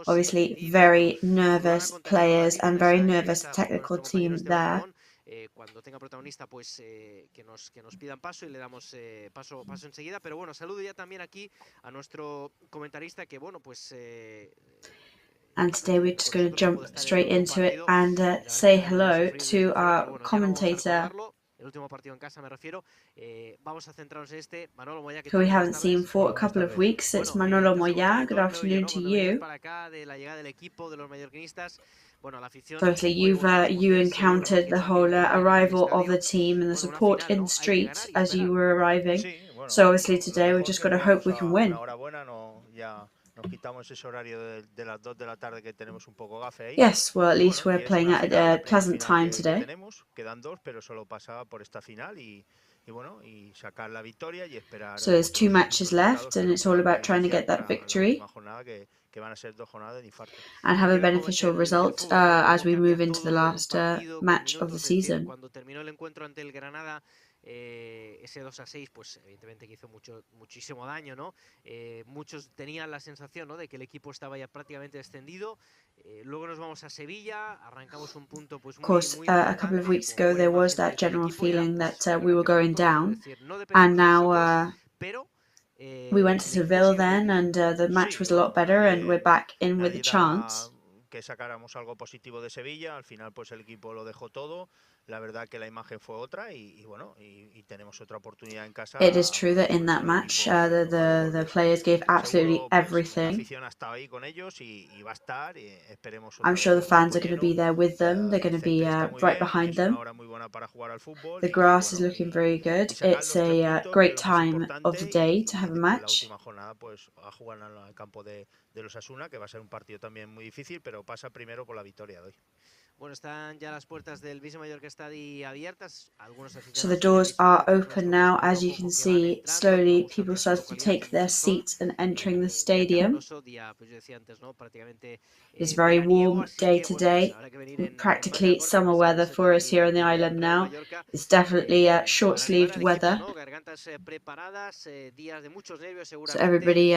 Obviously, very nervous players and very nervous technical team there. Cuando tenga protagonista, pues que nos pidan paso y le damos paso enseguida. Pero bueno, saludo ya también aquí a nuestro comentarista que, bueno, pues... And today we're just going to jump straight into it and say hello to our commentator, who we haven't seen for a couple of weeks. It's Manolo Moya. Good afternoon to you. So obviously you encountered the whole arrival of the team and the support in the streets as you were arriving. So obviously today we're just going to hope we can win. Yes, well, at least we're playing at a pleasant time today. So there's 2 matches left, and it's all about trying to get that victory and have a beneficial result as we move into the last match of the season. Ese 2-6, pues evidentemente que hizo muchísimo daño, ¿no? Muchos tenían la sensación, ¿no?, de que el equipo estaba ya prácticamente descendido. Luego nos vamos a Sevilla, arrancamos un punto, pues, of course, a couple of weeks ago there was that general feeling that we were going down, and now we went to Seville then, and the match was a lot better, and we're back in with a chance. Que sacáramos algo positivo de Sevilla, al final pues el equipo lo dejó todo. La verdad que la imagen fue otra y bueno, y tenemos otra oportunidad en casa. It is true that in that match the players gave absolutely everything. I'm sure the fans are going to be there with them. They're going to be right behind them. The grass is looking very good. It's a great time of the day to have a match. So the doors are open now, as you can see. Slowly people start to take their seats and entering the stadium. It's a very warm day today, practically summer weather for us here on the island now. It's definitely short-sleeved weather. So everybody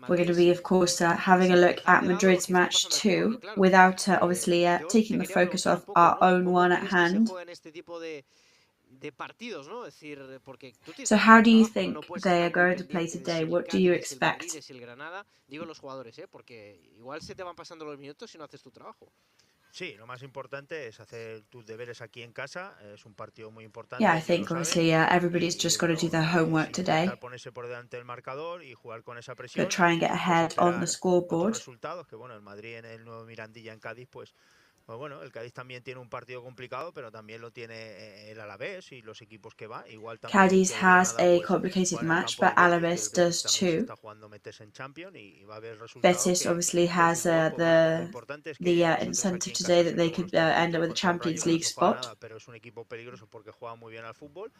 we're going to be, of course, having a look at Madrid's match too, without obviously taking the focus off our own one at hand. So how do you think they are going to play today? What do you expect? Yeah, I think obviously everybody's just got to do their homework today. They'll try and get ahead on the scoreboard. Bueno, el Cádiz también tiene un partido complicado, pero también lo tiene el Alavés y los equipos que va. Igual Cádiz has a complicated match, but Alavés does too. Betis obviously has the incentive today that they could end up with a Champions League spot. Pero es un equipo peligroso porque juega muy bien al fútbol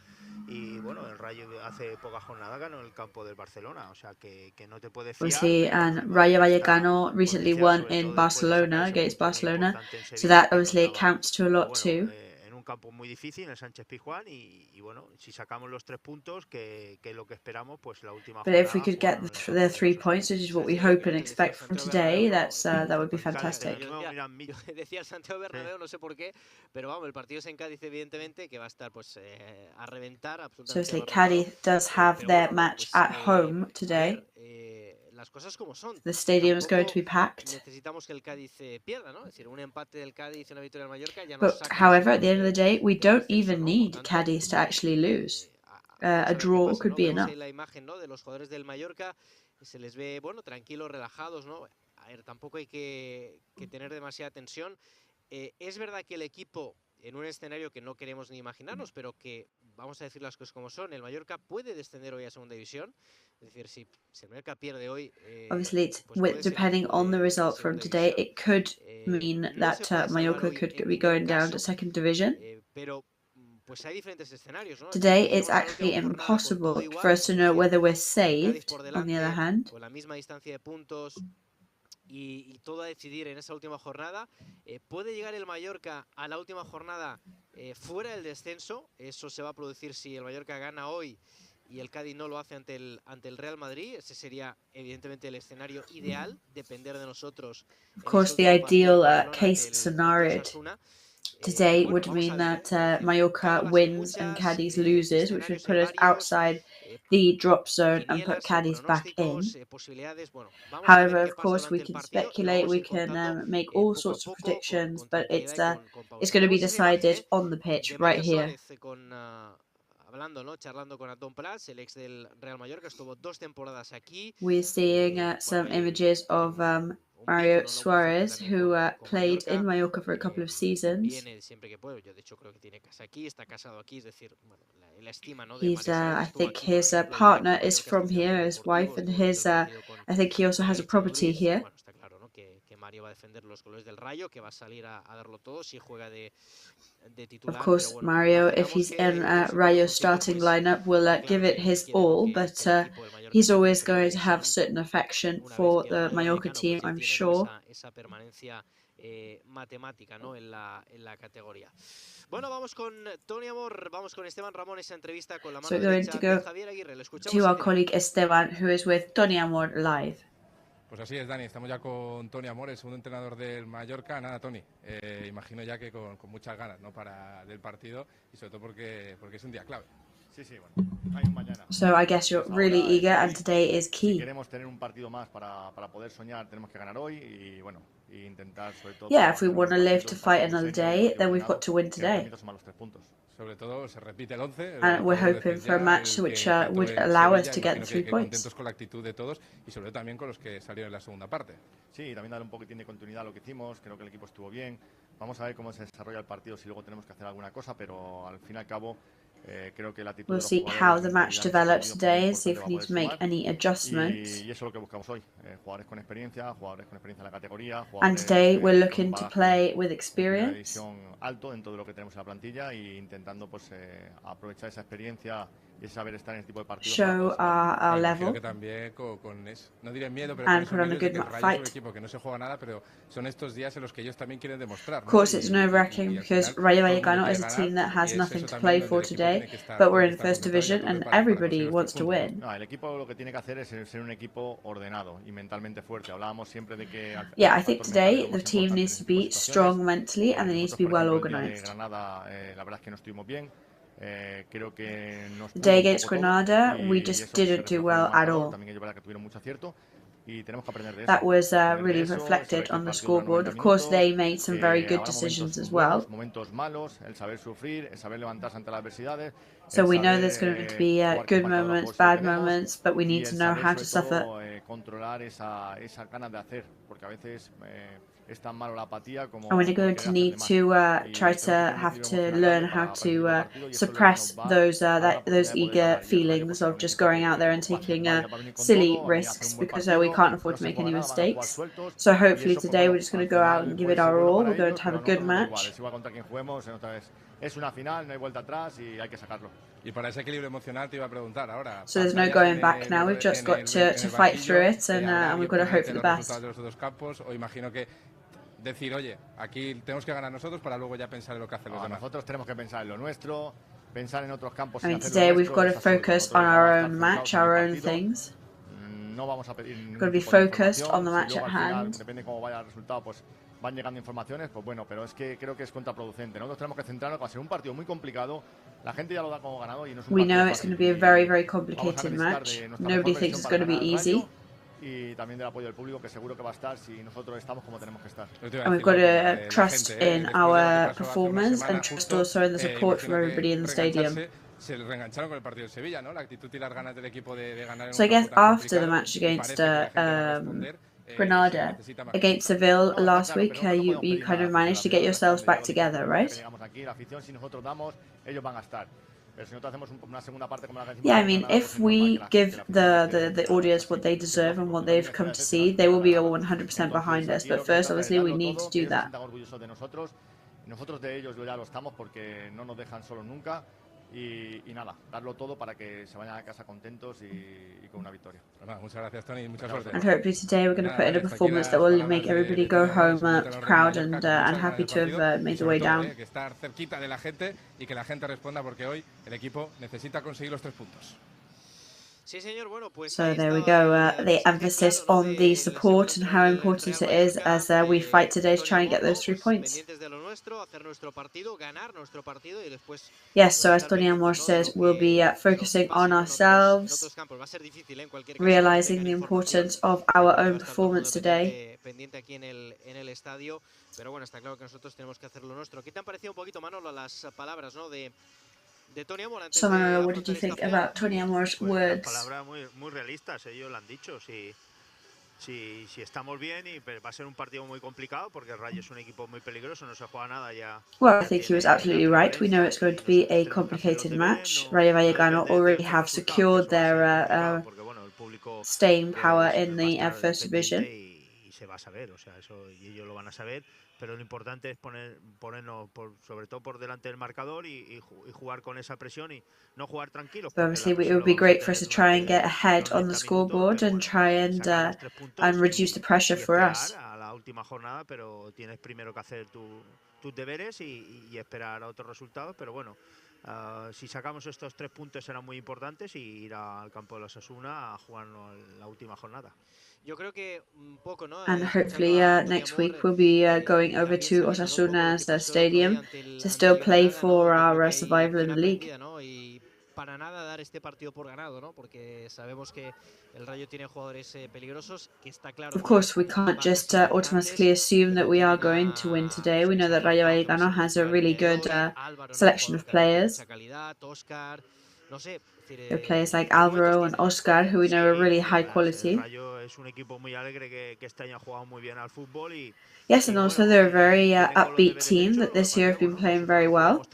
y bueno, el Rayo hace poca jornada ganó en el campo del Barcelona, o sea que no te puedes fiar. Obviously, and Rayo Vallecano recently won in Barcelona against Barcelona. So that obviously counts to a lot too. En un campo muy difícil, en Sánchez Pizjuán, y bueno, si sacamos los 3 puntos, que es lo que esperamos, pues la última. But if we could get the 3 points, which is what we hope and expect from today, that would be fantastic. Decía el Santiago Bernabéu, no sé por qué, pero vamos, el partido es en Cádiz, evidentemente, que va a estar pues a reventar. So obviously, Cádiz does have their match at home today. The stadium is going to be packed. But however, at the end of the day, we don't even need Cádiz to actually lose. A draw could be enough. Se les ve, bueno, tranquilos, relajados, ¿no? A ver, tampoco hay que tener demasiada tensión. Es verdad que el equipo, en un escenario que no queremos ni imaginarnos, pero que, vamos a decir las cosas como son, el Mallorca puede descender hoy a segunda división. Es decir, si el Mallorca pierde hoy... Obviously, depending on the result from today, it could mean that Mallorca could be going down to second division. Today, it's actually impossible for us to know whether we're saved, on the other hand. y todo a decidir en esa última jornada. ¿Puede llegar el Mallorca a la última jornada fuera del descenso? Eso se va a producir si el Mallorca gana hoy y el Cádiz no lo hace ante el Real Madrid. Ese sería evidentemente el escenario ideal, depender de nosotros. Of course, the ideal case scenario today would mean that Mallorca wins and Cadiz loses, which would put us outside the drop zone and put Cadiz back in. However, of course, we can speculate, we can make all sorts of predictions, but it's going to be decided on the pitch right here. Charlando con Antón Prats, el ex del Real Mallorca, estuvo 2 temporadas aquí. We're seeing some images of Mario Suarez, who played in Mallorca for a couple of seasons. I think his partner is from here, his wife, and I think he also has a property here. Mario va a defender los colores del Rayo, que va a salir a darlo todo si juega de titular. Of course, Mario, if he's in Rayo's starting lineup, will give it his all, but he's always going to have certain affection for the Mallorca team, I'm sure. Esa permanencia matemática, ¿no? en la categoría. Bueno, vamos con Tony Amor, vamos con Esteban Ramón, esa entrevista con la mano derecha de Javier Aguirre. Le escuchamos to our colleague Esteban, who is with Tony Amor live. Pues así es, Dani, estamos ya con Tony Amor, el segundo entrenador del Mallorca. Nada, Tony, imagino ya que con muchas ganas, ¿no? Del partido y sobre todo porque es un día clave. Sí, bueno, hay un mañana. So I guess you're really eager and today is key. Si queremos tener un partido más para poder soñar, tenemos que ganar hoy y bueno, intentar sobre todo. Yeah, if we want to live to fight another day, then we've got to win today. Sobre todo se repite el 11. And we're hoping for a match which would allow us to get the 3 points. Contentos con la actitud de todos y sobre todo también con los que salieron en la segunda parte. Sí, también dar un poquitín de continuidad a lo que hicimos. Creo que el equipo estuvo bien. Vamos a ver cómo se desarrolla el partido, si luego tenemos que hacer alguna cosa, pero al fin y al cabo creo que la actitud. We'll see how the match develops today and see if we need to make any adjustments. Y eso es lo que buscamos hoy. Jugadores con experiencia en la categoría. And today we're looking to play with experience. Alto en todo lo que tenemos en la plantilla y intentando pues aprovechar esa experiencia y saber estar en este tipo de partidos. Show our level. Que también no diré miedo, pero and put on a good fight. Es un equipo que no se juega nada, pero son estos días en los que ellos también quieren demostrar. Of course, it's nerve-wracking because Rayo Vallecano is a team that has nothing to play for today, but we're in first division and everybody wants to win. El equipo lo que tiene que hacer es ser un equipo ordenado y mentalmente fuerte. Hablábamos siempre de que. Yeah, I think today the team needs to be strong mentally and they need to be well organized. Granada, la verdad es que no estuvimos bien. Creo que the day against Granada, we just didn't do well at all. That was really reflected on the scoreboard. Of course, they made some very good decisions as well. So we know there's going to be good moments, bad moments, but we need to know how to suffer. And we're going to need to try to have to learn how to suppress those eager feelings of just going out there and taking silly risks because we can't afford to make any mistakes. So hopefully today we're just going to go out and give it our all. We're going to have a good match. So there's no going back now. We've just got to fight through it and we've got to hope for the best. Decir, oye, aquí tenemos que ganar nosotros para luego ya pensar en lo que hacen los demás. Nosotros tenemos que pensar en lo nuestro, pensar en otros campos. I mean, today we've got to focus on our own match, our own things. No vamos a pedir. Got to be focused on the match at hand. Depende cómo vaya el resultado, pues van llegando informaciones, pues bueno, pero es que creo que es contraproducente. Nosotros tenemos que centrarnos, va a ser un partido muy complicado. La gente ya lo da como ganado y no es un We know it's going to be a very, very complicated match. Nobody thinks it's going to be easy. Y también del apoyo del público, que seguro que va a estar si nosotros estamos como tenemos que estar. And we've got to trust in our performance and trust also in the support from everybody in the stadium. Se reengancharon con el partido de Sevilla, ¿no? La actitud y las ganas del equipo de ganar. So I guess after the match against Granada, against Seville last week, you kind of managed to get yourselves back together, right? Yeah, I mean, if we give the audience what they deserve and what they've come to see, they will be all 100% behind us. But first, obviously, we need to do that. Nosotros de ellos ya lo estamos porque no nos dejan solos nunca. y nada, darlo todo para que se vayan a casa contentos y con una victoria. Muchas gracias, Tony, mucha suerte. And hopefully today we're going to put in a performance that will make everybody go home proud and happy to have made the way down. Que estar cerquita de la gente y que la gente responda, porque hoy el equipo necesita conseguir los 3 puntos. Sí, señor. Bueno, pues So there we go, the emphasis on the support and how important it is as we fight today to try and get those 3 points. Yes, so as Tony Amor says, we'll be focusing on ourselves, realizing the importance of our own performance today. Pero bueno, está claro que nosotros tenemos que hacer lo nuestro. ¿Qué te han parecido un poquito, Manolo, las palabras, ¿no? de Tony Amor antes So Manolo, what did you think about Tony Amor's words? Palabras muy realistas, ellos lo han dicho. Si estamos bien, y va a ser un partido muy complicado porque el Rayo es un equipo muy peligroso, no se juega nada ya. Well, I think he was absolutely right. We know it's going to be a complicated match. Rayo Vallecano already have secured their staying power in the first division. Y se va a saber, o sea, eso y ellos lo van a saber, pero lo importante es ponernos sobre todo por delante del marcador y jugar con esa presión y no jugar tranquilos. But obviously, it would be great for us to try and get ahead on the scoreboard and try and reduce the pressure for us. A la última jornada, pero tienes primero que hacer tus deberes y esperar a otros resultados, pero bueno. Si sacamos estos 3 puntos serán muy importantes y ir al campo de la Osasuna a jugar la última jornada. Yo creo que un poco, ¿no? And hopefully next week we'll be going over to Osasuna's stadium to still play for our survival in the league. Para nada dar este partido por ganado, ¿no? Porque sabemos que el Rayo tiene jugadores peligrosos, que está claro. Of course, we can't just automatically assume that we are going to win today. We know that Rayo Vallecano has a really good selection of players. There are players like Alvaro and Oscar, who we know are really high quality. Yes, and also they're a very upbeat team that this year have been playing very well.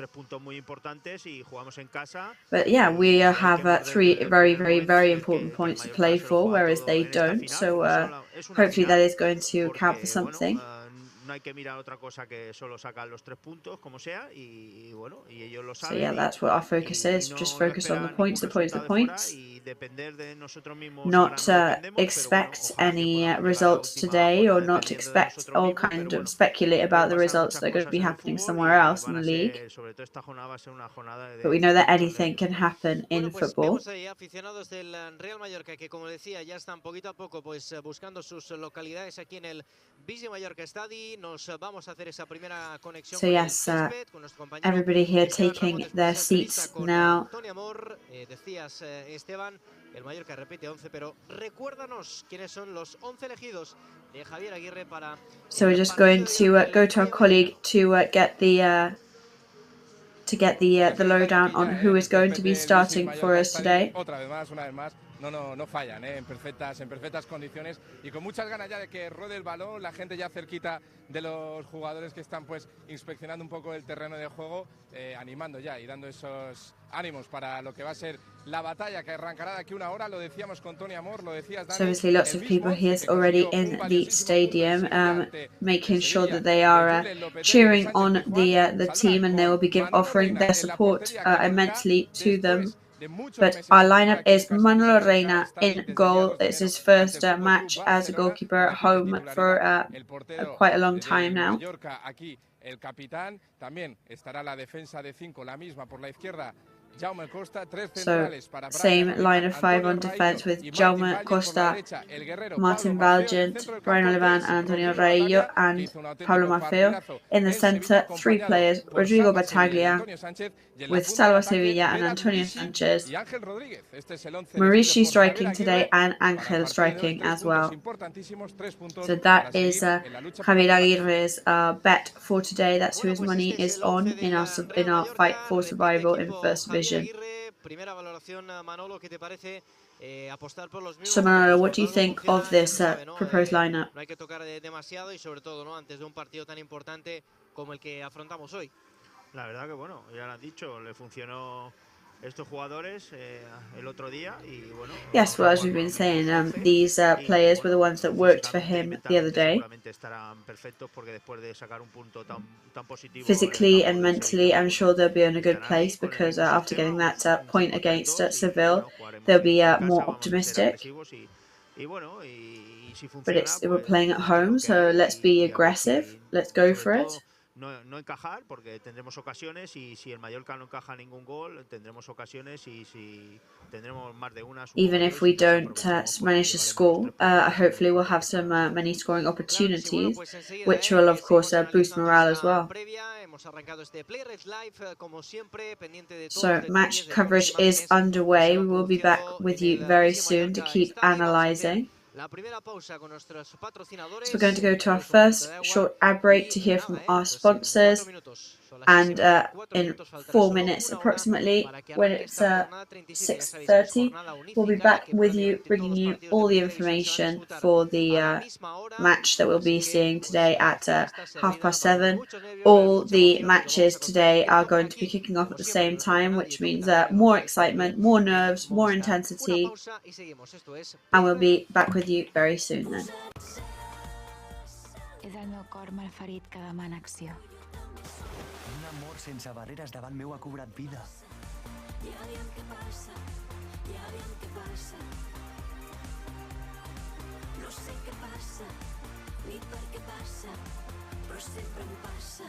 But yeah, we have 3 very, very, very important points to play for, whereas they don't. So hopefully that is going to count for something. No hay que mirar otra cosa que solo sacar los 3 puntos, como sea, y bueno, y ellos lo saben. So yeah, that's what our focus is. Just focus on the points, the points, the points. Not expect any results today, or not expect or kind of speculate about the results that are going to be happening somewhere else in the league. But we know that anything can happen in football. Aficionados del Real Mallorca que, como decía, ya están poquito a poco pues buscando sus localidades aquí en el Vive Mallorca Stadium. Nos vamos a hacer esa primera conexión. So yes, everybody here taking their seats now. Tony Amor, decías, Esteban, el Mallorca repite 11, pero recuérdanos quiénes son los 11 elegidos de Javier Aguirre para. So we're just going to go to our colleague to get the lowdown on who is going to be starting for us today. Una vez más, no fallan, en perfectas condiciones y con muchas ganas ya de que ruede el balón, la gente ya cerquita de los jugadores que están pues inspeccionando un poco el terreno de juego, animando ya y dando esos ánimos para lo que va a ser la batalla que arrancará de aquí una hora. Lo decíamos con Tony Amor, lo decías, Dani. So obviously lots of people here already in the stadium, making sure that they are cheering on the team, and they will be offering their support immensely to them. But our lineup is Manolo Reina in goal. It's his first match as a goalkeeper at home for quite a long time now. El capitán, también estará la defensa de 5, la misma por la izquierda. Jaume Costa, 3 centrales para same line of 5 on defense with Jaume Costa, Martin Valgent, Brian Olivan, and Antonio Rayo, and Pablo Maffeo. In the centre, 3 players, Rodrigo Battaglia, with Salva Sevilla and Antonio Sanchez. Mauricio striking today, and Angel striking as well. So that is Javier Aguirre's bet for today. That's who his money is on in our fight for survival in First Division. So Manolo, what do you think of this proposed lineup? No hay que tocar demasiado y sobre todo, ¿no? Antes de un partido tan importante como el que afrontamos hoy. La verdad que bueno, ya lo han dicho, le funcionó estos jugadores el otro día y bueno. Yes, well, as we've been saying, these players were the ones that worked for him the other day. Physically and mentally, I'm sure they'll be in a good place because after getting that point against Seville, they'll be more optimistic. But we're playing at home, so let's be aggressive. Let's go for it. No encajar porque tendremos ocasiones y si el Mallorca no encaja ningún gol tendremos ocasiones y si tendremos más de una. Even if we don't manage to score, hopefully we'll have some many scoring opportunities, which will of course boost morale as well. So match coverage is underway. We will be back with you very soon to keep analysing. So we're going to go to our first short ad break to hear from our sponsors, and in 4 minutes approximately, when it's 6:30, we'll be back with you, bringing you all the information for the match that we'll be seeing today at 7:30. All the matches today are going to be kicking off at the same time, which means more excitement, more nerves, more intensity, and we'll be back with you very soon then. És el meu cor malferit que demana acció. Un amor sense barreres davant meu ha cobrat vida. Ja veiem què passa, ja veiem què passa. No sé què passa, ni per què passa, però sempre em passa.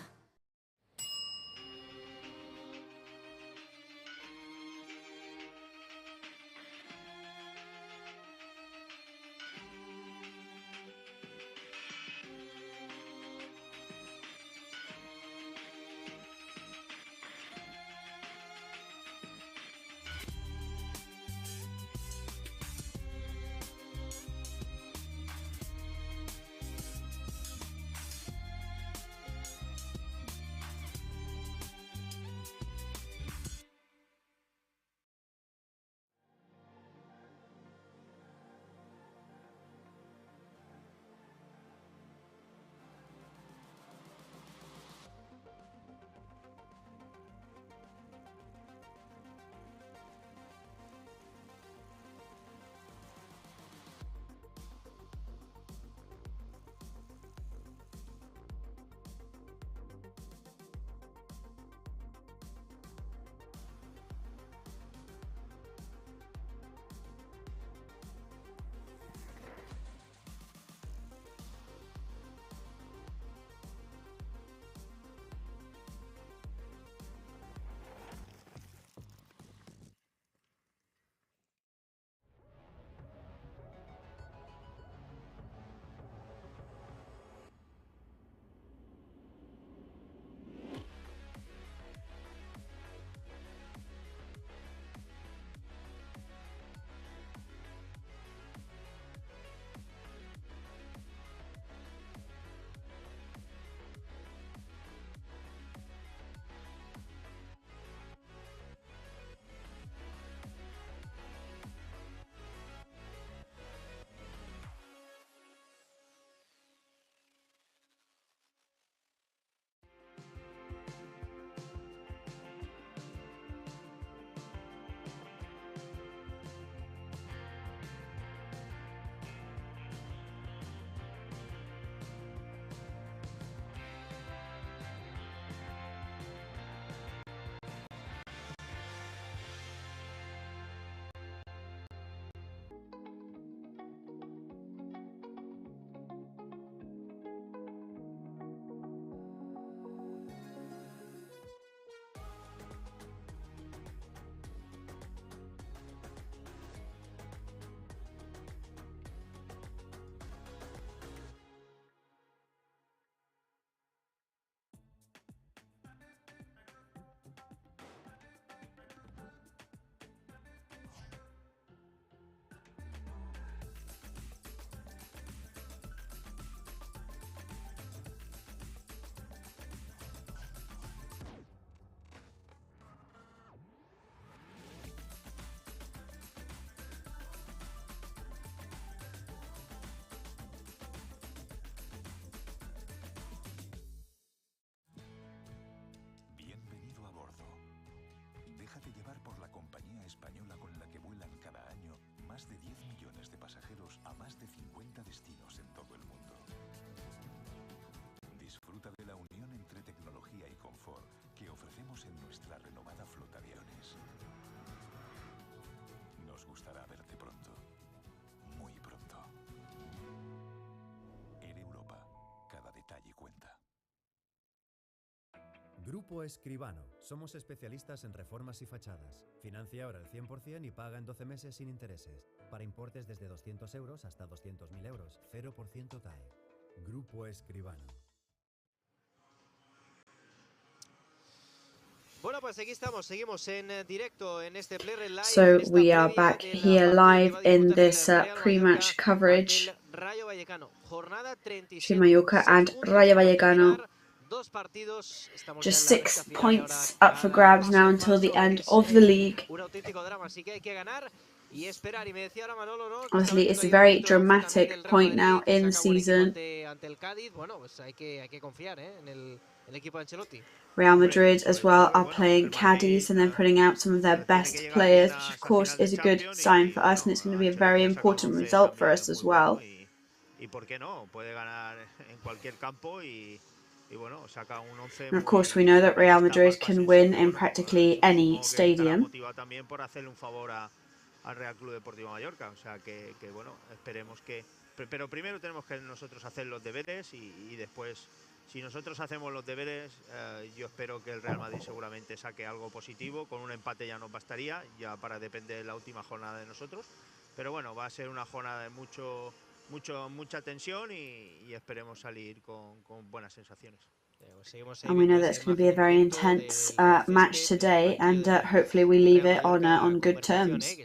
Grupo Escribano. Somos especialistas en reformas y fachadas. Financia ahora el 100% y paga en 12 meses sin intereses. Para importes desde 200 euros hasta 200.000 euros. 0% TAE. Grupo Escribano. Bueno, pues aquí estamos, seguimos en directo en este Play Red Live. So we are back here live in this pre-match coverage Rayo Vallecano, jornada 37. Mallorca and Rayo Vallecano. Just 6 points up for grabs now until the end of the league. Obviously, it's a very dramatic point now in the season. Real Madrid as well are playing Cadiz and then putting out some of their best players, which of course is a good sign for us, and it's going to be a very important result for us as well. And of course we know that Real Madrid can win in practically any stadium. Pero primero tenemos que nosotros hacer los deberes y después, si nosotros hacemos los deberes, yo espero que el Real Madrid seguramente saque algo positivo. Con un empate ya nos bastaría, ya para depender de la última jornada de nosotros. Pero bueno, va a ser una jornada de mucha tensión y esperemos salir con buenas sensaciones. And we know that it's going to be a very intense match today, and hopefully we leave it on good terms.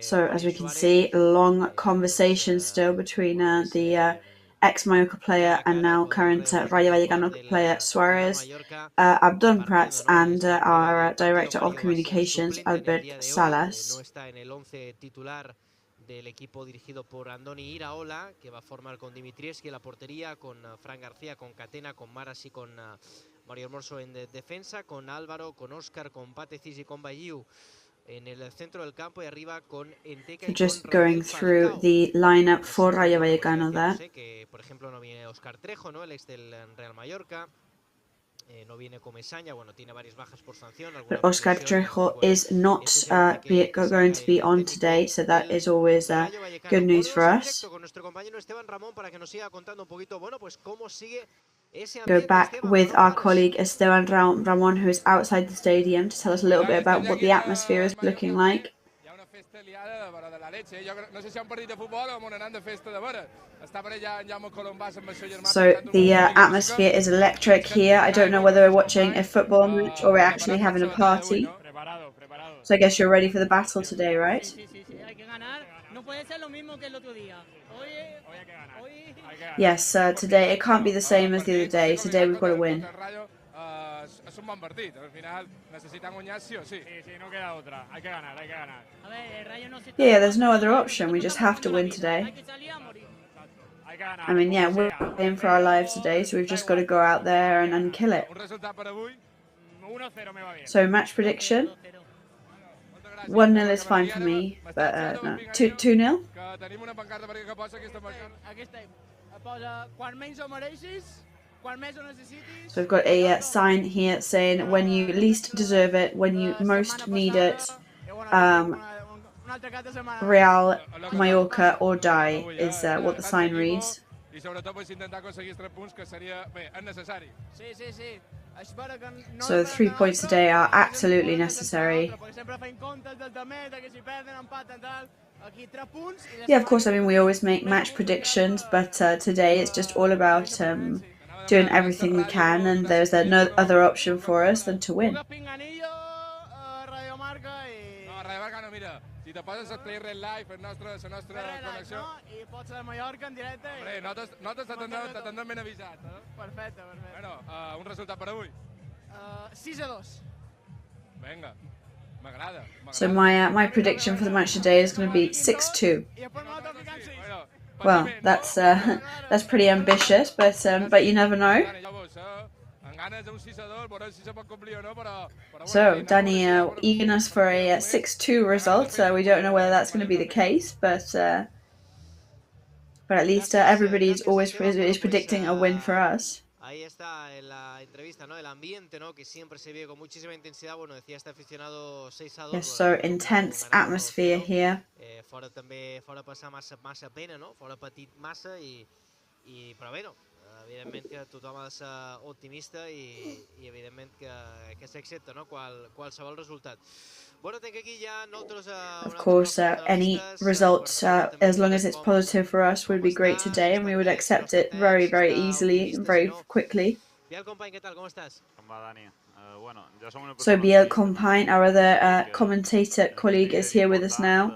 So as we can see, long conversation still between the ex-Mallorca player and now current Rayo Vallecano player Suarez, Abdon Prats, and our Director of Communications, Albert Salas. Del equipo dirigido por Andoni Iraola, que va a formar con Dimitrievski en la portería, con Fran García, con Catena, con Maras y con Mario Hermoso en defensa, con Álvaro, con Óscar, con Patecis y con Bayiu en el centro del campo y arriba con Enteca y just con going through the lineup for Rayo Vallecano there. Que, por ejemplo, no viene Óscar Trejo, ¿no? El ex del Real Mallorca. No viene Comesaña, bueno, tiene varias bajas por sanción. But Óscar Trejo is not going to be on today, so that is always good news for us. Go back with our colleague Esteban Ramon, who is outside the stadium, to tell us a little bit about what the atmosphere is looking like. So the atmosphere is electric here. I don't know whether we're watching a football match or we're actually having a party. So I guess you're ready for the battle today, right? Yes, today it can't be the same as the other day. Today we've got to win. Yeah, there's no other option. We just have to win today. I mean, yeah, we're playing for our lives today, so we've just got to go out there and kill it. So, match prediction. 1-0 is fine for me, but no. 2-0? So we've got a sign here saying when you least deserve it, when you most need it, Real, Mallorca or die is what the sign reads. So 3 points today are absolutely necessary. Yeah, of course, I mean, we always make match predictions, but today it's just all about doing everything we can, and there's no other option for us than to win. So my prediction for the match today is going to be 6-2. Well, that's pretty ambitious, but you never know. So, Danny, eagerness for a 6-2 result. We don't know whether that's going to be the case, but at least everybody is always predicting a win for us. Ahí está en la entrevista, ¿no? El ambiente, ¿no? Que siempre se vive con muchísima intensidad. Bueno, decía este aficionado 6-2. Yes, so intense atmosphere here. Fora també, fora passar massa pena, no? Fora patit massa i però bueno, Evidentment que tothom ha de ser optimista i evidentment que s'accepta, no? Qualsevol resultat. Bueno, tenc aquí ja nosaltres... Of course, any result, as long as it's positive for us, would be great today, and we would accept it very, very easily and very quickly. Biel, company, què tal? Com estàs? So Biel Compine, our other commentator colleague, is here with us now.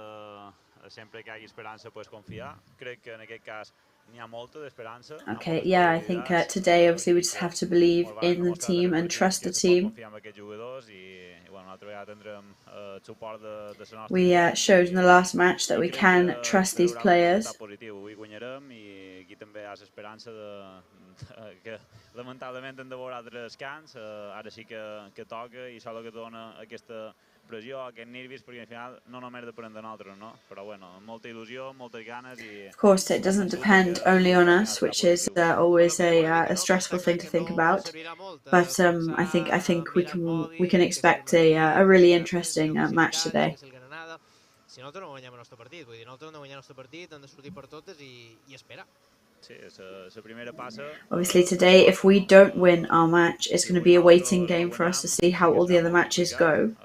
Okay, yeah, I think today obviously we just have to believe in the team and trust the team. We showed in the last match that we can trust these players. Lamentablement hem de veure altres camps, ara sí que toca i solo que dona aquesta pressió, aquests nervis, perquè al final no només depèn de nosaltres, no? Però bueno, molta il·lusió, moltes ganes i... Of course, it doesn't depend only on us, which is always a stressful thing to think about. But I think we can expect a really interesting match today. Si nosaltres no guanyem el nostre partit, vull dir, nosaltres no guanyem el nostre partit, hem de sortir per totes i esperar. Obviously today, if we don't win our match, it's going to be a waiting game for us to see how all the other matches go.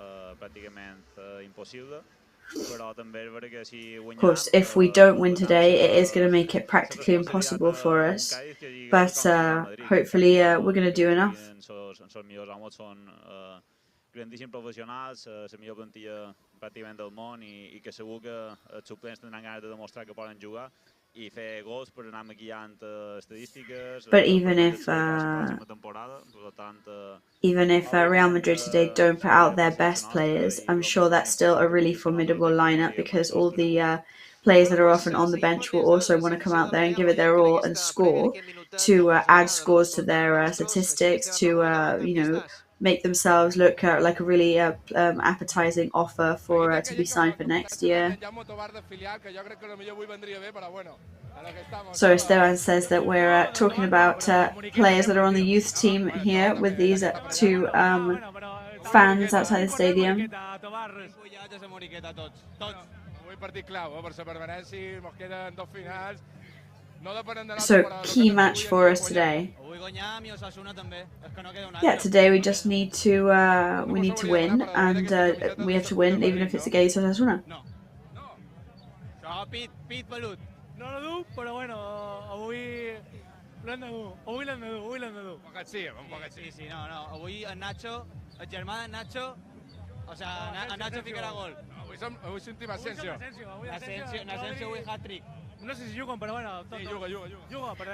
Of course, if we don't win today, it is going to make it practically impossible for us. But hopefully we're going to do enough. Grandíssims professionals, la millor plantilla pràcticament del món i que segur que els suplents tindran ganes de demostrar que poden jugar i fer gols per anar maquillant estadístiques. But even if Real Madrid today don't put out their best players, I'm sure that's still a really formidable lineup because all the players that are often on the bench will also want to come out there and give it their all and score to add scores to their statistics, to make themselves look like a really appetizing offer for to be signed for next year. So Esteban says that we're talking about players that are on the youth team here with these two fans outside the stadium. So, key match for us today. Yeah, today we just need to win, and we have to win even if it's against Osasuna.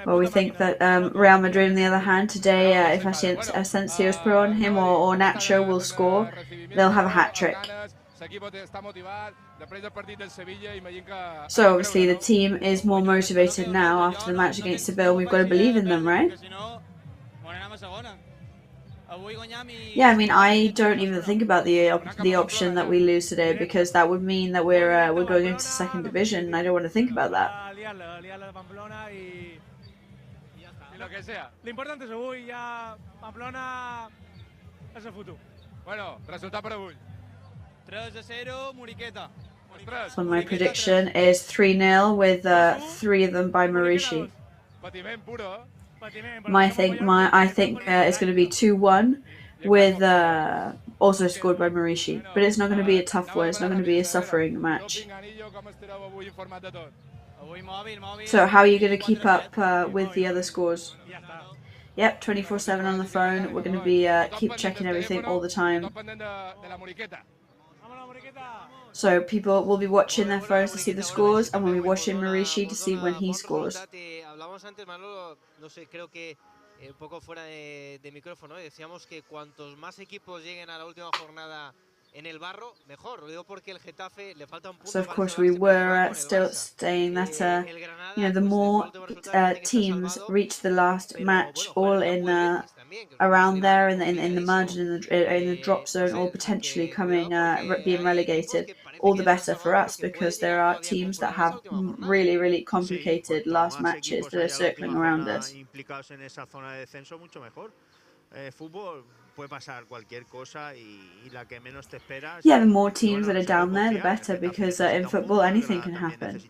Well, we think that Real Madrid, on the other hand, today, if Asensio's put on him or Nacho will score, they'll have a hat-trick. So obviously the team is more motivated now after the match against Seville. We've got to believe in them, right? Yeah, I mean, I don't even think about the option that we lose today because that would mean that we're going into second division, and I don't want to think about that. So my prediction is 3-0 with 3 of them by Marici. I think it's going to be 2-1 with also scored by Marici, but it's not going to be a tough one. It's not going to be a suffering match. So how are you going to keep up with the other scores? Yep, 24/7 on the phone. We're going to be keep checking everything all the time. So people will be watching their phones to see the scores, and we'll be watching Marici to see when he scores. Hablábamos antes, Manolo, no sé, creo que un poco fuera de micrófono, decíamos que cuantos más equipos lleguen a la última jornada en el barro, mejor. Lo digo porque el Getafe le falta un punto. So of course we were still saying that the more teams reach the last match, all in around there in the margin, in the drop zone, or potentially being relegated, all the better for us, because there are teams that have really, really complicated last matches that are circling around us. Yeah, the more teams that are down there, the better, because in football anything can happen.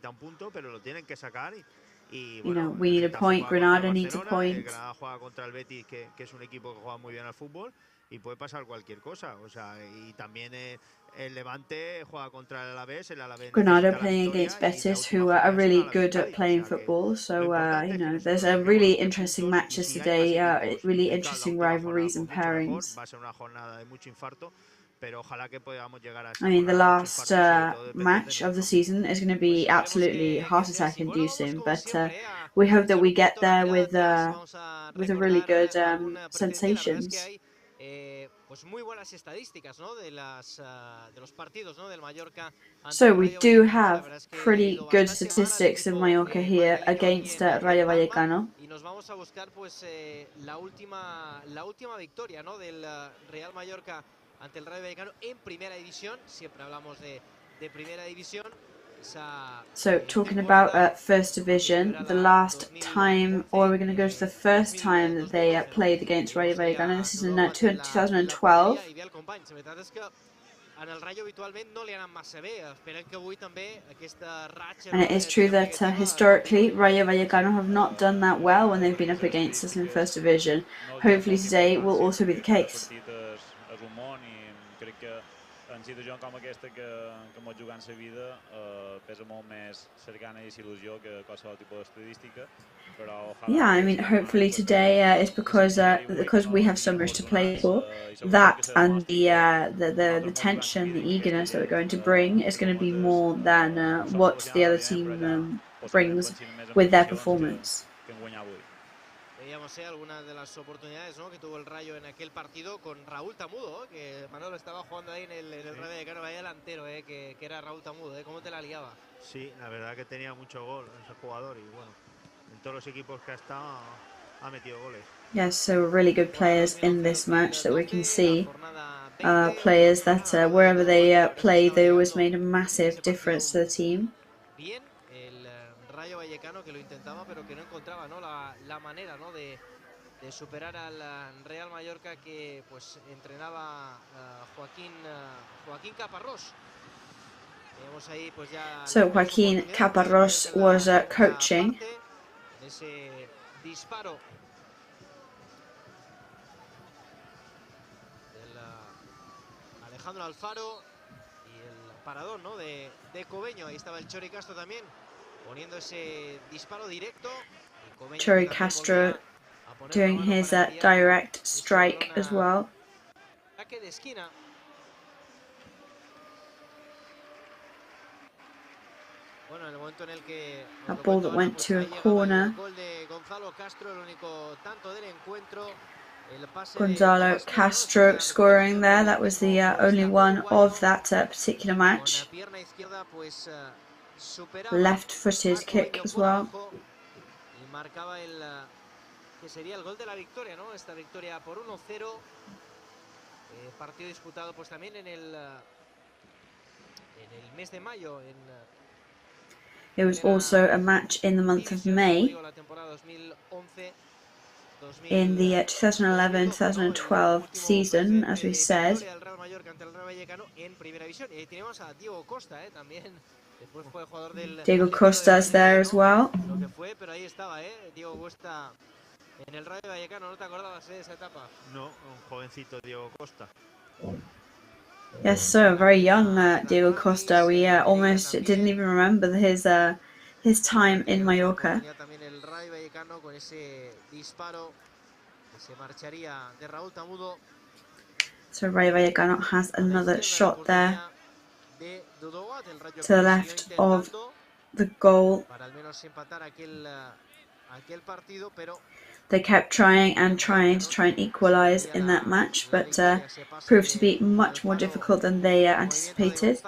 Y, You know, bueno, we need a Getafe point, juega contra Granada needs a Barcelona, el point. Granada juega contra el Betis, que es un equipo que juega muy bien al fútbol y puede pasar cualquier cosa. O sea, y también el Levante juega contra el Alavés Granada necesita la playing victoria against y la Betis, última who are jornada es un really Alavés good at Cádiz. O playing sea, que football. lo So, importante you es que know, nosotros there's nos a llevemos really los 3 interesting puntos y matches si hay más today, equipos really la interesting última jornada, rivalries pues and mucho mejor. pairings. Va a ser una jornada de mucho infarto, pero ojalá que podamos llegar a I esa mean, the jornada de mucho last infarto y sobre todo depender de match of the nosotros season mismos. is going to Pues be esperemos absolutely heart que sea attack así. Bueno, vamos inducing, como but siempre we hope that echar we un get poquito la there mirada atrás, vamos a with a really recordar good alguna precedente. La verdad es que sensations. hay pues muy buenas estadísticas, ¿no? De los partidos, ¿no? Del Mallorca ante So el we Rayo do Vallecano. La have verdad es que le ha pretty ido good bastante mal al statistics in equipo Mallorca here madrileño aquí against en Rayo Palma. Vallecano. Y nos vamos a buscar pues la última victoria, ¿no? Del Real Mallorca ante el Rayo Vallecano en primera división. Siempre hablamos de primera división. So talking about First Division, the last time, or we're going to go to the first time that they played against Rayo Vallecano. This is in 2012. And it is true that historically Rayo Vallecano have not done that well when they've been up against us in First Division. Hopefully today will also be the case. En situacions com aquesta que molt jugar en sa vida pesa molt més ser gana i il·lusió que qualsevol tipus d'estadística. Yeah, I mean, hopefully today is because we have so much to play for. That and the tension, the eagerness that we're going to bring is going to be more than what the other team brings with their performance. Veíamos algunas de las oportunidades, ¿no? Que tuvo el Rayo en aquel partido con Raúl Tamudo, que Manolo estaba jugando ahí en el Rayo Vallecano, vaya delantero, que era Raúl Tamudo, ¿cómo te la liaba? Sí, la verdad que tenía mucho gol ese jugador y bueno, en todos los equipos que ha estado ha metido goles. Yes, so really good players in this match that we can see. Players that wherever they play, they always made a massive difference to the team. Bien, el Rayo Vallecano que lo intentaba pero que no encontraba, ¿no? la manera, ¿no? de superar al Real Mallorca que pues entrenaba Joaquín Caparrós. Vemos ahí pues ya So Joaquín Caparrós was coaching. Ese disparo del Alejandro Alfaro y el paradón, ¿no? de Cobeño. Ahí estaba el Chori Castro también poniendo ese disparo directo. Chori Castro doing his direct strike as well. Ataque de esquina. Bueno, en el momento en el que a ball that went to a corner. Gonzalo Castro scoring there. That was the only one of that particular match. Left-footed kick as well. Que sería el gol de la victoria, ¿no? Esta victoria por 1-0. Partido disputado pues también en el mes de mayo. It was also a match in the month of May in the 2011-2012 season, as we said. Diego Costa is there as well. En el Rayo Vallecano, ¿no te acordabas de esa etapa? No, un jovencito Diego Costa. Yes, so very young Diego Costa. We almost didn't even remember his time in Mallorca. También el Rayo Vallecano con ese disparo que se marcharía de Raúl Tamudo. So Rayo Vallecano has another shot there to the left of the goal. They kept trying to equalise in that match, but proved to be much more difficult than they anticipated.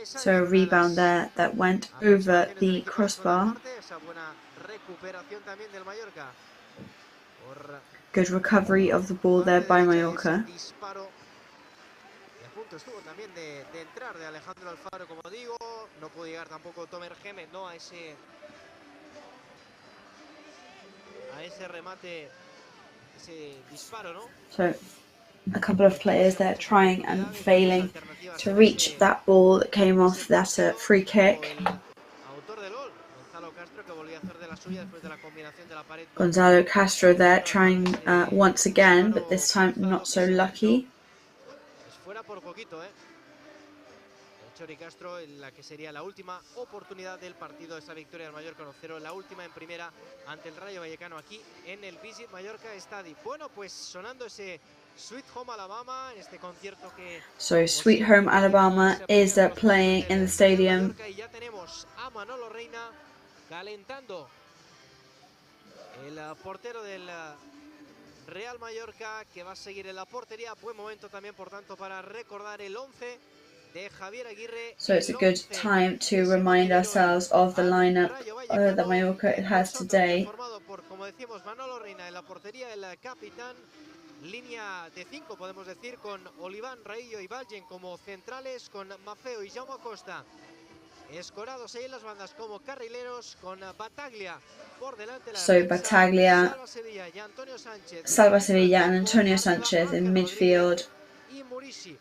So a rebound there that went over the crossbar. Good recovery of the ball there by Mallorca. Estuvo también de entrar de Alejandro Alfaro, como digo, no pudo llegar tampoco Tomer Gémez, ¿no? A ese a ese remate, ese disparo, ¿no? So a couple of players there trying and failing to reach that ball that came off that free kick. Gonzalo Castro there trying once again, but this time not so lucky. Chori Castro en la que sería la última oportunidad del partido, esa victoria del Mallorca 1-0, la última en primera ante el Rayo Vallecano aquí en el Vive Mallorca Stadium. Bueno, pues sonando ese Sweet Home Alabama en este concierto que... So Sweet Home Alabama is playing in the stadium. Y ya tenemos a Manolo Reina calentando, el portero del Real Mallorca, que va a seguir en la portería. Buen momento también, por tanto, para recordar el 11 de Javier Aguirre. So it's a good time to remind ourselves of the lineup that Mallorca has today. Formado por, como decimos, Manolo Reina en la portería, el capitán. Línea de 5, podemos decir, con Oliván, Raillo y Valgen como centrales, con Maffeo y Jaume Costa escorados ahí en las bandas como carrileros, con Battaglia por delante. So Battaglia, Salva Sevilla and Antonio Sanchez in midfield.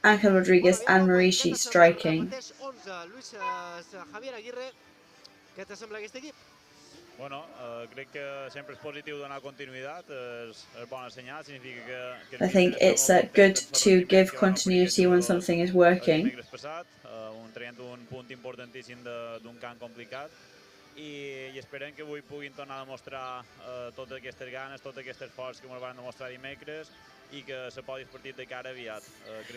Ángel Rodríguez and Murici striking. Javier Aguirre, què te sembla aquest equip? Bueno, crec que sempre és positiu donar continuïtat, és bona senyal, significa que... I think it's good to give continuity when something is working. Traient un punt importantíssim d'un camp complicat i esperem que avui puguin tornar a demostrar totes aquestes ganes, totes aquestes forces que ens van demostrar dimecres i que se podi el partit de cara aviat.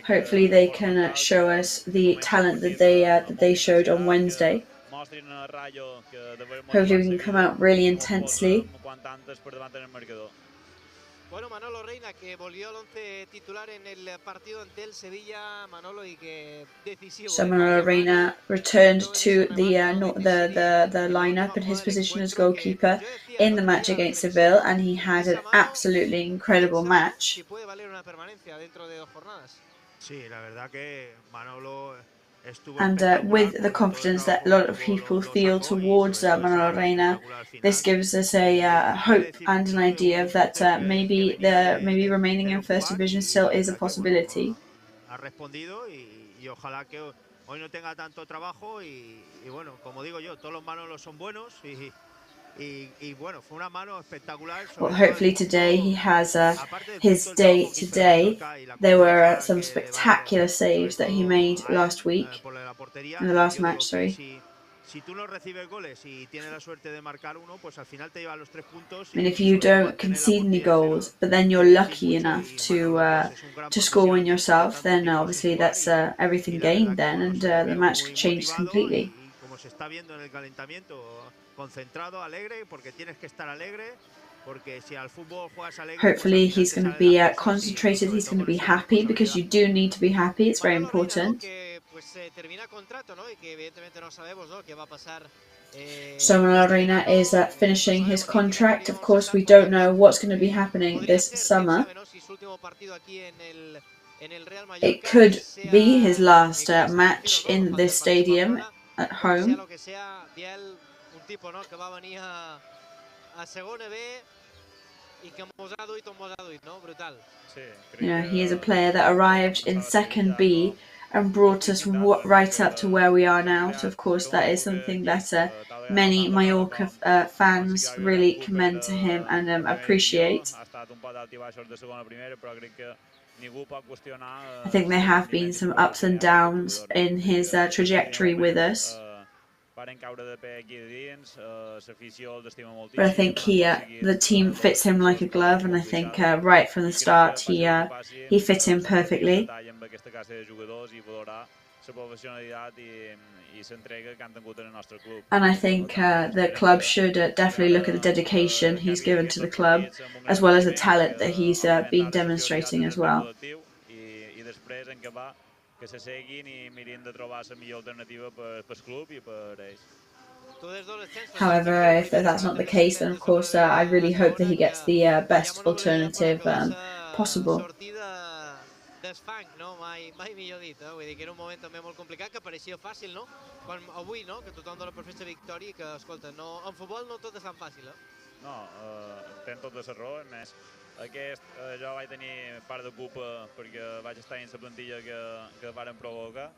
Hopefully they can show us the talent that they showed on Wednesday. Hopefully we can come out really intensely. Bueno, Manolo Reina, que volvió al 11 titular en el partido ante el Sevilla, Manolo, y que decisivo. So Manolo Reina returned to the lineup in his position as goalkeeper in the match against Seville, and he had an absolutely incredible match. Sí, la verdad que Manolo And with the confidence that a lot of people feel towards Manolo Reina, this gives us a hope and an idea of that maybe remaining in First Division still is a possibility. Ha respondido y ojalá que hoy no tenga tanto trabajo y bueno, como digo yo, todos los Manolos son buenos y bueno, fue una mano espectacular. Well, hopefully today he has his day today. There were some spectacular saves that he made last week, in the last match, sorry. Si tú no recibes goles y tienes la suerte de marcar uno, pues al final te lleva los 3 puntos. I mean, if you don't concede any goals, but then you're lucky enough to score one yourself, then obviously that's everything gained then, and the match changes completely. Como se está viendo en el calentamiento, concentrado, alegre, porque tienes que estar alegre, porque si al fútbol juegas alegre. Hopefully he's going to be concentrated, he's going to be happy, because you do need to be happy, it's very important. So Manolo Reina is finishing his contract. Of course, we don't know what's going to be happening this summer. It could be his last match in this stadium at home. You know, he is a player that arrived in Second B and brought us right up to where we are now. So of course that is something that many Mallorca fans really commend to him and appreciate. I think there have been some ups and downs in his trajectory with us. But I think the team fits him like a glove, and I think right from the start he fit in perfectly. And I think the club should definitely look at the dedication he's given to the club, as well as the talent that he's been demonstrating as well. However, if that's not the case, then of course I really hope that he gets the best alternative possible. Mai millor dit, vull dir que era un moment també molt complicat, que pareixia fàcil, no? Quan avui, no? Que tothom dona per festa victòria i que, escolta, no, en futbol no tot és tan fàcil, No, tens tota la raó. A més, jo vaig tenir part de culpa perquè vaig estar en la plantilla que varen provocar.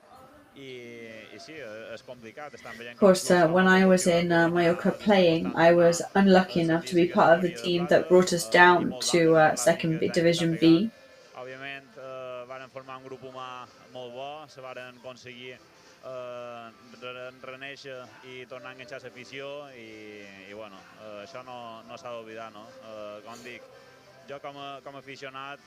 I sí, és complicat. Of course, when I was in Mallorca playing, I was unlucky enough to be part of the team that brought us down to second Division B. Òbviament, varen formar un grup humà molt bo, se varen aconseguir reneixer i tornar a enganxar l'afició i bueno, això no s'ha d'oblidar, no? Com dic, jo com a aficionat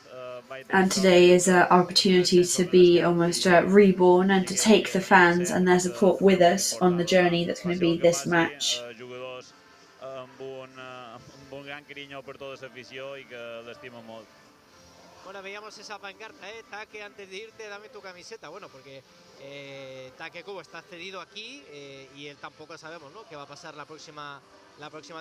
and today is our opportunity to be almost reborn and to take the fans and their support with us on the journey that's going to be this match. Jugadors amb un gran carinyo per tota l'afició i que l'estimen molt. Bueno, veíamos esa pancarta, Taque, antes de irte, dame tu camiseta. Bueno, porque Taque Kubo está cedido aquí y él tampoco sabemos, ¿no?, qué va a pasar la próxima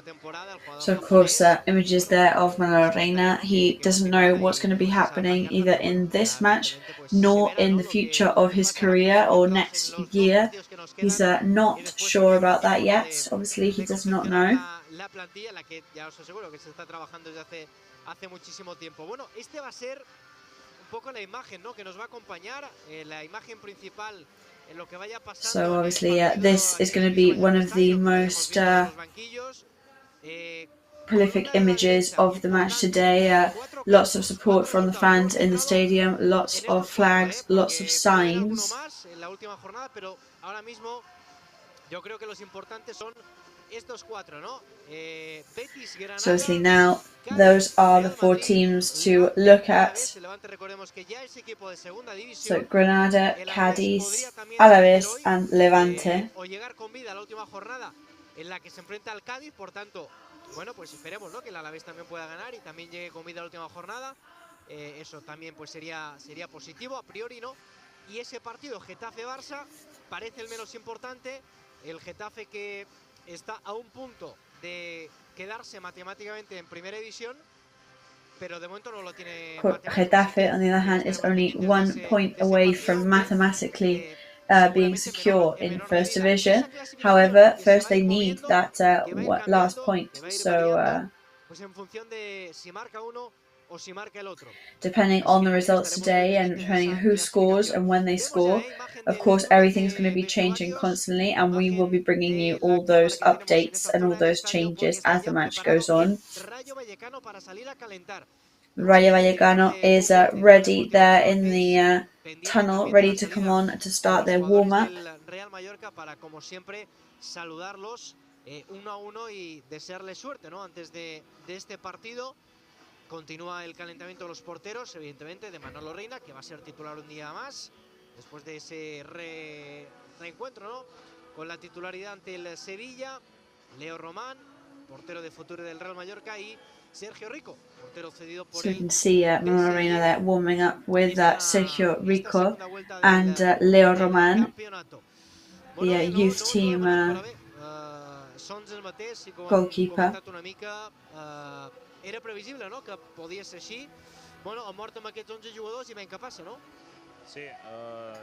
temporada. So of course, images there of Manolo Reina. He doesn't know what's going to be happening either in this match nor in the future of his career or next year. He's not sure about that yet. Obviously, he does not know. La plantilla, la que ya os aseguro que se está trabajando desde hace muchísimo tiempo. Bueno, este va a ser un poco la imagen, ¿no?, que nos va a acompañar, la imagen principal en lo que vaya pasando. So obviously, this is going to be one of the most prolific images of the match today. Lots of support from the fans in the stadium, lots of flags, lots of signs. En la última jornada, pero ahora mismo yo creo que los importantes son estos cuatro, ¿no? Betis, Granada, so obviously now those are the four teams to look at. So Granada, Cádiz, Alaves and Levante. O llegar con vida a la última jornada en la que se enfrenta al Cádiz, por tanto, bueno, pues esperemos, ¿no?, que el Alavés también pueda ganar y también llegue con vida a la última jornada. Eso también pues sería positivo, a priori, ¿no? Y ese partido Getafe-Barça parece el menos importante. El Getafe que está a un punto de quedarse matemáticamente en primera división, pero de momento no lo tiene. Getafe, on the other hand, is only 1 point away from mathematically being secure in first division. However, first they need that last point. So pues en función de si marca uno o si marca el otro. Depending on the results today and depending on who scores and when they score, of course everything's going to be changing constantly, and we will be bringing you all those updates and all those changes as the match goes on. Rayo Vallecano is ready there in the tunnel, ready to come on to start their warm-up. Real Mallorca para, como siempre, saludarlos 1-1 y desearles suerte, ¿no?, antes de este partido. Continúa el calentamiento de los porteros, evidentemente, de Manolo Reina, que va a ser titular un día más, después de ese reencuentro, ¿no?, con la titularidad ante el Sevilla. Leo Román, portero de futuro del Real Mallorca, y Sergio Rico, portero cedido por So you can see Manolo Reina there warming up with Sergio Rico and Leo Román, the youth team goalkeeper. Era previsible, no?, que podia ser així. Bueno, ha mort amb aquests 11 jugadors i ben capaç, no? Sí,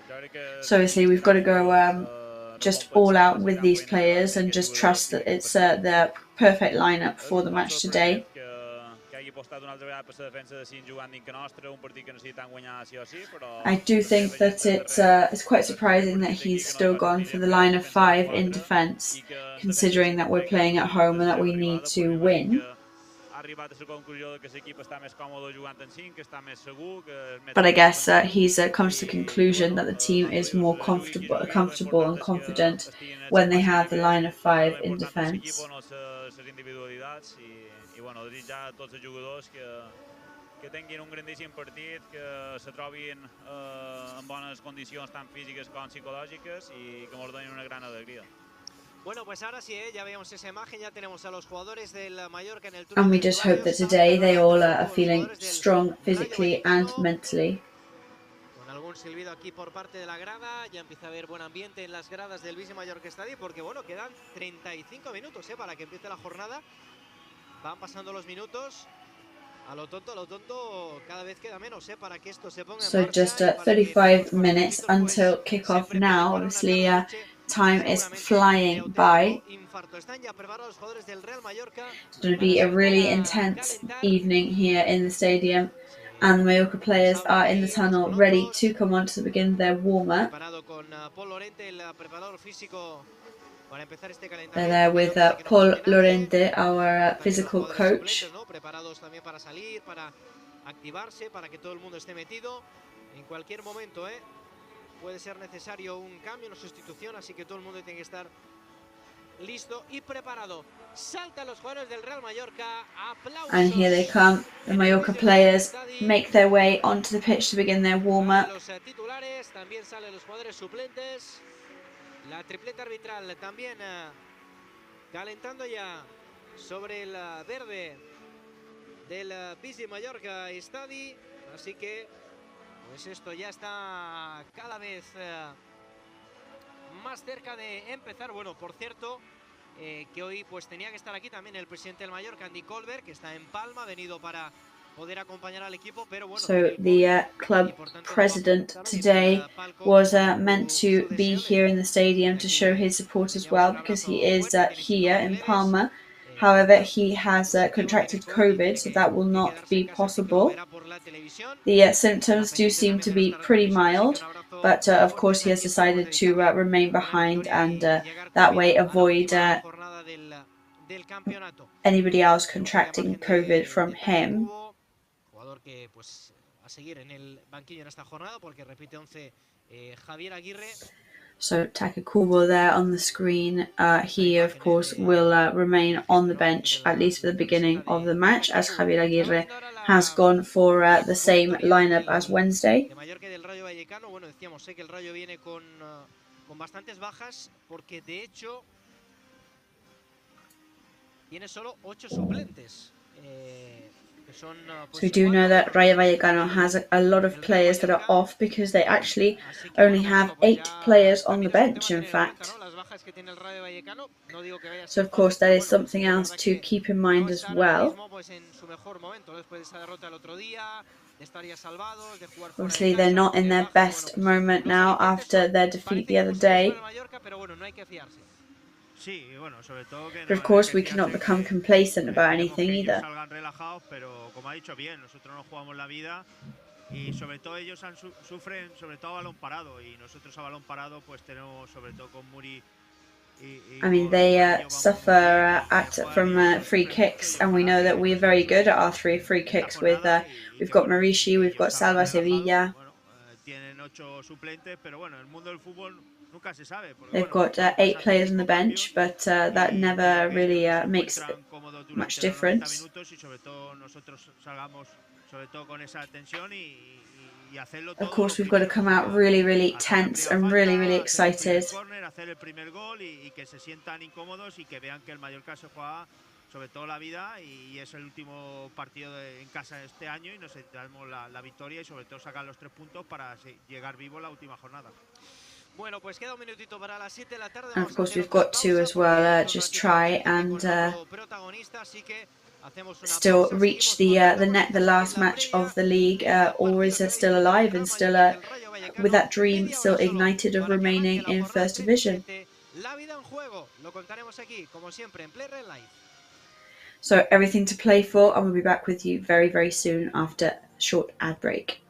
jo crec que... So obviously we've got to go just all out with these players and just trust that it's the perfect lineup for the match today. I do think that it's quite surprising that he's still gone for the line of 5 in defence, considering that we're playing at home and that we need to win. But I guess he's come to the conclusion that the team is more comfortable and confident when they have the line of 5 in defence. Que tinguin un grandíssim partit, que se trobin en bones condicions tant físiques com psicològiques i que ens donin una gran alegria. Bueno, pues ahora sí, ya veíamos esa imagen, ya tenemos a los jugadores del Mallorca en el And we just hope that today they all are feeling strong physically and mentally. Con algún silbido aquí por parte de la grada, ya empieza a haber buen ambiente en las gradas del Vive Mallorca Estadio, porque bueno, quedan 35 minutos para que empiece la jornada. Van pasando los minutos. A lo tonto, cada vez queda menos, para que esto se ponga en So marcha, just 35 minutes until kickoff now. Obviously, time is flying by. infarto. Están ya preparados los jugadores del Real Mallorca. It's going to be a really intense evening here in the stadium, and the Mallorca players are in the tunnel ready to come on to begin their warm-up. They're there with Paul Lorente, our physical coach. Preparados también para salir, para activarse, para que todo el mundo esté metido. En cualquier momento, puede ser necesario un cambio, una sustitución, así que todo el mundo tiene que estar listo y preparado. Saltan los jugadores del Real Mallorca. Aplausos. And here they come. The Mallorca players make their way onto the pitch to begin their warm-up. Los titulares, también salen los jugadores suplentes. La tripleta arbitral también calentando ya sobre el verde del Vive Mallorca Estadi. Así que pues esto ya está cada vez más cerca de empezar. Bueno, por cierto, que hoy pues tenía que estar aquí también el presidente del Mallorca, Andy Colbert, que está en Palma, venido para poder acompañar al equipo, pero bueno. So the club president today was meant to be here in the stadium to show his support as well, because he is here in Palma. However, he has contracted COVID, so that will not be possible. The symptoms do seem to be pretty mild, but of course he has decided to remain behind and that way avoid anybody else contracting COVID from him. Que pues a seguir en el banquillo en esta jornada porque repite 11 Javier Aguirre. So Taka Kubo there on the screen. He of course will remain on the bench at least for the beginning of the match, as Javier Aguirre has gone for the same lineup as Wednesday. De Mallorca y del Rayo Vallecano, bueno, decíamos que el Rayo viene con bastantes bajas porque de hecho tiene solo 8 suplentes. So we do know that Rayo Vallecano has a lot of players that are off because they actually only have 8 players on the bench, in fact. So of course that is something else to keep in mind as well. Obviously they're not in their best moment now after their defeat the other day. But of course we cannot become complacent about anything either. Y sobre todo ellos sufren sobre todo a balón parado y nosotros a balón parado pues tenemos sobre todo con Muri. I mean they suffer from free kicks, and we know that we're very good at our free kicks with we've got Marishi, we've got Salva Sevilla. Tienen 8 suplentes, pero bueno, el mundo del fútbol nunca se sabe. They've got 8 players on the bench, but that never really makes much difference. Of course, we've got to come out really, really tense and really, really excited. Sobre todo la vida, y es el último partido en casa de este año y nos necesitamos la victoria y sobre todo sacar los 3 puntos para llegar vivo la última jornada. Bueno, pues queda un minutito para las 7 de la tarde. And of course we've got to as well just try and still reach the last match of the league, or is still alive and still with that dream still ignited of remaining in First Division. So everything to play for, and we'll be back with you very, very soon after a short ad break.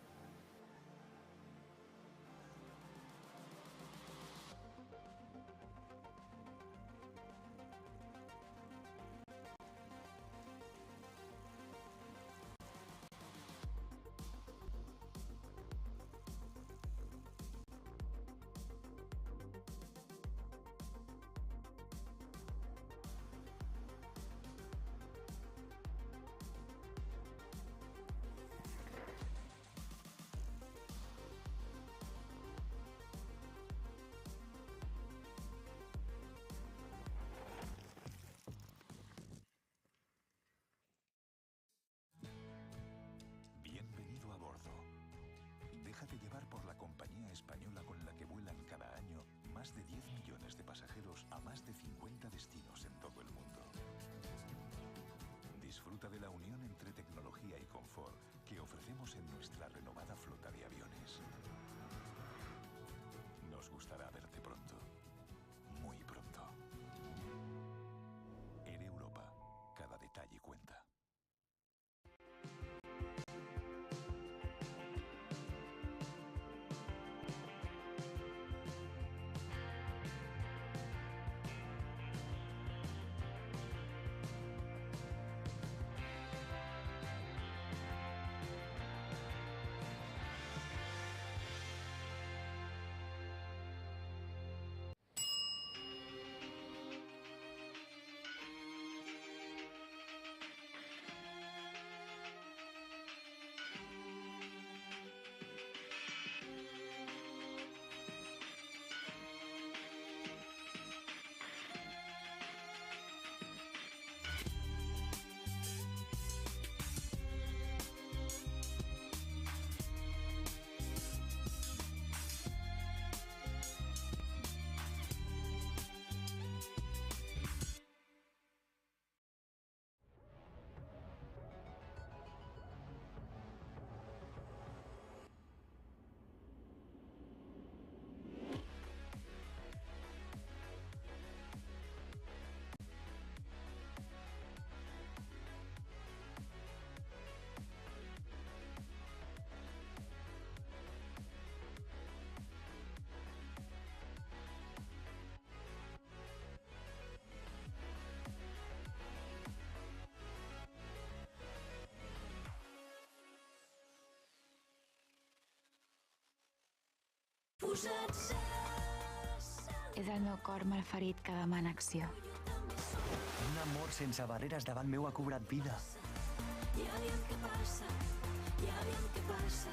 española con la que vuelan cada año más de 10 millones de pasajeros a más de 50 destinos en todo el mundo. Disfruta de la unión entre tecnología y confort que ofrecemos en nuestra renovada flota de aviones. Nos gustará verte pronto, muy pronto. És el meu cor malferit que demana acció. Un amor sense barreres davant meu ha cobrat vida. Ja aviam què passa, ja aviam què passa.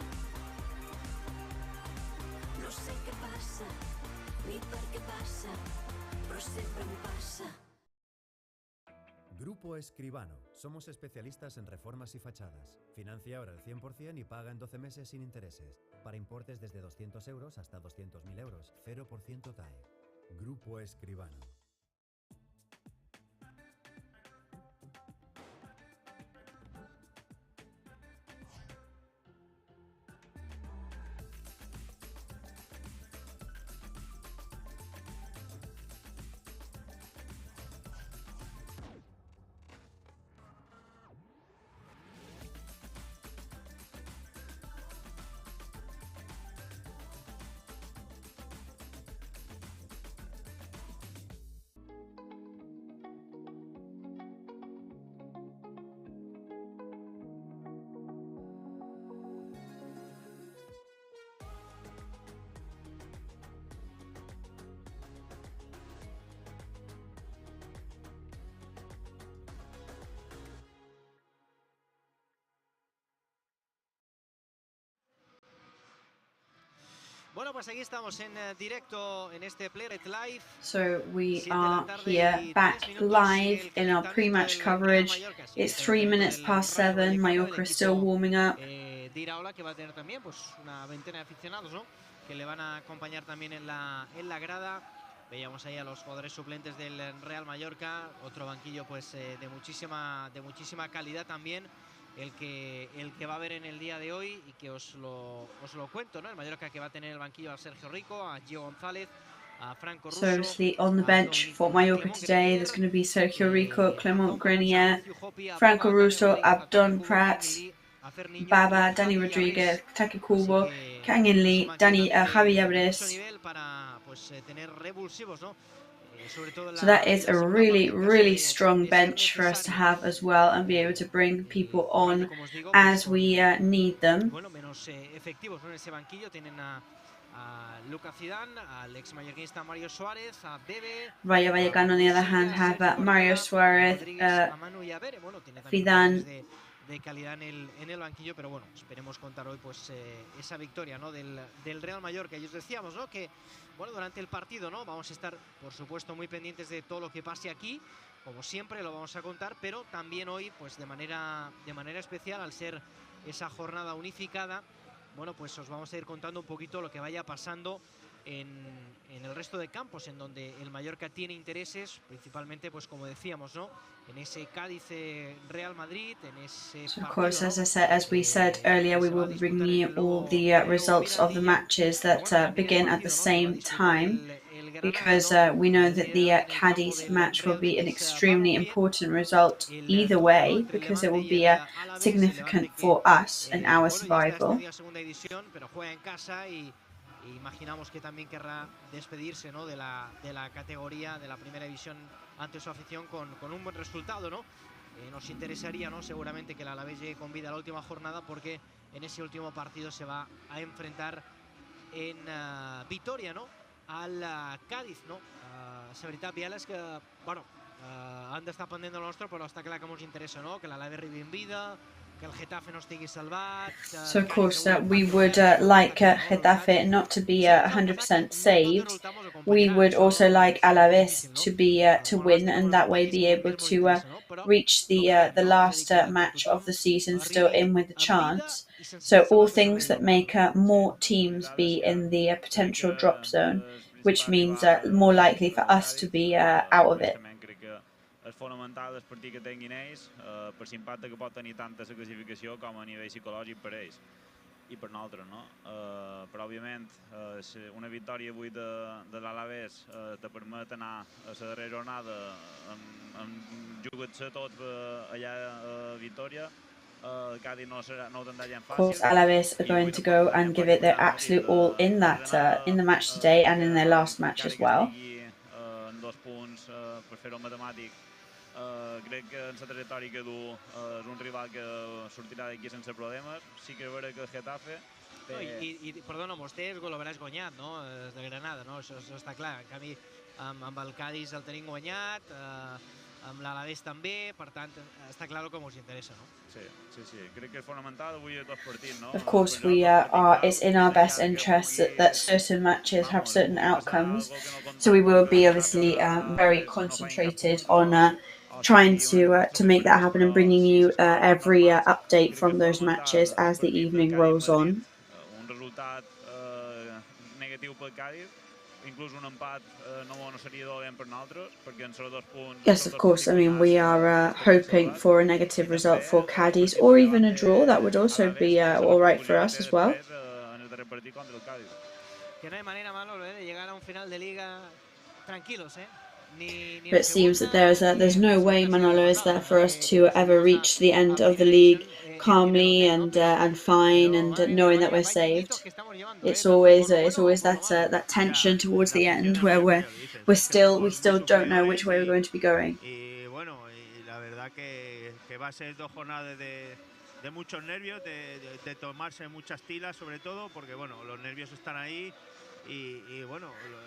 No sé què passa, ni per què passa, però sempre em passa. Grupo Escribano. Somos especialistas en reformas y fachadas. Financia ahora el 100% y paga en 12 meses sin intereses. Para importes desde 200 euros hasta 200.000 euros. 0% TAE. Grupo Escribano. Bueno, pues aquí estamos en directo en este Playret Live. So we are here back live in our pre-match coverage. It's 3 minutes past 7. Mallorca is still warming up. Diraola, que va a tener también pues una veintena de aficionados, ¿no? Que le van a acompañar también en la grada. Veíamos ahí a los jugadores suplentes del Real Mallorca, otro banquillo pues de muchísima calidad también. El que va a ver en el día de hoy y que os lo cuento, ¿no? El Mallorca que va a tener el banquillo a Sergio Rico, a Gio González, a Franco Russo. So obviously on the bench for Mallorca today, there's going to be Sergio Rico, Clement Grenier, Franco Russo, Abdon Prats, Baba, Dani Rodriguez, Taki Kubo, Kangin Lee, Javi Abres. So that is a really strong bench for us to have as well, and be able to bring people on as we need them. Rayo Vallecano, on the other hand, have Mario Suarez, Fidan. De calidad en el banquillo, pero bueno, esperemos contar hoy pues esa victoria, ¿no? del Real Mallorca. Y os decíamos, ¿no? Que bueno, durante el partido, ¿no? Vamos a estar, por supuesto, muy pendientes de todo lo que pase aquí, como siempre lo vamos a contar, pero también hoy, pues de manera especial, al ser esa jornada unificada, bueno, pues os vamos a ir contando un poquito lo que vaya pasando en el resto de campos en donde el Mallorca tiene intereses, principalmente, pues como decíamos, ¿no? En ese Cádiz Real Madrid, en ese So of course, as we said earlier, we will be bringing you all the results of the matches that begin at the same time, because we know that the Cádiz match will be an extremely important result either way, because it will be significant for us and our survival. Imaginamos que también querrá despedirse, ¿no? de la categoría de la primera división ante su afición con un buen resultado, ¿no? Nos interesaría, ¿no? Seguramente que el Alavés llegue con vida a la última jornada, porque en ese último partido se va a enfrentar en Vitoria, ¿no? Al Cádiz, no? La veritat, Biel, és que, bueno, han d'estar pendent del nostre, però està clar que ens interessa, no? Que l'Alavés arribi en vida, que el Getafe no estigui salvat. So of course we would like Getafe not to be 100% saved. We would also like Alaves to win, and that way be able to reach the last match of the season still in with a chance. So all things that make more teams be in the potential drop zone, which means more likely for us to be out of it. És fonamental el partit que tinguin ells per l'impacte que pot tenir tant a la classificació com a nivell psicològic per ells i per nosaltres, no? Però òbviament una victòria avui de l'Alavés te permet anar a la darrera jornada amb jugar-se tot allà a Vitoria. Of course, Alaves are going to go and give it their absolute all in that in the match today and in their last match as well. Crec que en la trajectòria que du és un rival que sortirà d'aquí sense problemes. Sí que és vera que el Getafe Perdona, vostè el hauràs guanyat, no? De Granada, no? Això està clar. En canvi, amb el Cádiz el tenim guanyat, amb l'Alavés també, per tant, està clar com us interessa, no? Sí. Crec que és fonamental avui a tots partits, no? Of course, it's in our best interest that certain matches have certain outcomes. So we will be obviously very concentrated on trying to make that happen and bringing you every update from those matches as the evening rolls on. Un resultat negatiu pel Cádiz, inclús un empat no seria dolent per nosaltres, perquè en dos punts... Yes, of course. I mean, we are hoping for a negative result for Cadiz, or even a draw. That would also be all right for us as well. Que no hay manera, Manolo, de llegar a un final de liga tranquilos, But it seems that there's no way, Manolo, is there for us to ever reach the end of the league calmly and fine and knowing that we're saved. It's always that tension towards the end where we still don't know which way we're going to be going. Y bueno, y la verdad que va a ser 2 jornadas de muchos nervios, de tomarse muchas tilas sobre todo, porque bueno, los nervios están ahí.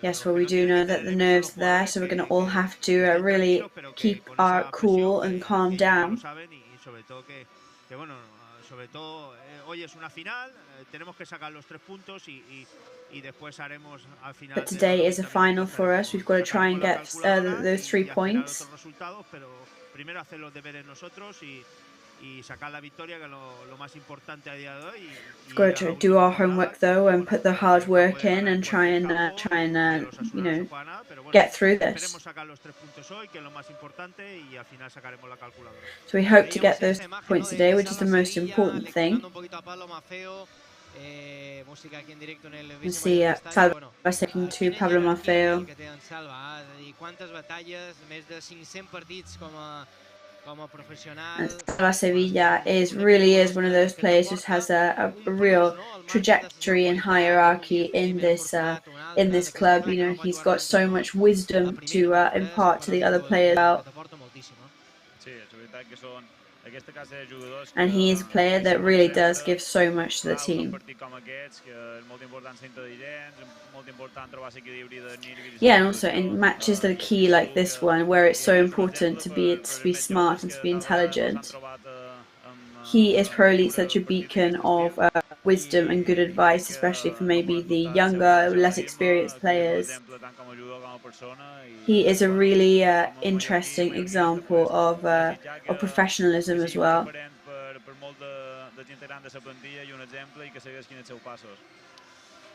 Yes, well, we do know that the nerves are there, so we're going to all have to really keep our cool and calm down. Sobre todo hoy es una final, tenemos que sacar los 3 puntos y después haremos al final. But today is a final for us. We've got to try and get those 3 points. Pero primero hacer los deberes nosotros y sacar la victoria, que es lo más importante a día de hoy. We've got to do our homework though and put the hard work in and try and you know, get through this. So we hope to get those points today, which is the most important thing. You see Salva taking to Pablo Maffeo. And Sevilla really is one of those players who has a real trajectory and hierarchy in this club. You know, he's got so much wisdom to impart to the other players out. And he is a player that really does give so much to the team. Yeah, and also in matches that are key like this one, where it's so important to be smart and to be intelligent, he is probably such a beacon of wisdom and good advice, especially for maybe the younger, less experienced players. He is a really interesting example of professionalism as well.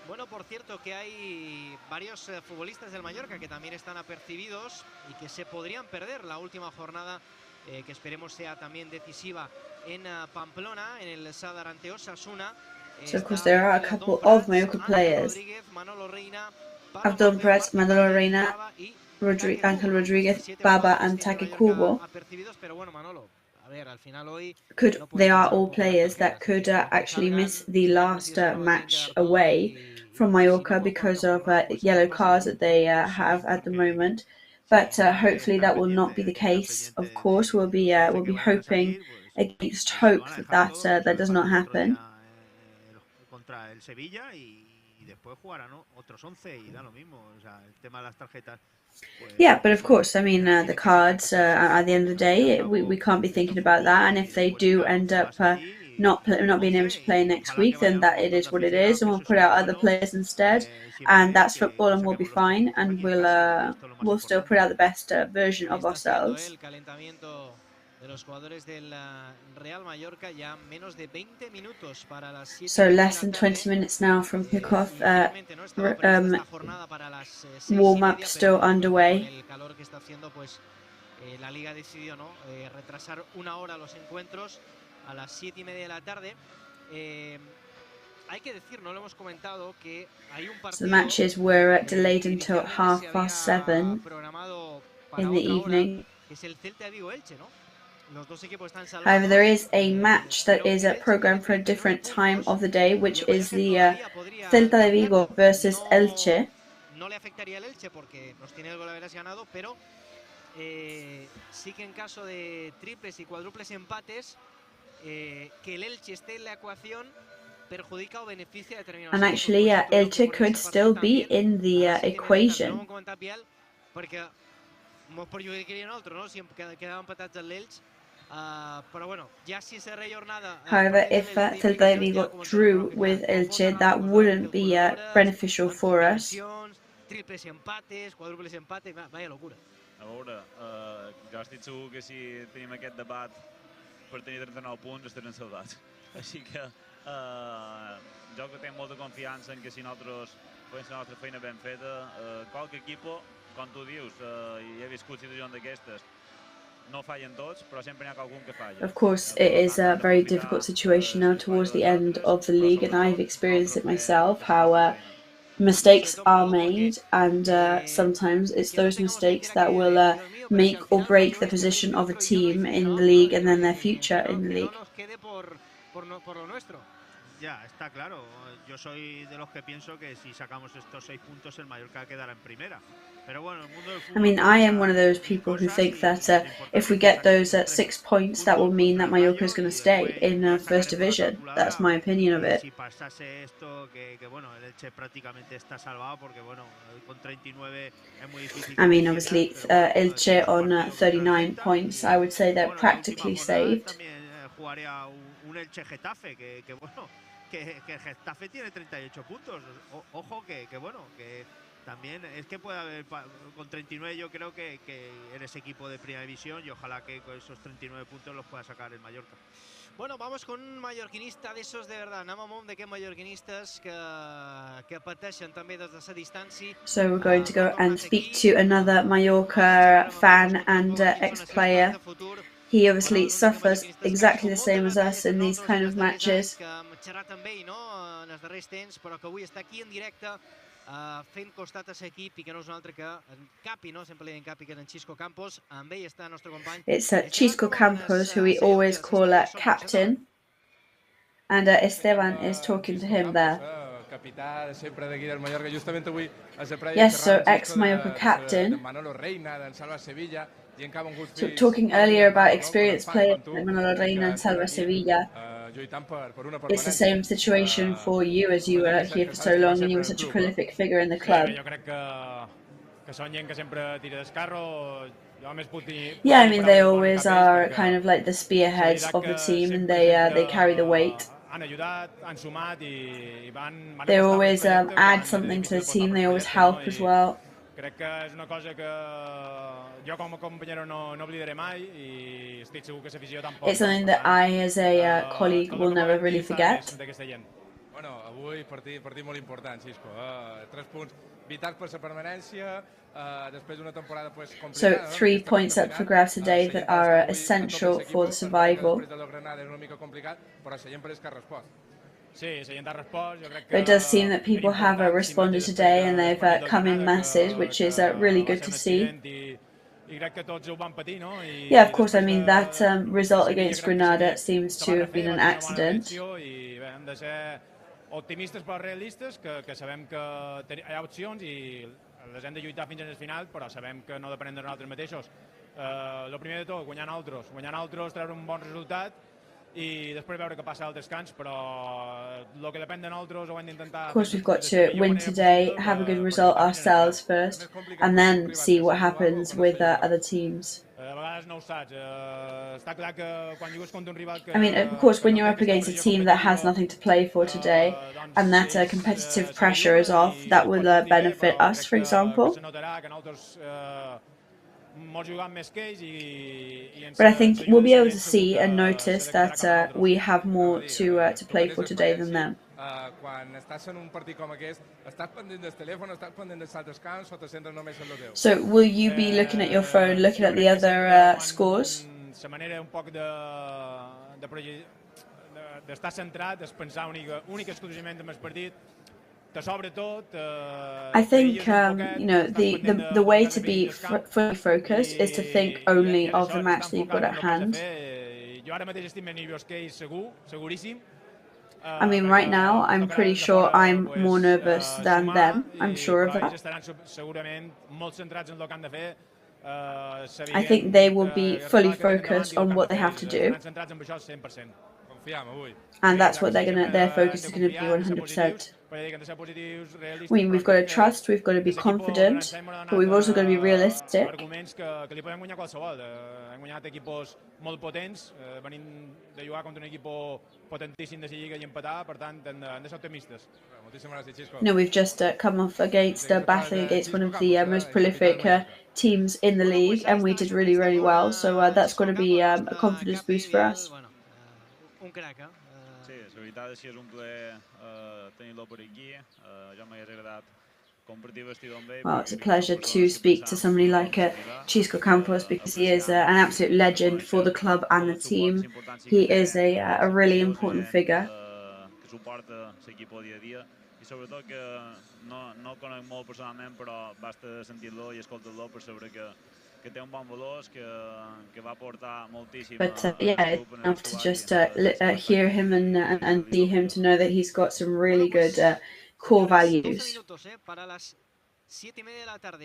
Bueno, por cierto, que hay varios futbolistas del Mallorca que también están apercibidos y que se podrían perder la última jornada, que esperemos sea también decisiva en Pamplona, en el Sadar ante Osasuna. So of course there are a couple of Mallorca players: Abdul Prat, Manolo Reina, Ángel Rodríguez, Baba, and Kubo. They are all players that could actually miss the last match away from Mallorca because of yellow cards that they have at the moment. But hopefully that will not be the case. Of course, we'll be hoping against hope that does not happen. Yeah, but of course, I mean, the cards, at the end of the day, we can't be thinking about that. And if they do end up not being able to play next week, then that it is what it is, and we'll put out other players instead. And that's football, and we'll be fine, and we'll still put out the best version of ourselves. So less than 20 minutes now from kickoff. Warm-up still underway. La liga decidió retrasar una hora los encuentros a las 7:30 de la tarde. Hay que decir, no lo hemos comentado, que hay un partido. So the matches were delayed until 7:30 in the evening. However, there is a match that is programmed for a different time of the day, which is the Celta de Vigo versus Elche. No le afectaría el Elche porque nos tiene el golaveraje ganado, pero sí que en caso de triples y cuádruples empates, que el Elche esté en la ecuación perjudica o beneficia a determinados And equipos. actually, Por ejemplo, Elche por could ese still partido be también, in the sí que me equation. ho comentat Biel, perquè mos perjudicaria a nosaltres, no? Si quedàvem empatats amb l'Elx. Però bueno, ja si esa jornada... However, if Celta de Vigo drew with Elche, that wouldn't be beneficial for us. Triples empates, quadruples empates, vaya locura. A veure, jo estic segur que si tenim aquest debat per tenir 39 punts estarem salvats. Així que jo que tinc molta confiança en que si nosaltres fem la nostra feina ben feta, qualque equipo, com tu dius, hi he viscut situacions d'aquestes, no fallen tots, però sempre n'hi ha algun que falla. Of course, it is a very difficult situation now towards the end of the league, and I've experienced it myself, how mistakes are made, and sometimes it's those mistakes that will make or break the position of a team in the league and then their future in the league. Ya, está claro. Yo soy de los que pienso que si sacamos estos 6 puntos el Mallorca quedará en primera. Pero bueno, el mundo del fútbol... I mean, I am one of those people who think that if we get those 6 points, that will mean that Mallorca is going to stay in First Division. That's my opinion of it. Si pasase esto, que bueno, el Elche prácticamente está salvado porque bueno, con 39 es muy difícil. I mean, obviously, Elche on 39 points, I would say they're practically saved. También jugaría un Elche Getafe, que bueno, que el Getafe tiene 38 puntos. Ojo que bueno, que también es que puede haber, con 39 yo creo que eres equipo de primera división y ojalá que con esos 39 puntos los pueda sacar el Mallorca. Bueno, vamos con un mallorquinista d'esos de verdad. Anem amb un d'aquests mallorquinistes que pateixen també des de la distància. So we're going to go and speak to another Mallorca fan and ex-player. He obviously suffers exactly the same as us in these kind of matches. Que hem xerrat amb ell, no?, en els darrers temps, però que avui està aquí en directe fent costat a l'equip i que no és un altre que en Capi, no? Sempre li diem Capi, que és en Xisco Campos. Amb ell està el nostre company. It's Xisco Campos, who we always call captain. And Esteban is talking to him there. Yes, so ex-Mallorca captain. So talking earlier about experienced players like Manolo Reina and Salva Sevilla, it's the same situation for you as you were here for so long and you were such a prolific figure in the club. Yeah, I mean, they always are kind of like the spearheads of the team, and they carry the weight. They always add something to the team, they always help as well. It's something that I, as a colleague, will never really forget. So 3 points up for grabs today that are essential for the survival. But it does seem that people have responded today and they've come in masses, which is really good to see. Yeah, of course, I mean, that result against Granada seems to have been an accident. Optimistes però realistes, que sabem que hi ha opcions i les hem de lluitar fins al final, però sabem que no depenem de nosaltres mateixos. El primer de tot, guanyar nosaltres, treure un bon resultat i després veure què passa al descans, però el que depèn de nosaltres ho hem d'intentar... Of course, we've got to win today, have a good result ourselves first, and then see what happens with other teams. I mean, of course, when you're up against a team that has nothing to play for today, and that competitive pressure is off, that will benefit us, for example. But I think we'll be able to see and notice that we have more to play for today than them. So will you be looking at your phone, looking at the other scores? I think you know, the way to be fully focused is to think only of the match that you've got at hand. I mean, right now, I'm pretty sure I'm more nervous than them. I'm sure of that. I think they will be fully focused on what they have to do. And that's what their focus is going to be 100%. I mean, we've got to trust, we've got to be confident, but we've also got to be realistic. Arguments que li podem guanyar qualsevol. Hem guanyat equipos molt potents, venim de jugar contra un equipo potentíssim de Lliga i empatar, per tant, hem de ser optimistes. No, we've just come off against battling against one of the most prolific teams in the league, and we did really, really well. So that's going to be a confidence boost for us. Un crack, Sí, la veritat és que és un plaer tenir-lo per aquí. Jo m'hagués agradat compartir vestidor amb ell. Well, it's a pleasure to speak to somebody like Chisco Campos because he is an absolute legend for the club and the team. He is a really important figure. Que suporta l'equip dia a dia i sobretot que no conec molt personalment, però basta sentir-lo i escoltar-lo per saber que té un bon valor, que va portar moltíssim. But yeah, enough to just hear him and see him to know that he's got some really good core values.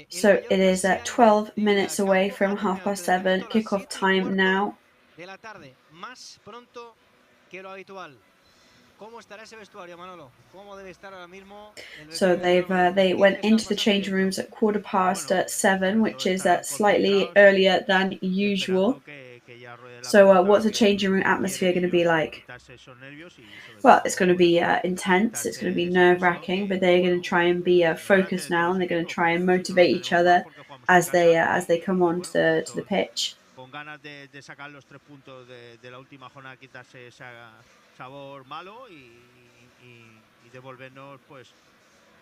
So it is 12 minutes away from 7:30, kickoff time now. So they went into the changing rooms at 7:15, which is slightly earlier than usual. So what's the changing room atmosphere going to be like? Well, it's going to be intense, it's going to be nerve-wracking, but they're going to try and be focused now, and they're going to try and motivate each other as they come on to the pitch. Con ganas de sacar los 3 puntos de la última jornada, quitarse ese sabor malo y devolvernos, pues,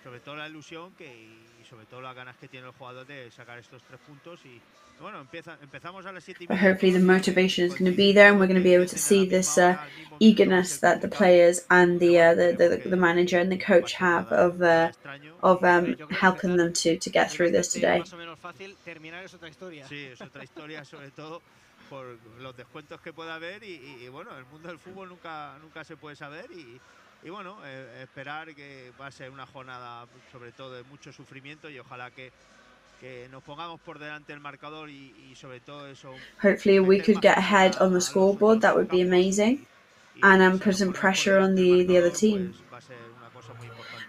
sobre todo la ilusión y sobre todo las ganas que tiene el jugador de sacar estos 3 puntos. Y bueno, empezamos a las 7:30. But hopefully the motivation is going to be there, and we're going to be able to see this eagerness that the players and the manager and the coach have of helping them to get through this today. Sí, es otra historia, sobre todo por los descuentos que pueda haber y bueno, el mundo del fútbol nunca se puede saber y bueno, esperar que va a ser una jornada sobre todo de mucho sufrimiento y ojalá que nos pongamos por delante del marcador y sobre todo eso. Hopefully we could get ahead on the scoreboard. That would be amazing, and put some pressure on the other team.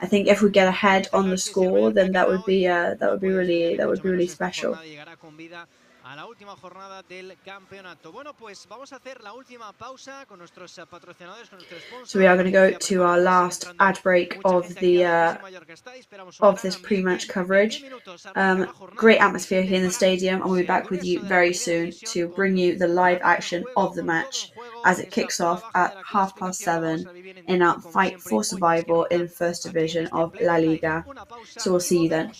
I think if we get ahead on the score, then that would be really special. A la última jornada del campeonato. Bueno, pues vamos a hacer la última pausa con nuestros patrocinadores, con nuestros sponsors. So we are going to go to our last ad break of this pre-match coverage. Great atmosphere here in the stadium, and we'll be back with you very soon to bring you the live action of the match as it kicks off at 7:30 in our fight for survival in First Division of La Liga. So we'll see you then.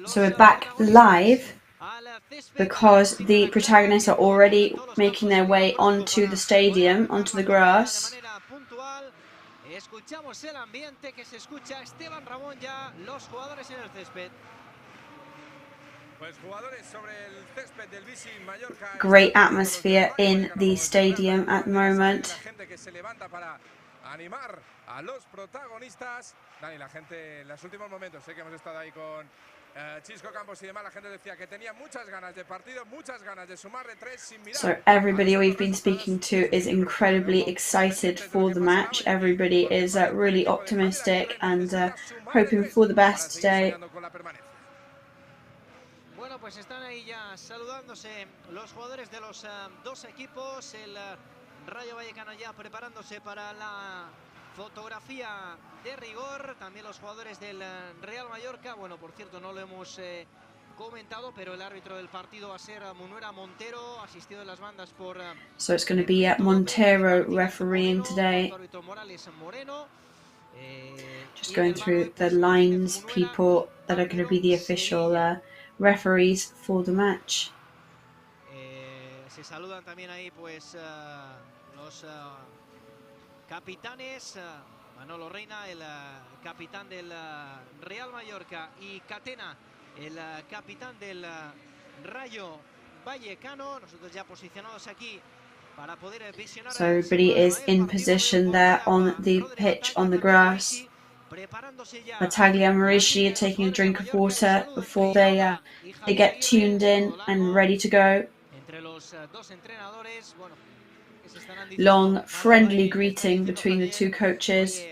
So we're back live because the protagonists are already making their way onto the stadium, onto the grass. Great atmosphere in the stadium at the moment. Animar a los protagonistas. Dani, la gente en los últimos momentos, sé que hemos estado ahí con Chisco Campos y demás, la gente decía que tenía muchas ganas de partido, muchas ganas de sumarle tres sin mirar. So everybody we've been speaking to is incredibly excited for the match. Everybody is really optimistic and hoping for the best today. Bueno, pues están ahí ya saludándose los jugadores de los dos equipos. El Rayo Vallecano ya preparándose para la fotografía de rigor. También los jugadores del Real Mallorca. Bueno, por cierto, no lo hemos comentado, pero el árbitro del partido va a ser Munuera Montero, asistido de las bandas por... So it's going to be Montero refereeing today. Just going through the lines, people that are going to be the official referees for the match. Se saludan también ahí pues los capitanes, Manolo Reina, el capitán del Real Mallorca, y Catena, el capitán del Rayo Vallecano. Nosotros ya posicionados aquí para poder visionar. So everybody is in position there on the pitch, on the grass. Battaglia and Maurici are taking a drink of water before they get tuned in and ready to go. Long, friendly greeting between the two coaches.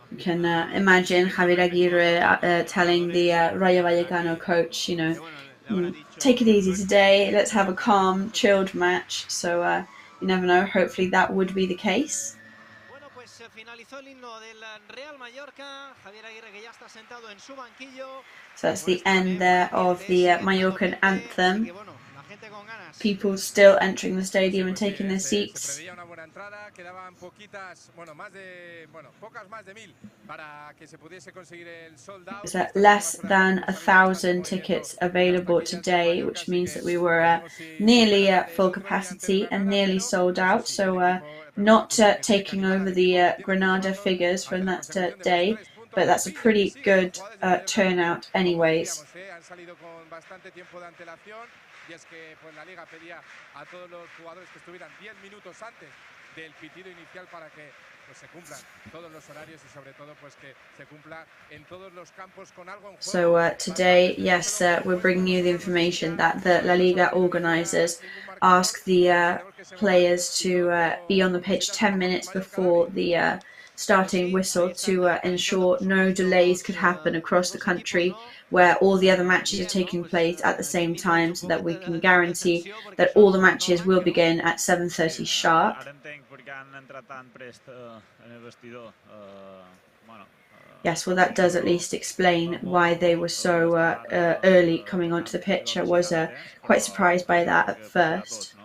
You can imagine Javier Aguirre telling the Rayo Vallecano coach, you know, take it easy today, let's have a calm, chilled match. So you never know, hopefully that would be the case. So that's the end there of the Mallorcan anthem. People still entering the stadium and taking their seats. There's less than 1,000 tickets available today, which means that we were nearly at full capacity and nearly sold out. So not taking over the Granada figures from that day, but that's a pretty good turnout anyways. Y es que pues la liga pedía a todos los jugadores que estuvieran 10 minutos antes del pitido inicial para que pues se cumplan todos los horarios y sobre todo pues que se cumpla en todos los campos con algo en juego. So today, yes, we're bringing you the information that the La Liga organisers ask the players to be on the pitch 10 minutes before the starting whistle to ensure no delays could happen across the country where all the other matches are taking place at the same time, so that we can guarantee that all the matches will begin at 7:30 sharp. Yes, well that does at least explain why they were so early coming onto the pitch. I was quite surprised by that at first.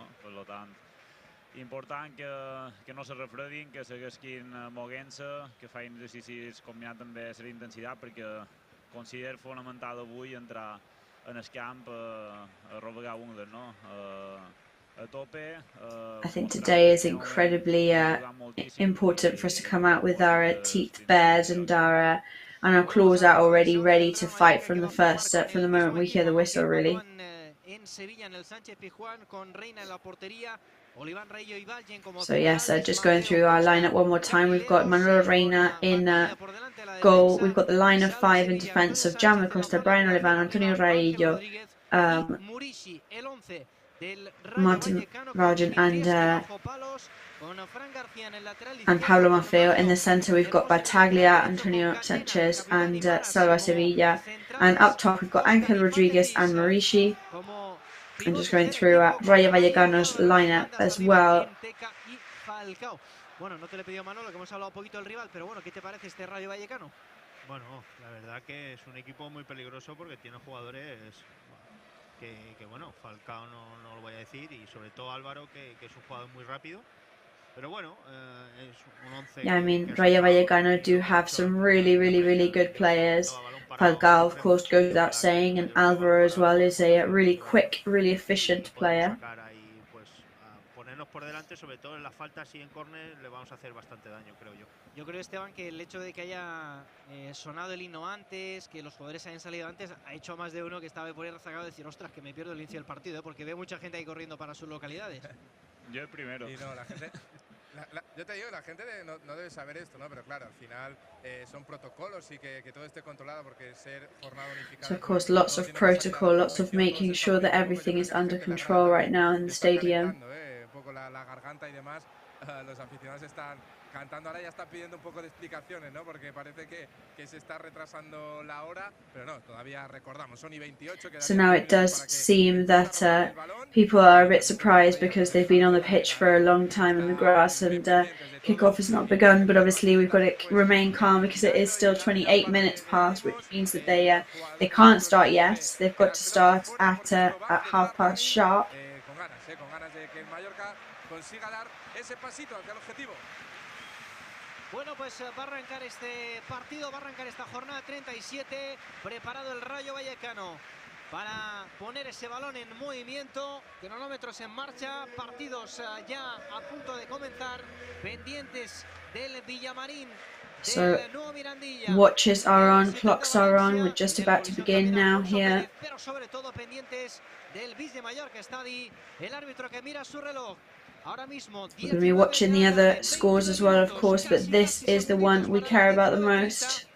Important que no se refredin, que segueixin moguent-se, que facin exercicis combinant amb la intensitat, perquè considero fonamental avui entrar en el camp a rovegar ungles, no? A tope. I think today is incredibly important for us to come out with our teeth bared and our claws out already, ready to fight from the moment we hear the whistle, really. So yes, just going through our lineup one more time. We've got Manolo Reina in goal. We've got the line of 5 in defence of Jaume Costa, Brian Olivan, Antonio Raillo, Martin Rajan and Pablo Maffeo. In the centre we've got Battaglia, Antonio Sanchez and Salva Sevilla. And up top we've got Ángel Rodriguez and Maurici. And just going through Rayo Vallecano's lineup as well. Bueno, no te le he pedido a Manolo, que hemos hablado un poquito del rival, pero bueno, ¿qué te parece este Rayo Vallecano? Bueno, la verdad que es un equipo muy peligroso porque tiene jugadores que bueno, Falcao no lo voy a decir, y sobre todo Álvaro, que es un jugador muy rápido. Pero bueno, es un 11. Yeah, I mean, Rayo Vallecano do have some really good players. Falcao, of course, goes without saying, and Álvaro as well is a really quick, really efficient player. Ponernos por delante, sobre todo en las faltas y en córner, le vamos a hacer bastante daño, creo yo. Yo creo, Esteban, que el hecho de que haya sonado el himno antes, que los jugadores hayan salido antes, ha hecho a más de uno que estaba por ahí rezagado de decir, ostras, que me pierdo el inicio del partido, porque veo mucha gente ahí corriendo para sus localidades. Yo el primero. Y no, la gente... yo te digo, la gente no debe saber esto, ¿no? Pero claro, al final son protocolos y que todo esté controlado, porque ser jornada unificada... So of course, lots of protocol, lots of making sure that everything is under control right now in the stadium. Un poco la garganta y demás, los aficionados están cantando, ahora ya están pidiendo un poco de explicaciones, ¿no? Porque parece que se está retrasando la hora, pero no, todavía recordamos, son y 28. So now it does seem that people are a bit surprised because they've been on the pitch for a long time in the grass and kickoff has not begun, but obviously we've got to remain calm because it is still 28 minutes past, which means that they can't start yet. They've got to start at 1:30 sharp. Con ganas de que el Mallorca consiga dar ese pasito hacia el objetivo. Bueno, pues va a arrancar este partido, va a arrancar esta jornada 37, preparado el Rayo Vallecano para poner ese balón en movimiento, cronómetros en marcha, partidos ya a punto de comenzar, pendientes del Villamarín. So watches are on, clocks are on, we're just about to begin now here. Pero sobre todo pendientes del Vive de Mallorca, está ahí el árbitro que mira su reloj. Ahora mismo We're going to be watching the other scores as well, of course, but this is the one we care about the most.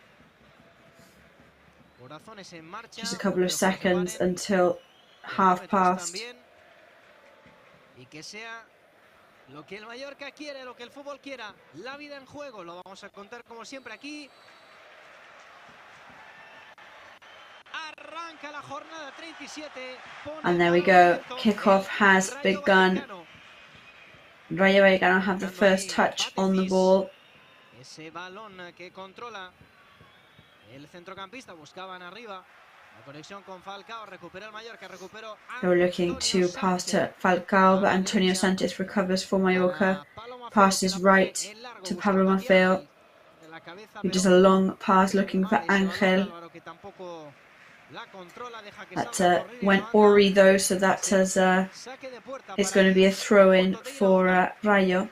Just a couple of seconds until 1:30. Y que sea lo que el Mallorca quiere, lo que el fútbol quiera, la vida en juego, lo vamos a contar como siempre aquí. Arranca la jornada 37. And there we go, kickoff has begun. Rayo Vallecano have the first touch on the ball. Ese balón que controla el centrocampista, buscaban arriba. La conexión con Falcao, recupera el Mallorca, recuperó. They were looking to pass to Falcao, but Antonio Sanchez recovers for Mallorca. Passes right to Pablo Maffeo, who does a long pass looking for Ángel. That went Ori though, so that has it's going to be a throw-in for Rayo.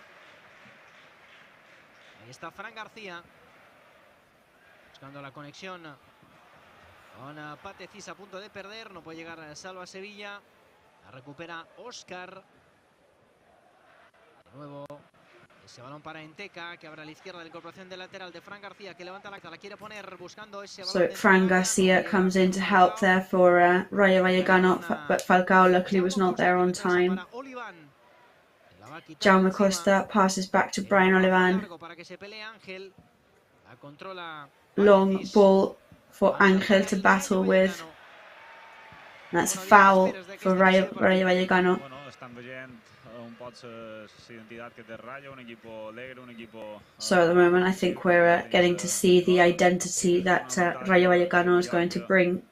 Ahí está Fran García buscando la conexión con Patecis, a punto de perder, no puede llegar Salva Sevilla, la recupera Óscar. De nuevo ese balón para Enteca, que abre a la izquierda de la incorporación del lateral de Fran García, que levanta la quiere poner buscando ese balón. So Fran García comes in to help there for Rayo Vallecano, but Falcao luckily was not there on time. Jaume Costa passes back to Brian Olivan. Long ball for Ángel to battle with. That's a foul for Rayo Vallecano. So at the moment I think we're getting to see the identity that Rayo Vallecano is going to bring.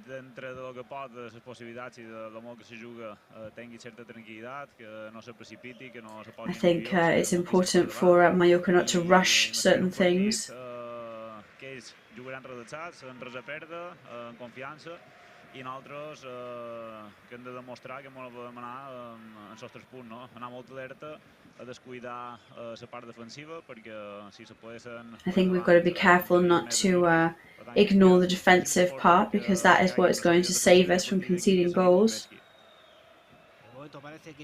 Dintre de lo que pot, de les possibilitats i de lo molt que se juga, tingui certa tranquil·litat, que no se precipiti, que no se posi I think it's important for Mallorca not to rush certain things. Que ells jugaran relaxats, en res a perdre, en confiança, i nosaltres que hem de demostrar que no podem anar en els 3 punts, no? Anar molt alerta, a descuidar la part defensiva, perquè si se poguessin... I think we've got to be careful not to ignore the defensive part, because that is what is going to save us from conceding goals.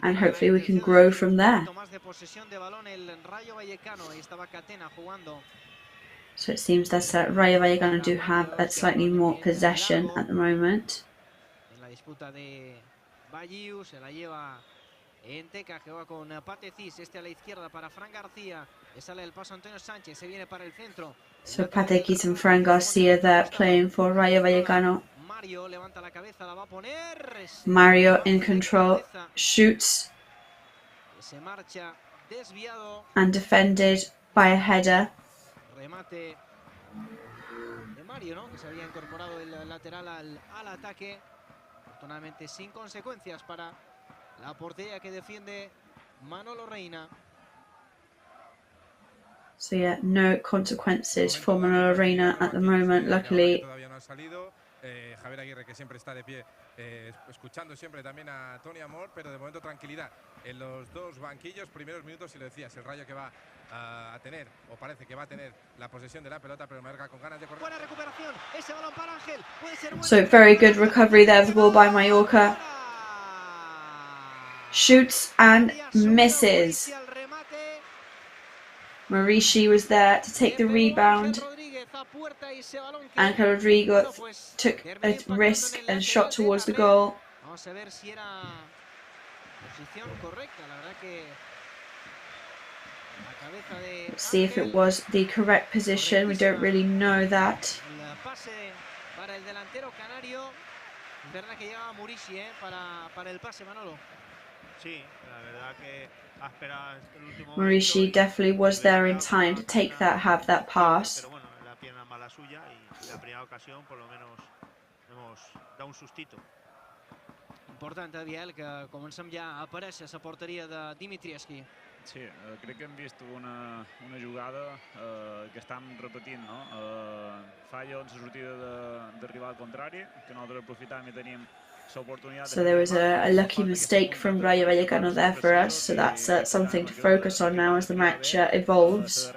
And hopefully we can grow from there. So it seems that Rayo Vallecano do have slightly more possession at the moment. Enteca que va con Patecis, este a la izquierda para Fran García, le sale el paso Antonio Sánchez, se viene para el centro. So Patecis and Fran Garcia there playing for Rayo Vallecano. Mario levanta la cabeza, la va a poner. Mario in control, shoots, se marcha desviado. And defended by a header. Remate de Mario, ¿no? Que se había incorporado el lateral al ataque. afortunadamente sin consecuencias para la portería que defiende Manolo Reina. So yeah, no consequences for Manolo Reina at the moment, luckily. Javier Aguirre, que siempre está de pie, escuchando siempre también a Tony Amor, pero de momento tranquilidad en los dos banquillos. Primeros minutos, si lo decías, el Rayo que va a tener, o parece que va a tener, la posesión de la pelota, pero Mallorca con ganas de correr. Buena recuperación, ese balón para Ángel, puede ser bueno. So very good recovery there of the ball by Mallorca. Shoots and misses. Marici was there to take the rebound. Ángel Rodrigo took a risk and shot towards the goal. Vamos a ver si era posición correcta, la verdad que la cabeza de See if it was the correct position. We don't really know that. el pase para el delantero canario. Es verdad que llegaba Murici para el pase, Manolo. Sí, la verdad que ha esperado el último Marici definitely was there in time to take that, have that pass. Pero bueno, la pierna mala suya y la primera ocasión por lo menos hemos dado un sustito. Important, Biel, que comencem ja a aparèixer a la porteria de Dimitrievski. Sí, crec que hem vist una jugada que estem repetint, no? Fallo en la sortida de rival contrari, que nosaltres aprofitam i tenim l'oportunitat. So there was a lucky mistake from Rayo Vallecano there for us, so that's something to focus on now as the match evolves.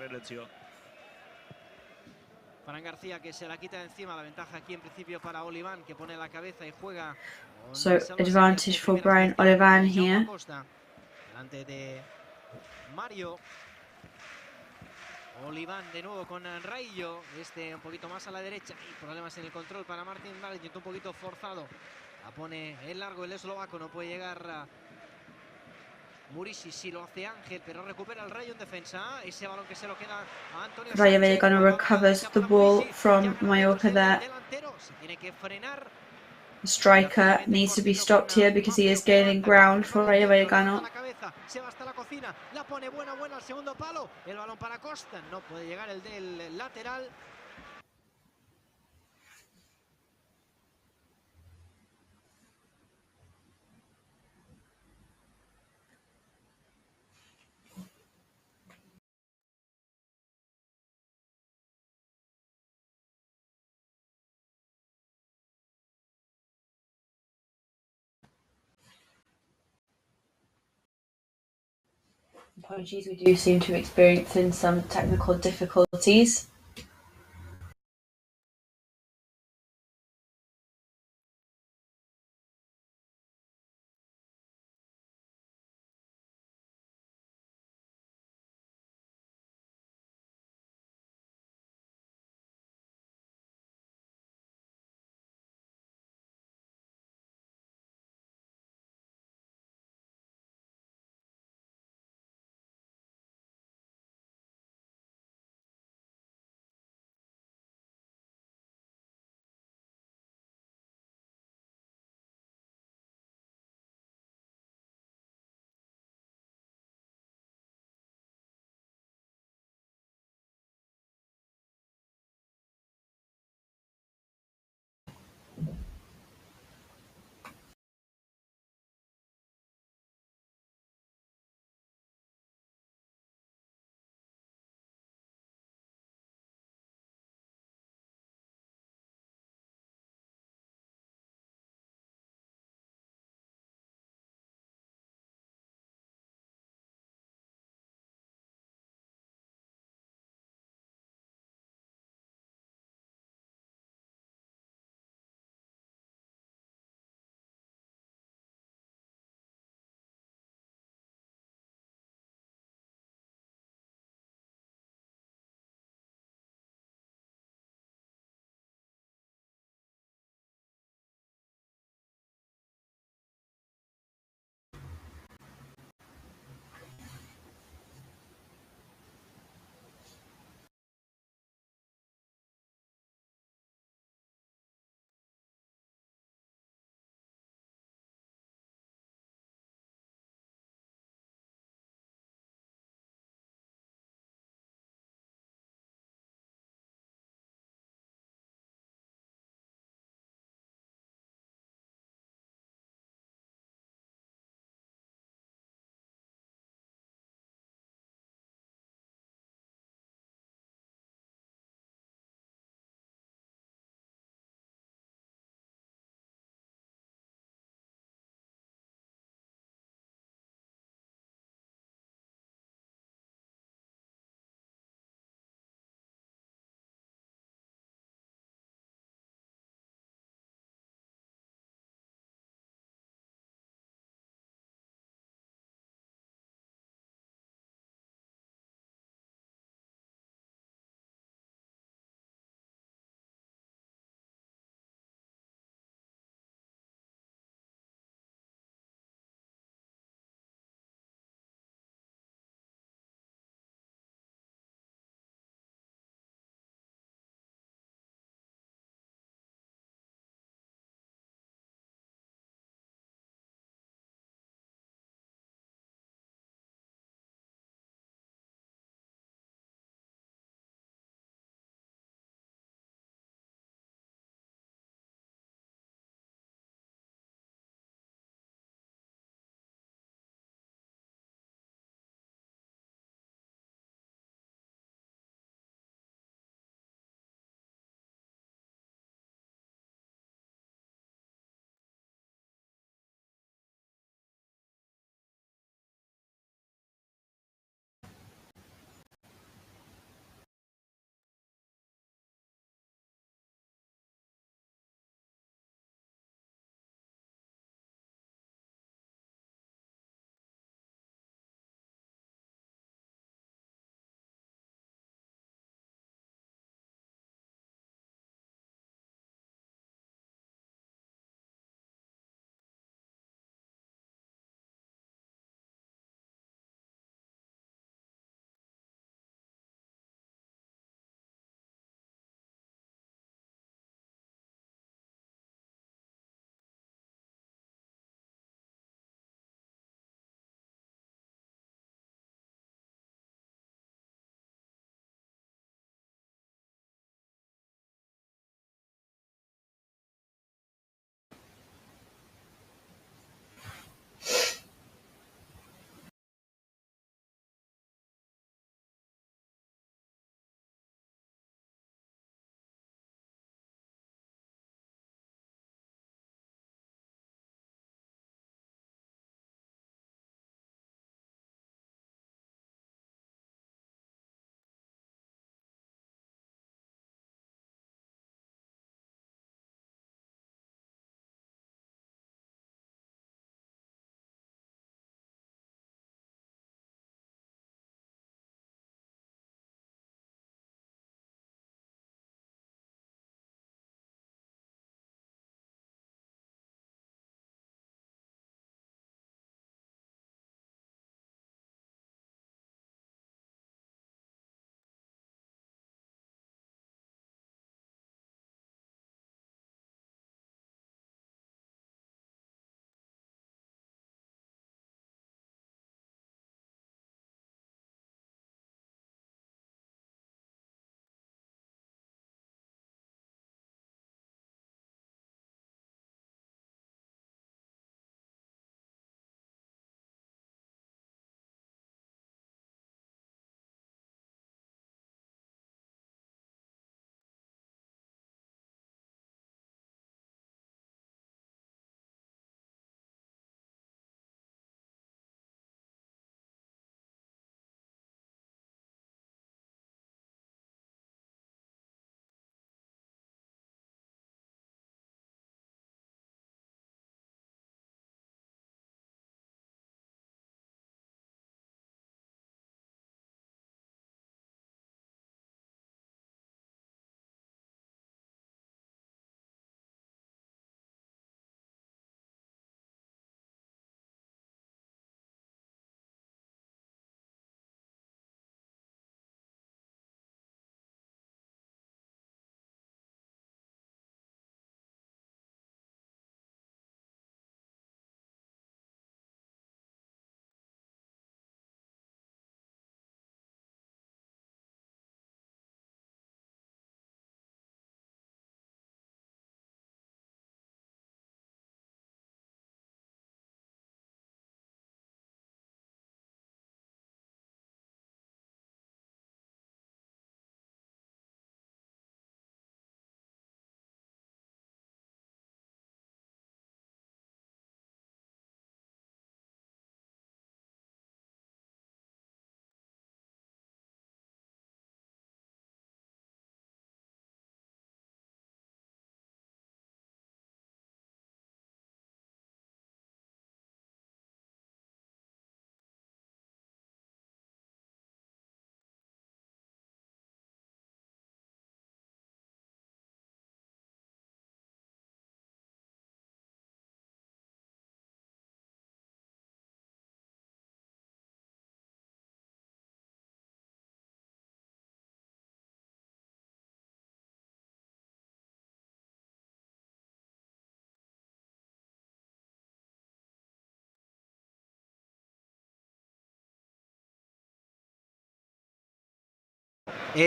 Fran García, que se la quita de encima, la ventaja aquí en principio para Oliván, que pone la cabeza y juega. So advantage for Brian Olivan here. Delante de Mario. Oliván de nuevo con Rayo, un poquito más a la derecha y problemas en el control para Martín Valle, un poquito forzado. La pone en largo el eslovaco, no puede llegar Murici, sí lo hace Ángel, pero recupera el Rayo en defensa. Ese balón que se lo queda a Antonio Rayo Sánchez. Vallecano recovers the ball from Mallorca there. Se tiene que frenar. The striker needs to be stopped here because he is gaining ground for Rayo Vallecano. Se va hasta la cocina, la pone buena al segundo palo. El balón para Costa, no puede llegar el del lateral. Apologies, we do seem to be experiencing some technical difficulties.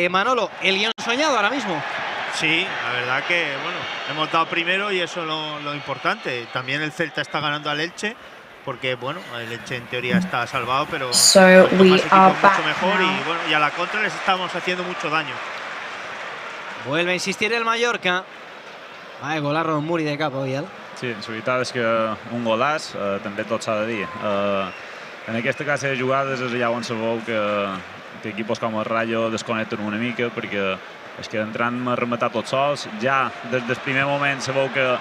Manolo, el guión soñado ahora mismo. Sí, la verdad que, bueno, hemos dado primero y eso es lo importante. También el Celta está ganando al Elche, porque, bueno, el Elche en teoría está salvado, pero So nuestro we más equipo are es back mucho mejor now. y, bueno, y a la contra les estamos haciendo mucho daño. Vuelve a insistir el Mallorca. Golarro un muri de cap avui, Sí, la veritat és que un golaç, també tot s'ha de dir. En aquesta classe de jugades és allà on sabeu que equipos com el Rayo desconnecten una mica, perquè és que entrant a rematar tots sols, ja des del primer moment sabeu que...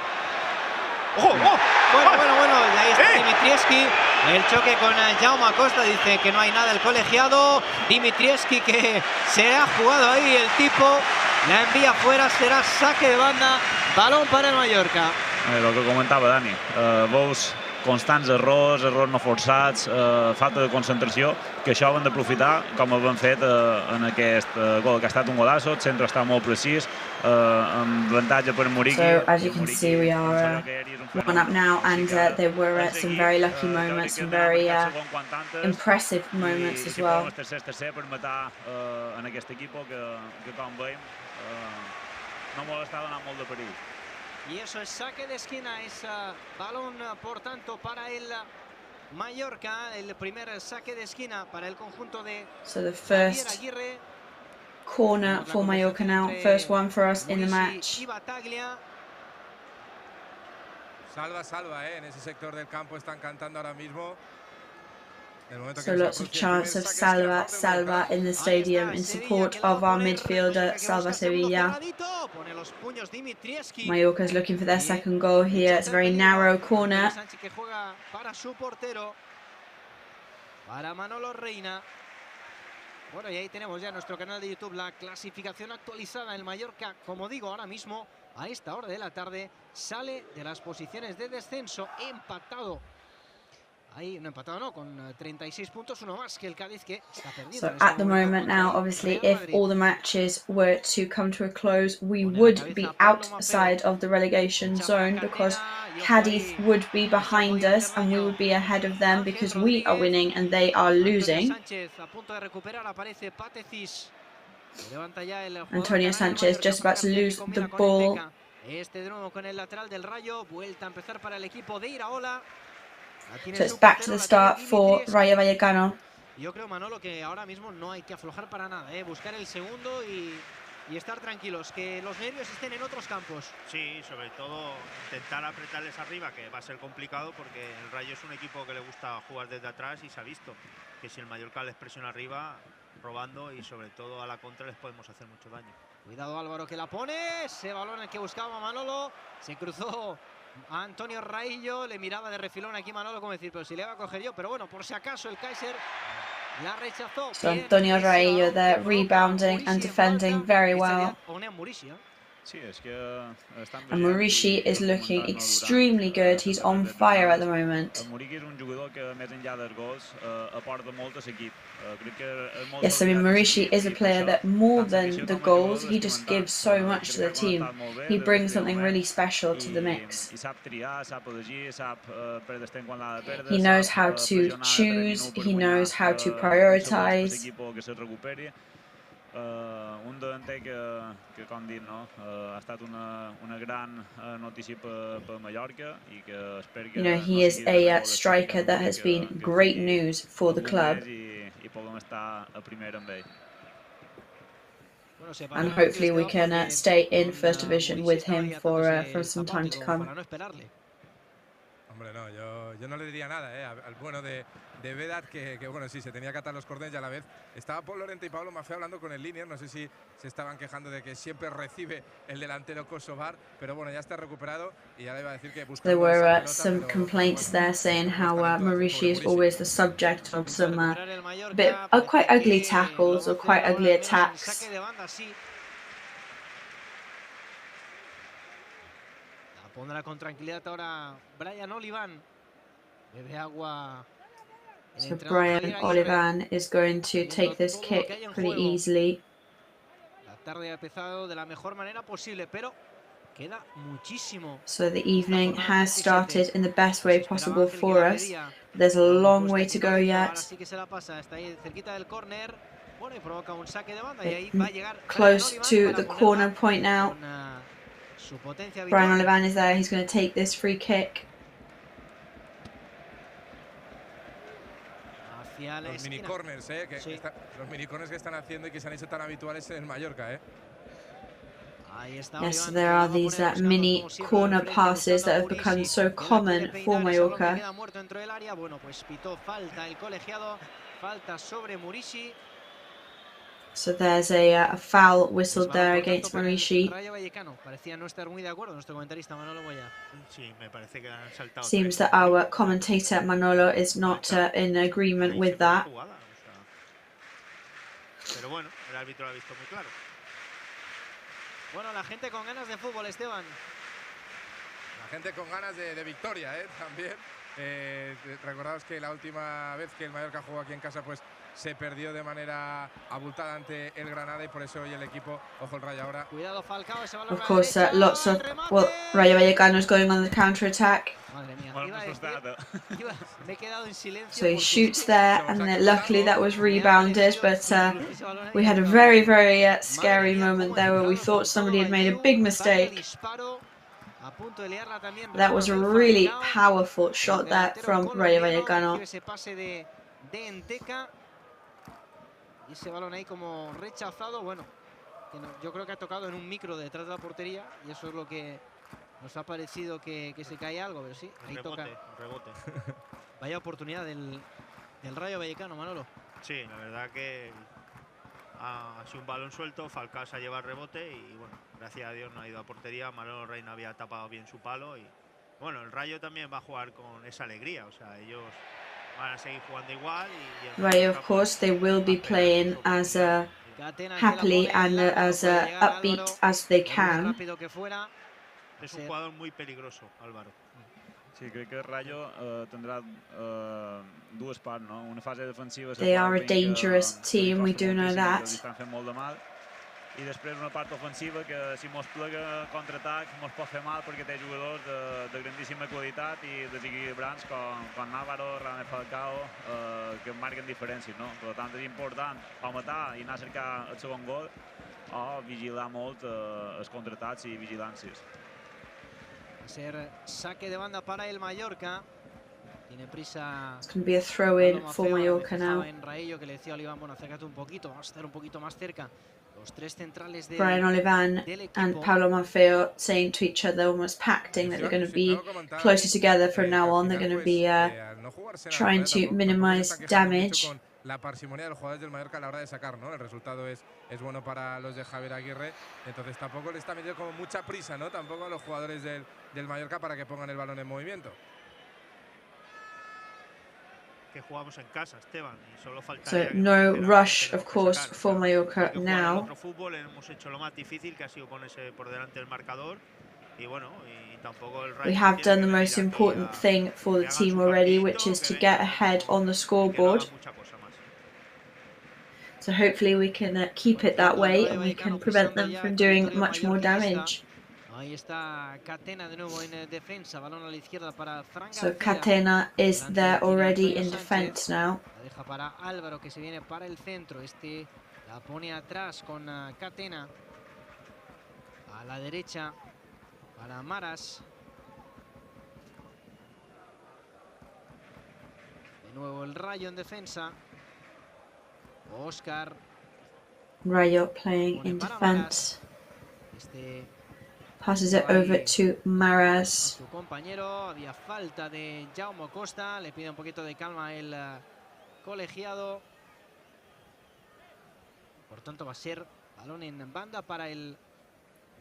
Bueno, y ahí está Dimitrievski, el choque con Jaume Acosta, dice que no hay nada el colegiado. Dimitrievski que se ha jugado ahí el tipo, la envía fuera, será saque de banda, balón para el Mallorca. El que comentava Dani, veus constants errors no forçats, falta de concentració, que això ho hem d'aprofitar com ho hem fet en aquest gol, que ha estat un golaço, el centre està molt precís, amb avantatge per Muriqui. So as you can see, we are 1 up now, and there were some very lucky moments, some very impressive moments as well. Tercer per matar en aquest equip que com veiem no m'ho està donant molt de perill. Y eso es saque de esquina, es balón por tanto para el Mallorca, el primer saque de esquina para el conjunto de So the first corner for Mallorca now, first one for us in the match. Salva, en ese sector del campo están cantando ahora mismo. So lots of chants of Salva in the stadium in support of our midfielder, Salva Sevilla. Mallorca's looking for their second goal here. It's a very narrow corner. Para Manolo Reina. Bueno, y ahí tenemos ya en nuestro canal de YouTube la clasificación actualizada. El Mallorca, como digo, ahora mismo, a esta hora de la tarde, sale de las posiciones de descenso, empatado. Ahí, no empatado, no, con 36 puntos, uno más que el Cádiz, que está perdido. So at the moment now, obviously, if all the matches were to come to a close, we would be outside of the relegation zone, because Cádiz would be behind us and we would be ahead of them because we are winning and they are losing. Antonio Sanchez just about to lose the ball. Este de nuevo con el lateral del Rayo, vuelta a empezar para el equipo de Iraola. So it's back to the start for Rayo Vallecano. Yo creo, Manolo, que ahora mismo no hay que aflojar para nada, buscar el segundo y estar tranquilos, que los nervios estén en otros campos. Sí, sobre todo intentar apretarles arriba, que va a ser complicado porque el Rayo es un equipo que le gusta jugar desde atrás y se ha visto que si el Mallorca les presiona arriba, robando y sobre todo a la contra les podemos hacer mucho daño. Cuidado Álvaro que la pone, ese balón el que buscaba Manolo, se cruzó a Antonio Raillo, le miraba de refilón aquí Manolo como decir, pero si le va a coger yo, pero bueno, por si acaso el Kaiser la rechazó. So Antonio Raillo there rebounding and defending very well. And Muriqui is looking extremely good. He's on fire at the moment. Yes, I mean, Muriqui is a player that more than the goals, he just gives so much to the team. He brings something really special to the mix. He knows how to choose, he knows how to prioritize. Un davanter que com dir, no? Ha estat una gran notícia per Mallorca i que espero que... You know, he is a striker that has been great news for the club. I puguem estar a primera amb ell. And hopefully we can stay in First Division with him for some time to come. Hombre, no, yo no le diría nada al bueno de Vedat, que bueno, sí, se tenía que atar los cordones y a la vez estaba Paul Lorente y Pablo Maffeo hablando con el línea, no sé si se estaban quejando de que siempre recibe el delantero kosovar, pero bueno, ya está recuperado y ya le iba a decir que busca. There were some complaints there saying how Muriqui is always the subject of some quite ugly tackles or quite ugly attacks. Pondrá con tranquilidad ahora Brian Olivan. Bebe agua. So Brian Olivan is going to take this kick pretty easily. La tarde ha empezado de la mejor manera posible, pero queda muchísimo. So the evening has started in the best way possible for us. There's a long way to go yet. Así que se la pasa, está ahí cerquita del córner. Bueno, y provoca un saque de banda y ahí va a llegar close to the corner point now. Su potencia Brian vital. Olivan is there. He's going to take this free kick. Hacia la Los mini esquina. corners, Sí. los mini corners que están haciendo y que se han hecho tan habituales en el Mallorca, Ahí está Yes, Olivan, so there que are lo va a these poner buscando, mini como siempre, corner al frente, passes buscando that a have become Murici, so que la quiere common for peinar, ese balón que Mallorca. queda muerto dentro del área. Bueno, pues pitó falta el colegiado, falta sobre Murici. So there's a foul whistled Es balón, there por tanto, against para el Murici. Rayo Vallecano. Parecía no estar muy de acuerdo nuestro comentarista Manolo Boya. Sí, me parece que han saltado. Seems that our commentator Manolo is not in agreement with that. Pero bueno, el árbitro lo ha visto muy claro. Bueno, la gente con ganas de fútbol, Esteban. La gente con ganas de victoria, también. Recordaos que la última vez que el Mallorca jugó aquí en casa, pues se perdió de manera abultada ante el Granada y por eso hoy el equipo, ojo el Rayo ahora. Cuidado Falcao, ese balón Of course, lots of, well, Rayo Vallecano is going on the counter-attack. Madre mía, Bueno, iba a decir, me he quedado en silencio. So he shoots there, and luckily that was rebounded, but we had a very, very scary moment there where we thought somebody had made a big mistake. That was a really powerful shot there from Rayo Vallecano. Ese pase de Enteca. Y ese balón ahí como rechazado, bueno, que no, yo creo que ha tocado en un micro detrás de la portería y eso es lo que nos ha parecido que se cae algo, pero sí, ahí toca. Rebote. Vaya oportunidad del Rayo Vallecano, Manolo. Sí, la verdad que ha sido un balón suelto, Falcao se ha llevado el rebote y bueno, gracias a Dios no ha ido a portería, Manolo Reina había tapado bien su palo y bueno, el Rayo también va a jugar con esa alegría, o sea, ellos van a seguir jugando igual y Rayo, of course, they will be playing as happily and as upbeat as they can. Es un jugador muy peligroso, Álvaro. Sí, crec que el Rayo tindrà dues parts, no? Una fase defensiva... They are a dangerous team, we do know that. Estan fent molt de mal. I després una part ofensiva que si mos plega contraatac mos pot fer mal perquè té jugadors de grandíssima qualitat i desequilibrants com Navarro, Rame Falcao, que marquen diferències, no? Per tant, és important o matar i anar a cercar el segon gol o vigilar molt els contraatacs i vigilàncies. Va a ser saque de banda para el Mallorca. Tiene prisa. It's going to be a throw-in for Mallorca now. En Rayo, que le decía a Olivan, bueno, acércate un poquito, vamos a estar un poquito más cerca. Los tres centrales de Brian Olivan and Pablo Maffeo saying to each other, almost pacting that they're going to be closer together from now on. They're going to be trying to minimize damage. La parsimonia de los jugadores del Mallorca a la hora de sacar, ¿no? El resultado es bueno para los de Javier Aguirre, entonces tampoco le está metiendo como mucha prisa, ¿no? Tampoco a los jugadores del Mallorca para que pongan el balón en movimiento. Que jugamos en casa, Esteban, y solo So no rush, of course, for Mallorca now. En otro fútbol hemos hecho lo más difícil, que ha sido ponerse por delante del marcador. Y bueno, y tampoco el Rayo. We have done the most important thing for the team already, which is to get ahead on the scoreboard. So hopefully we can keep it that way and we can prevent them from doing much more damage. Ahí está Catena de nuevo en defensa, balón a la izquierda para Fran García. So Catena is there already in defense now. La deja para Álvaro, que se viene para el centro. Este la pone atrás con Catena. A la derecha para Maras. De nuevo el Rayo en defensa. Oscar. Rayo playing in defense. Este passes it over to Maras. Su compañero, había falta de Jaume Costa, le pide un poquito de calma el colegiado. Por tanto va a ser balón en banda para el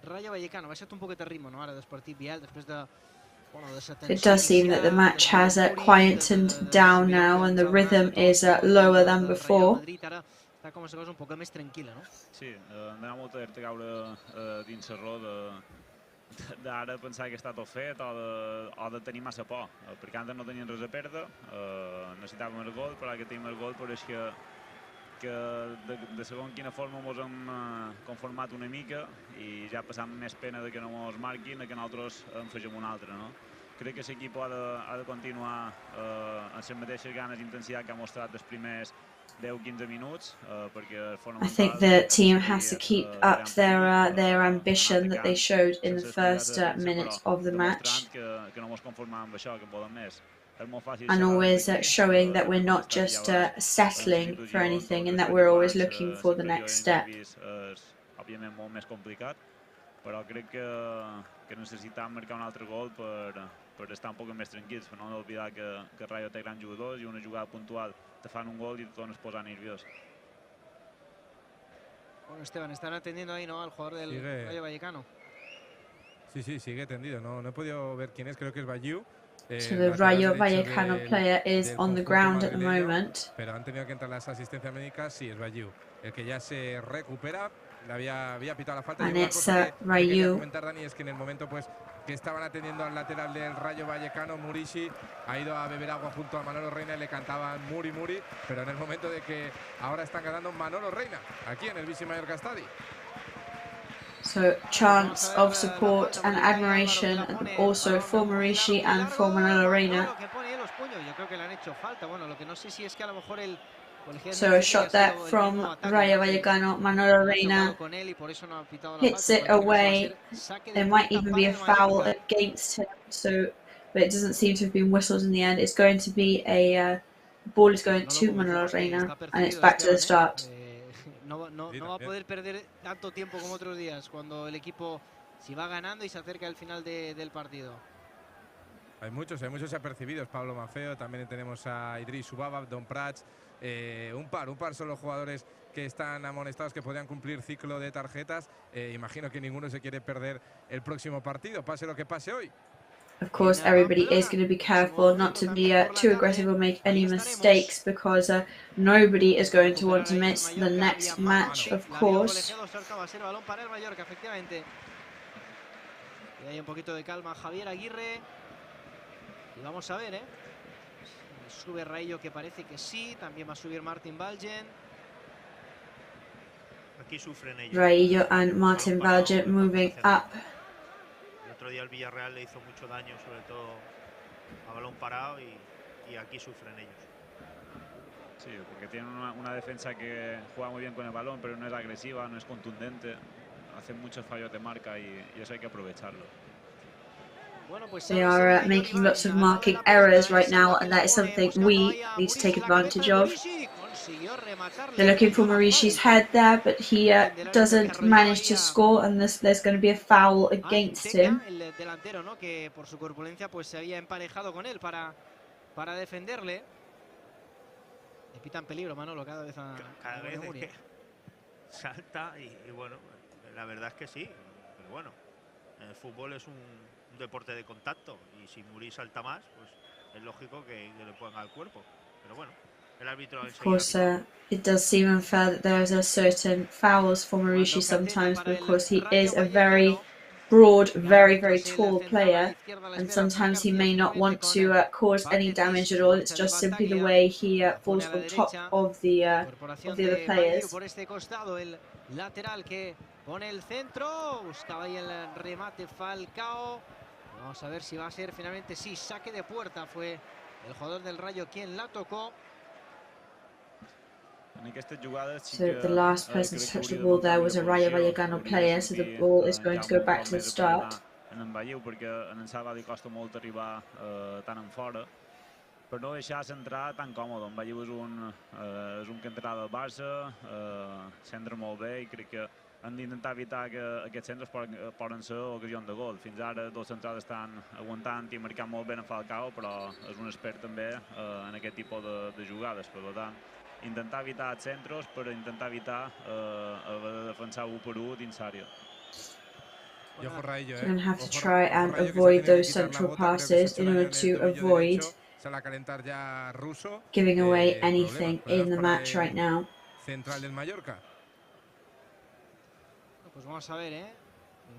Rayo Vallecano. Va a ser un poquet de ritmo, no? Ara d'espartit Biel, després de... It does seem that the match has quietened down now and the rhythm is lower than before. Està com si fos un poc més tranquil·la, no? Sí, em dona molta alerta caure dins l'error d'ara pensar que està tot fet o de tenir massa por, perquè antes no tenien res a perdre, necessitàvem el gol, però ara que tenim el gol pareix que de segons quina forma ens hem conformat una mica i ja passam més pena que no ens marquin que nosaltres en fegem una altra, no? Crec que l'equip ha de continuar amb les mateixes ganes i intensitat que ha mostrat els primers 10-15 minuts, perquè I think the team has to keep up their ambition that they showed in the first minute of the match, and always showing that we're not just settling for anything and that we're always looking for the next step. Però crec que necessitam marcar un altre gol per estar un poc més tranquils, per no oblidar que Rayo té grans jugadors i una jugada puntual te fan un gol y te tornes a posar nervioso. Bueno, Esteban, están atendiendo ahí, ¿no?, al jugador del Rayo Vallecano. Sí, sigue tendido. No he podido ver quién es, creo que es Bayou. So the Rayo Vallecano player is on the ground at the moment. Pero han tenido que entrar las asistencias médicas, sí, es Bayou. El que ya se recupera, le había pitado la falta. And y una it's cosa que quería Rayo. comentar, Dani, es que en el momento pues que estaban atendiendo al lateral del Rayo Vallecano, Murici ha ido a beber agua junto a Manolo Reina y le cantaban Muri, pero en el momento de que ahora están cantando Manolo Reina, aquí en el Vive Mallorca Stadi. So chants of support and admiration, and also for Murici and for Manolo Reina. So a shot there from Rayo Vallecano. Manolo Reina hits it away. There might even be a foul against him, but it doesn't seem to have been whistled in the end. It's going to be a ball is going to Manolo Reina, and it's back to the start. No va a poder perder tanto tiempo como otros días cuando el equipo si va ganando y se acerca al final del partido. Hay muchos apercibidos. Pablo Mafeo, también tenemos a Idris Subaba, Don Prats. Un par son los jugadores que están amonestados, que podrían cumplir ciclo de tarjetas. Imagino que ninguno se quiere perder el próximo partido, pase lo que pase hoy. Of course, everybody is going to be careful not to be too aggressive or make any mistakes, because nobody is going to want to miss the next match, of course. Y hay un poquito de calma Javier Aguirre. Y vamos a ver, sube Rayo, que parece que sí. También va a subir Martin Valgen. Aquí sufren ellos. Rayo and Martin Valgen moving up. El otro día el Villarreal le hizo mucho daño, sobre todo a balón parado, y aquí sufren ellos. Sí, porque tienen una defensa que juega muy bien con el balón, pero no es agresiva, no es contundente. Hacen muchos fallos de marca y eso hay que aprovecharlo. They are making lots of marking errors right now, and that is something we need to take advantage of. They're looking for Maurici's head there, but he doesn't manage to score, and there's going to be a foul against him. El delantero, ¿no?, que por su corpulencia pues se había emparejado con él para defenderle. Le pitan peligro, Manolo, cada vez que salta y bueno, la verdad es que sí, pero bueno, el fútbol es un deporte de contacto, y si Muri salta más, pues es lógico que le pongan al cuerpo, pero bueno, el árbitro... Of course, it does seem unfair that there is a certain fouls for Maurici sometimes, but of course he is a very broad, very tall player, and sometimes he may not want to cause any damage at all. It's just simply the way he falls on top of the other players. Lateral que pone el centro, buscaba ahí el remate Falcao. Vamos a ver si va a ser finalmente, sí, saque de puerta. Fue el jugador del Rayo quien la tocó. So the last person to touch the ball there was a Rayo Vallecano player, so the ball is going to go back to the start. Per no deixar centrar tan còmode. En Bayou és un canterà del Barça, centra molt bé, i crec que han d'intentar evitar que aquests centres poden ser ocasions de gol. Fins ara dos centrals estan aguantant i marcant molt bé en Falcao, però és un expert també en aquest tipus de jugades. Per tant, intentar evitar els centres per intentar evitar haver de defensar 1 per 1 dins l'àrea. You're going to have to try and avoid those central passes in order to avoid giving away anything in the match right now. Central del Mallorca. Pues vamos a ver, en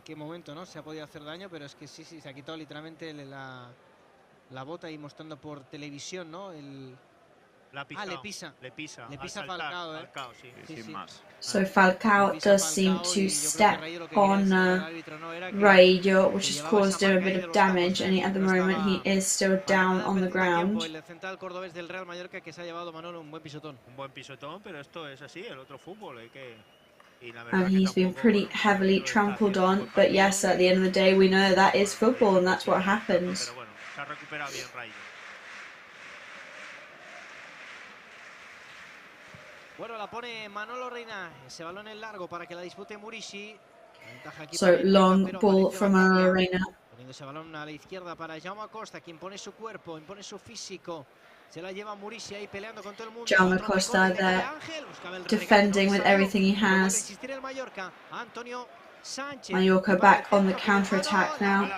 qué momento, ¿no?, se ha podido hacer daño, pero es que sí, se ha quitado literalmente la bota, y mostrando por televisión, ¿no?, el le pisa. Le pisa Falcao, sí. So Falcao does seem to step on Rayo, which has caused him a bit of damage, and at the moment he is still down on the ground. El central cordobés del Real Mallorca que se ha llevado, Manolo, un buen pisotón. Un buen pisotón, pero esto es así, el otro fútbol, And he's been pretty heavily trampled on, but yes, at the end of the day, we know that is football, and that's what happens. Pero bueno, se ha recuperado bien Rayo. Bueno, la pone Manolo Reina, ese balón en largo para que la dispute Murici. So long ball from Manolo Reina. Poniendo ese balón a la izquierda para Jaume Acosta, quien pone su cuerpo, impone su físico. Se la lleva Murici ahí peleando con todo el mundo. Jaume Acosta there, defending with everything he has. Mallorca back on the counter-attack now.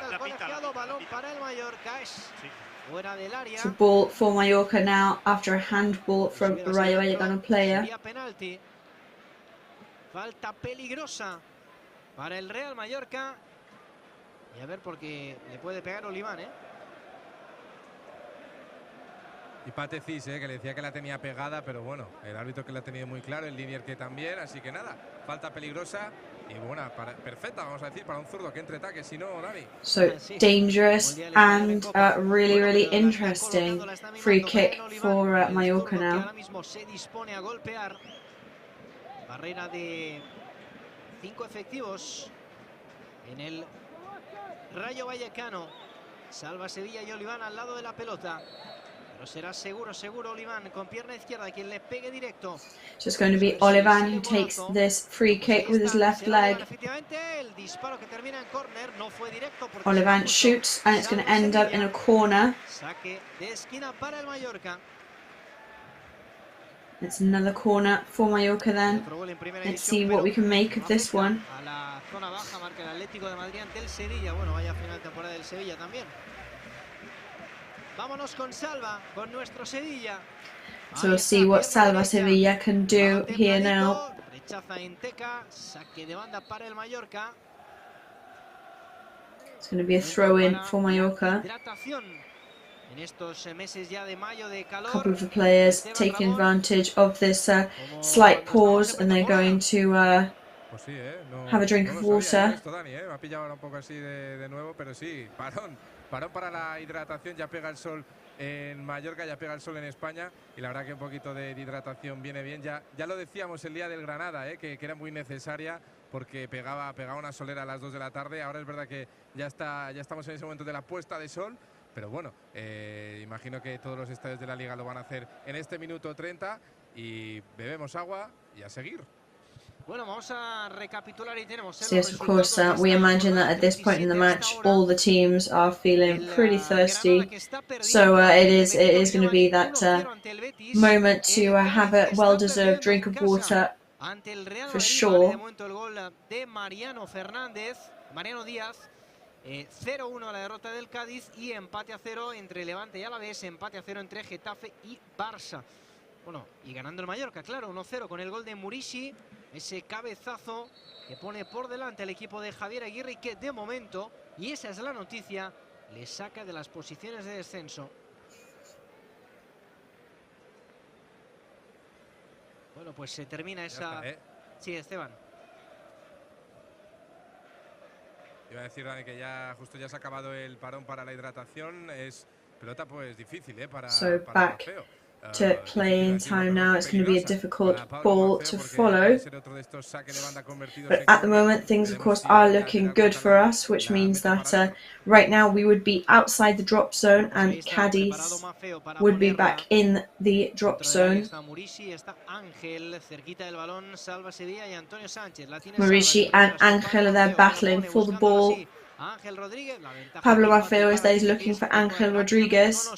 It's a ball for Mallorca now after a handball from a Rayo Vallecano player. Falta peligrosa para el Real Mallorca. Y a ver, porque le puede pegar Oliván, Y Patecis, que le decía que la tenía pegada, pero bueno, el árbitro que la ha tenido muy claro, el linier que también, así que nada, falta peligrosa y buena, perfecta, vamos a decir, para un zurdo que entre ataque, si no, Dani. So dangerous and really interesting free kick for Mallorca now. Ahora mismo se dispone a golpear. Barrera de 5 efectivos en el Rayo Vallecano. Salva Sevilla y Oliván al lado de la pelota. Pero será seguro Oliván con pierna izquierda quien le pegue directo. So it's going to be Oliván who takes this free kick with his left leg. Oliván shoots and it's going to end up in a corner. Saque de esquina para el Mallorca. It's another corner for Mallorca then. Let's see what we can make of this one. A la zona baja marca el Atlético de Madrid ante el Sevilla. Bueno, vaya final de temporada del Sevilla también. Vámonos con Salva, con nuestro Sevilla. So we'll see what Salva Sevilla can do here now. Rechaza Enteca, saque de banda para el Mallorca. It's going to be a throw-in for Mallorca. En estos meses ya de mayo de calor. A couple of the players taking advantage of this slight pause, and they're going to have a drink of water. Me ha pillado ahora un poco así de nuevo, pero sí, parón para la hidratación, ya pega el sol en Mallorca, ya pega el sol en España y la verdad que un poquito de hidratación viene bien. Ya lo decíamos el día del Granada, que era muy necesaria porque pegaba una solera a las 2 de la tarde. Ahora es verdad que ya estamos en ese momento de la puesta de sol, pero bueno, imagino que todos los estadios de la Liga lo van a hacer en este minuto 30 y bebemos agua y a seguir. Bueno, vamos a recapitular y tenemos So yes, of course, we imagine that at this point in the match, all the teams are feeling pretty thirsty. So it is going to be that moment to have a well-deserved drink of water for sure. Mariano Díaz, 0-1 la derrota del Cádiz y empate a 0 entre Levante y Alavés, empate a 0 entre Getafe y Barça. Bueno, y ganando el Mallorca, claro, 1-0 con el gol de Murici, ese cabezazo que pone por delante al equipo de Javier Aguirre y que de momento, y esa es la noticia, le saca de las posiciones de descenso. Bueno, pues se termina esa... Sí, Esteban. Iba a decir, Dani, que justo ya se ha acabado el parón para la hidratación. Es pelota pues difícil, para Feo. To play in time now. It's going to be a difficult ball to follow. But at the moment, things, of course, are looking good for us, which means that right now we would be outside the drop zone and Cádiz would be back in the drop zone. Murici and Ángel are there battling for the ball. Pablo Maffeo is there, he's looking for Ángel Rodríguez.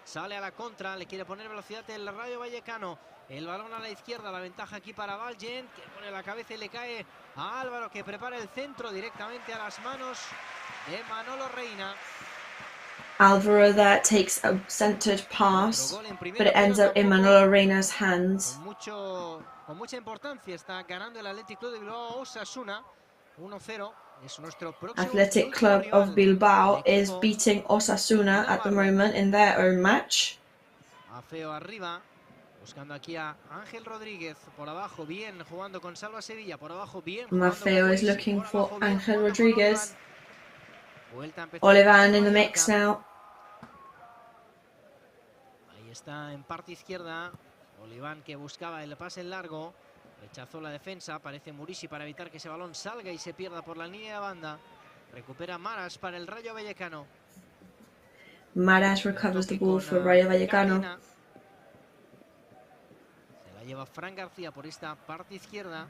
Sale a la contra, le quiere poner velocidad el Rayo Vallecano. El balón a la izquierda, la ventaja aquí para Valgent, que pone la cabeza y le cae a Álvaro, que prepara el centro directamente a las manos de Manolo Reina. Álvaro there takes a centered pass, but it ends up in Manolo Reina's hands. Con mucha importancia está ganando el Athletic Club de Bilbao Osasuna, 1-0. Athletic Club of Bilbao is beating Osasuna at the moment in their own match. Feo arriba, Buscando aquí a Ángel Rodríguez, por abajo bien, jugando con Salva Sevilla, por abajo bien. Maffeo is looking for Ángel Rodríguez. Olivan in the mix now. Ahí está en parte izquierda. Olivan que buscaba el pase en largo. Rechazó la defensa. Aparece Murici para evitar que ese balón salga y se pierda por la línea de banda. Recupera Maras para el Rayo Vallecano. Maras recovers the ball for Rayo Vallecano. Se la lleva Fran García por esta parte izquierda.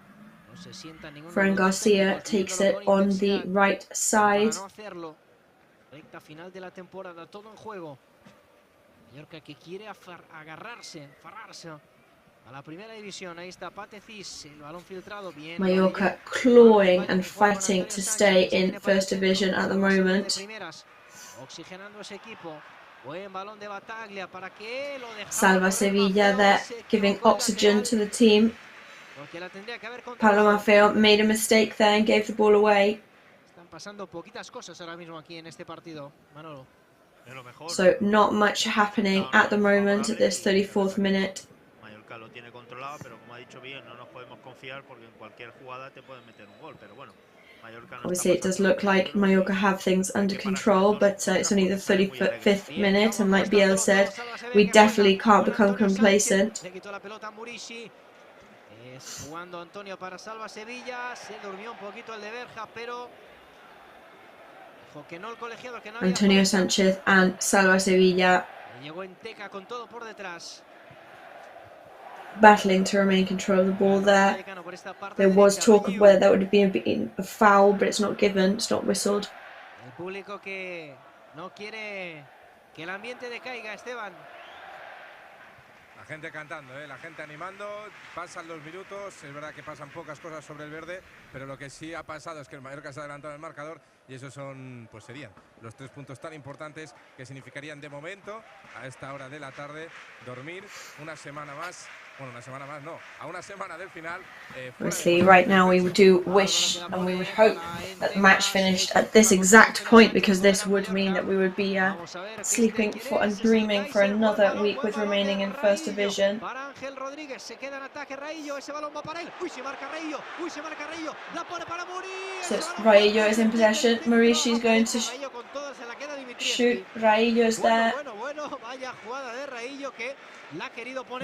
No se sienta ningún. Fran García takes it on the right side. Para no hacerlo. Recta final de la temporada, todo en juego. Mallorca que quiere agarrarse a la primera división. Ahí está Patecis, el balón filtrado bien. Mallorca clawing and fighting to stay in first division at the moment. Oxigenando ese equipo. Buen balón de Bataglia para que lo dejara. Salva Sevilla there, giving oxygen to the team. Pablo Maffeo made a mistake there and gave the ball away. Están pasando poquitas cosas ahora mismo aquí en este partido, Manolo. So not much happening at the moment at this 34th minute. Mallorca lo tiene controlado, pero como ha dicho bien, no nos podemos confiar porque en cualquier jugada te pueden meter un gol, pero bueno. Obviously it does look like Mallorca have things under control, but it's only the 35th minute, and like Biel said, we definitely can't become complacent. Jugando Antonio para Salva Sevilla, se durmió un poquito el de Berja, pero que no el colegiado, que no había. Antonio Sánchez and Salva Sevilla llegó en teca con todo por detrás. Battling to remain control of the ball there. There was talk of whether that would have been a foul, but it's not given, it's not whistled. El público que no quiere que el ambiente decaiga, Esteban. La gente cantando, la gente animando, pasan los minutos, es verdad que pasan pocas cosas sobre el verde, pero lo que sí ha pasado es que el Mallorca se ha adelantado en el marcador y esos son, pues serían los 3 puntos tan importantes que significarían de momento, a esta hora de la tarde, dormir una semana más. Bueno, una semana más, no, a una semana del final. Obviously, right now we do wish and we would hope that the match finished at this exact point, because this would mean that we would be sleeping for and dreaming for another week with remaining in first division. So Rayo is in possession. Maurici is going to shoot. Rayo is there.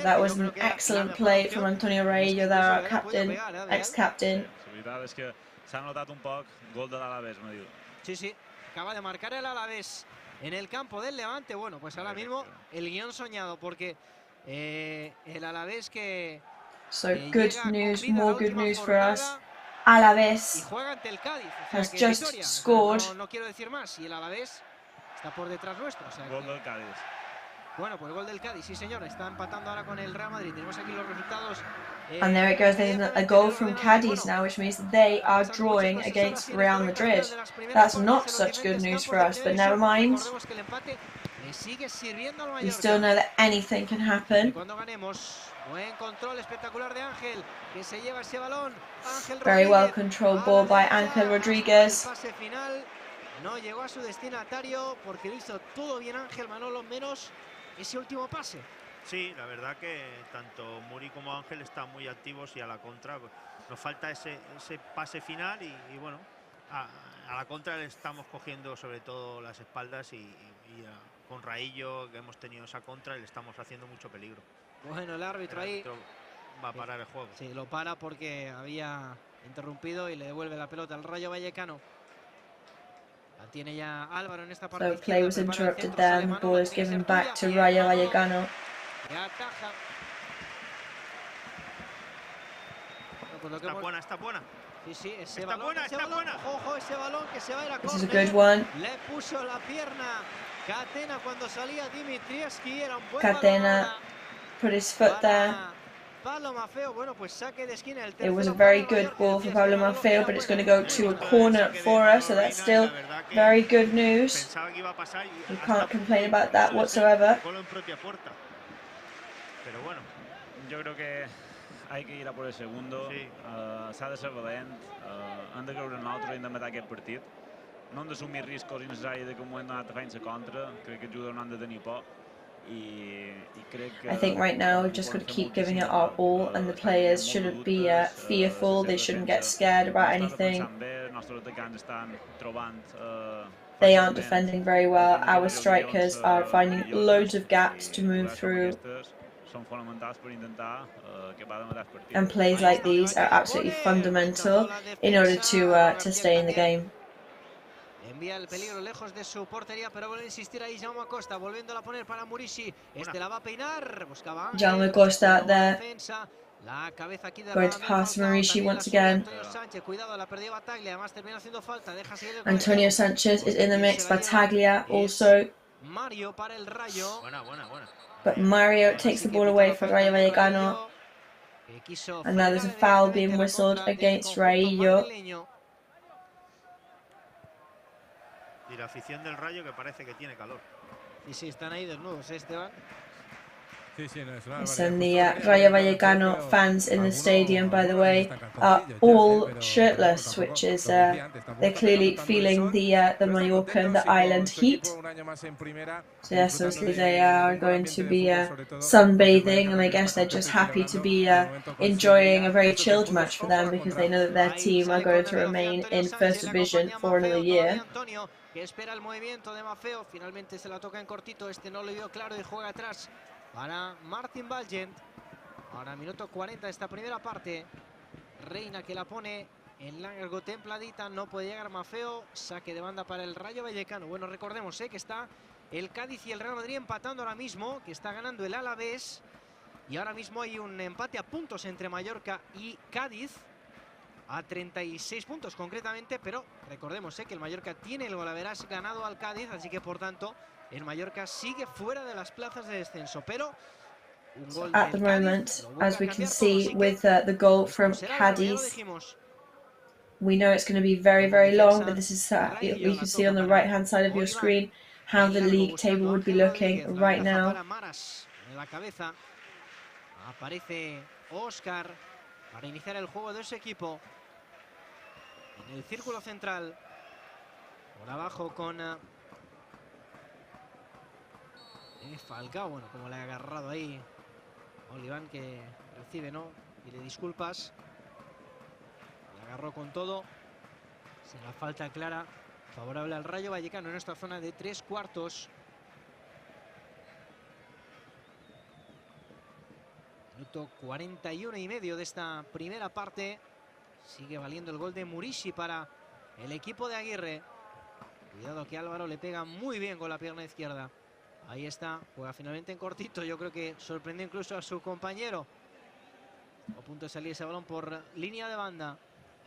That was an excellent play from Antonio Rayo there, our captain, ex-captain. Es que se ha notado un poco gol del Alavés, me digo. Sí, acaba de marcar el Alavés en el campo del Levante. Bueno, pues ahora mismo el guión soñado, porque el Alavés que so good news, more good news for us. Alavés has just scored. No quiero decir más, y el Alavés está por detrás nuestro. O sea, gol del Cádiz. Bueno, pues gol del Cádiz, sí señor, está empatando ahora con el Real Madrid. Tenemos aquí los resultados. And there it goes, there's a goal from Cádiz now, which means they are drawing against Real Madrid. That's not such good news for us, but never mind. We still know that anything can happen. Very well controlled ball by Ángel Rodríguez. No llegó a su destinatario porque hizo todo bien Ángel, Manolo, menos ese último pase. Sí, la verdad que tanto Muri como Ángel están muy activos y a la contra nos falta ese pase final y bueno, a la contra le estamos cogiendo sobre todo las espaldas y con Raillo, que hemos tenido esa contra, y le estamos haciendo mucho peligro. Bueno, el árbitro ahí va a parar el juego. Sí, lo para porque había interrumpido y le devuelve la pelota al Rayo Vallecano. La tiene ya Álvaro en esta parte. So play was interrupted there and the ball is given back to Rayo Vallecano. Está buena. Sí, ese está balón, buena. Ojo, ese balón que se va a ir a This is a good one. Le puso la pierna Catena cuando salía Dimitrievski, era un buen Catena put his foot there. Pablo Maffeo, bueno, pues saque de esquina el It was a very good ball for Pablo Maffeo, but it's going to go to a corner for us, so that's still very good news. You can't complain about that whatsoever. Pero bueno, yo creo que hay que ir a por el segundo. S'ha de ser valent, hem de creure en l'altre i hem de matar aquest partit. No hem d'assumir riscos innecessaris de que m'ho hem donat a fer en contra. Crec que els jugadors no han de tenir por. I think right now we've just got to keep giving it our all, and the players shouldn't be fearful, they shouldn't get scared about anything. They aren't defending very well, our strikers are finding loads of gaps to move through. And plays like these are absolutely fundamental in order to stay in the game. Envía el peligro lejos de su portería, pero vuelve a insistir ahí Jaume Costa, volviéndola a poner para Murici. Este la va a peinar, buscaba Jaume Costa there, la cabeza aquí de going to pass Murici once again. Cuidado, la perdió Bataglia, además termina haciendo falta, deja seguir el Antonio Sanchez is in the mix, Bataglia also. Mario para el Rayo. But Mario takes the ball away for Rayo Vallecano. And now there's a foul being whistled against Rayo. Y la afición del Rayo que parece que tiene calor. Y sí, están ahí desnudos, Esteban. And the Rayo Vallecano fans in the stadium, by the way, are all shirtless, which is they're clearly feeling the Mallorcan, the island heat. So yes, obviously they are going to be sunbathing, and I guess they're just happy to be enjoying a very chilled match for them, because they know that their team are going to remain in First Division for another year. Que espera el movimiento de Maffeo, finalmente se la toca en cortito, este no lo vio claro y juega atrás para Martin Valgent. Ahora minuto 40 de esta primera parte. Reina que la pone en largo templadita, no puede llegar Maffeo, saque de banda para el Rayo Vallecano. Bueno, recordemos que está el Cádiz y el Real Madrid empatando ahora mismo, que está ganando el Alavés, y ahora mismo hay un empate a puntos entre Mallorca y Cádiz, a 36 puntos concretamente, pero recordemos que el Mallorca tiene el golaveras ganado al Cádiz, así que por tanto el Mallorca sigue fuera de las plazas de descenso, pero un gol at the moment, as we can see with the goal from Cadiz, we know it's going to be very, very long, but this is you can see on the right hand side of your screen how the league table would be looking right now. Aparece Oscar para iniciar el juego de ese equipo en el círculo central, por abajo con Falcao, bueno, como le ha agarrado ahí Oliván, que recibe, ¿no? Pide disculpas, le agarró con todo, será falta clara favorable al Rayo Vallecano en esta zona de 3/4. Minuto 41 y medio de esta primera parte. Sigue valiendo el gol de Murici para el equipo de Aguirre. Cuidado que Álvaro le pega muy bien con la pierna izquierda. Ahí está, juega finalmente en cortito. Yo creo que sorprendió incluso a su compañero. A punto de salir ese balón por línea de banda.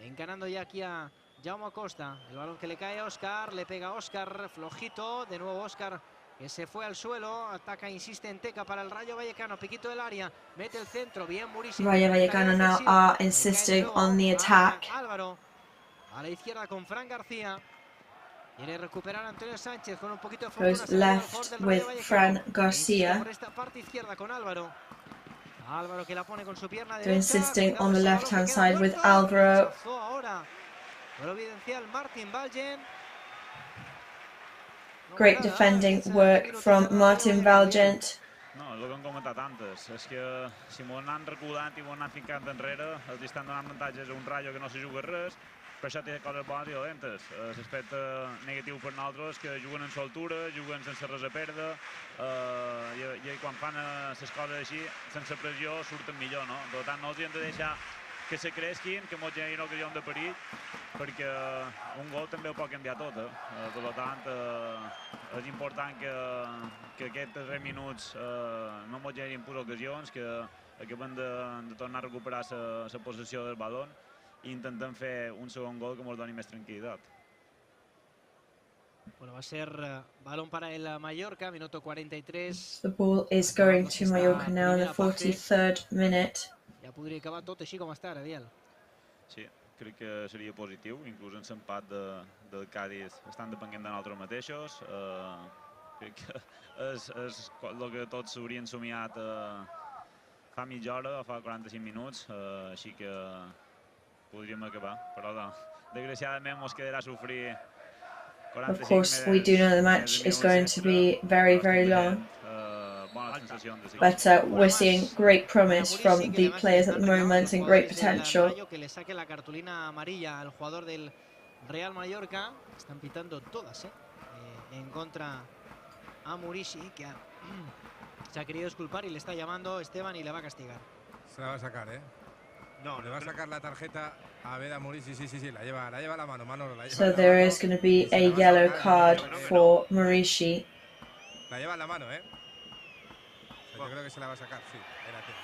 Encarando ya aquí a Jaume Costa. El balón que le cae a Oscar. Le pega a Oscar, flojito. De nuevo Oscar, que se fue al suelo, ataca, insiste en Teca para el Rayo Vallecano, piquito del área, mete el centro, bien Murici. Rayo Vallecano now are insisting on the attack. Álvaro, a la izquierda con Fran García. Quiere recuperar a Antonio Sánchez con un poquito de fortuna. Goes left with Fran Garcia. Por esta parte izquierda con Álvaro. Álvaro que la pone con su pierna They're derecha. insisting on the left hand side with Álvaro. Ahora, providencial Martin Valgent. Great defending work from Martin Valgent. No, és el que hem comentat antes. És que si m'ho han reculat i m'ho han ficat enrere, els estan donant avantatges a un Rayo que no se juga res, per això té coses bones i dolentes. L'aspecte negatiu per nosaltres que juguen en soltura, juguen sense res a perdre, i quan fan les coses així, sense pressió, surten millor, no? Per tant, no els hem de deixar que se creixin, que ens generin ocasions de perill, perquè un gol també ho pot canviar tot. Per tant, és important que aquests 3 minuts no ens generin pures ocasions, que acabem de tornar a recuperar la possessió del baló i intentem fer un segon gol que ens doni més tranquil·litat. Bueno, va a ser balón para el Mallorca, minuto 43. The ball is going to Mallorca now in the 43rd minute. Ja podria acabar tot així com està, Ariel. Sí, crec que seria positiu, inclús en l'empat del Cádiz estan depenent de nosaltres mateixos. Crec que és el que tots s'haurien somiat fa mitja hora o fa 45 minuts, així que podríem acabar, però desgraciadament ens quedarà a sofrir 45 Of course, we do know the match is going to be very, very long. But we're seeing great promise from the players at the moment and great potential. Que le saque la cartulina amarilla al jugador del Real Mallorca. Están pitando todas, en contra a Murici, que se ha querido disculpar y le está llamando Esteban y le va a castigar. Se la va a sacar, No, le va a sacar la tarjeta a Veda Murici, sí, la lleva la mano, Manolo. So there is going to be a yellow card for Murici. La lleva en la mano, Yo creo que se la va a sacar, sí. Ahí la tienes.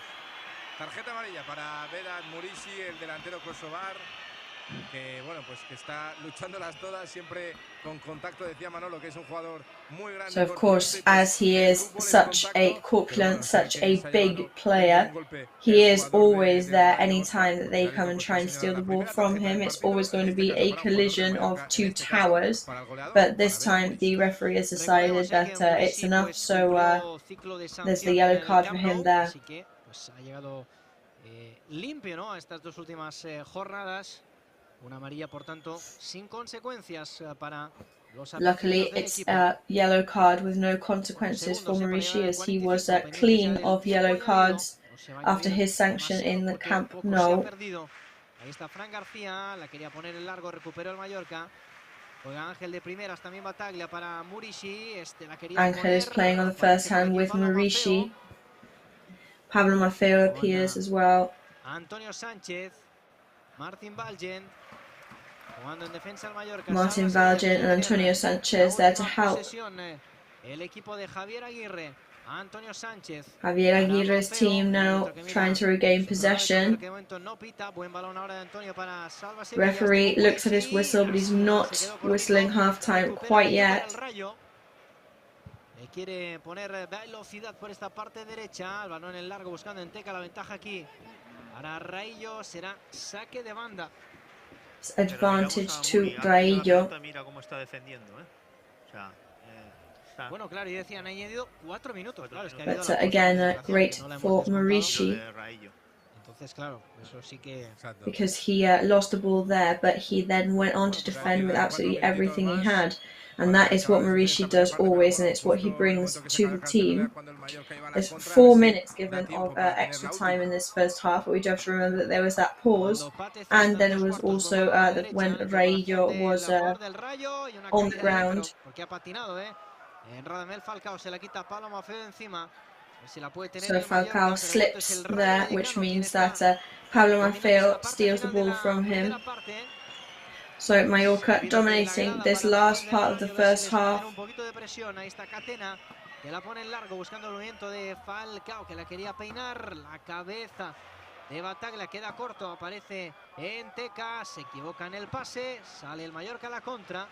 Tarjeta amarilla para Veda Murici, el delantero kosovar, que bueno, pues que está luchándolas todas, siempre con contacto, decía Manolo, que es un jugador muy grande. So of course, as he is such a corpulent, such a big player, he is always there anytime that they come and try and steal the ball from him. It's always going to be a collision of two towers, but this time the referee has decided that it's enough, so there's the yellow card for him there. Ha llegado limpio, ¿no?, a estas dos últimas jornadas. Una amarilla, por tanto, sin consecuencias para los Luckily, it's a yellow card with no consequences for Murici, as he was clean of yellow cards after his sanction in the Camp Nou. Ahí está Fran García, la quería poner en largo, recuperó el Mallorca. Juega Ángel de primeras, también Bataglia para Murici. La quería Ángel is playing on the first hand with Murici. Pablo Maffeo appears as well. Antonio Sánchez, Martin Valgen. Jugando en defensa el Mallorca. Martin Valgen and Antonio Sanchez there to help. El equipo de Javier Aguirre. Antonio Sánchez. Javier Aguirre's team now trying to regain possession. Referee looks at his whistle, but he's not whistling half-time quite yet. Quiere poner velocidad por esta parte derecha. El balón en largo buscando en Teca la ventaja aquí. Para Rayo será saque de banda. Advantage to Rayo. Mira cómo está defendiendo, Bueno, claro, y decían, ha añadido 4 minutos. Claro, es que But again, great for Murici. Entonces, claro, eso sí que... Because he lost the ball there, but he then went on to defend with absolutely everything he had. And that is what Murici does always, and it's what he brings to the team. There's 4 minutes given of extra time in this first half, but we do have to remember that there was that pause, and then it was also when Rayo was on the ground. So Falcao slips there, which means that Pablo Maffeo steals the ball from him. So Mallorca dominating this last part of the first half. Que la pone en largo buscando el movimiento de Falcao, que la quería peinar. La cabeza de Bataglia queda corto, aparece en Teca, se equivoca en el pase, sale el Mallorca a la contra.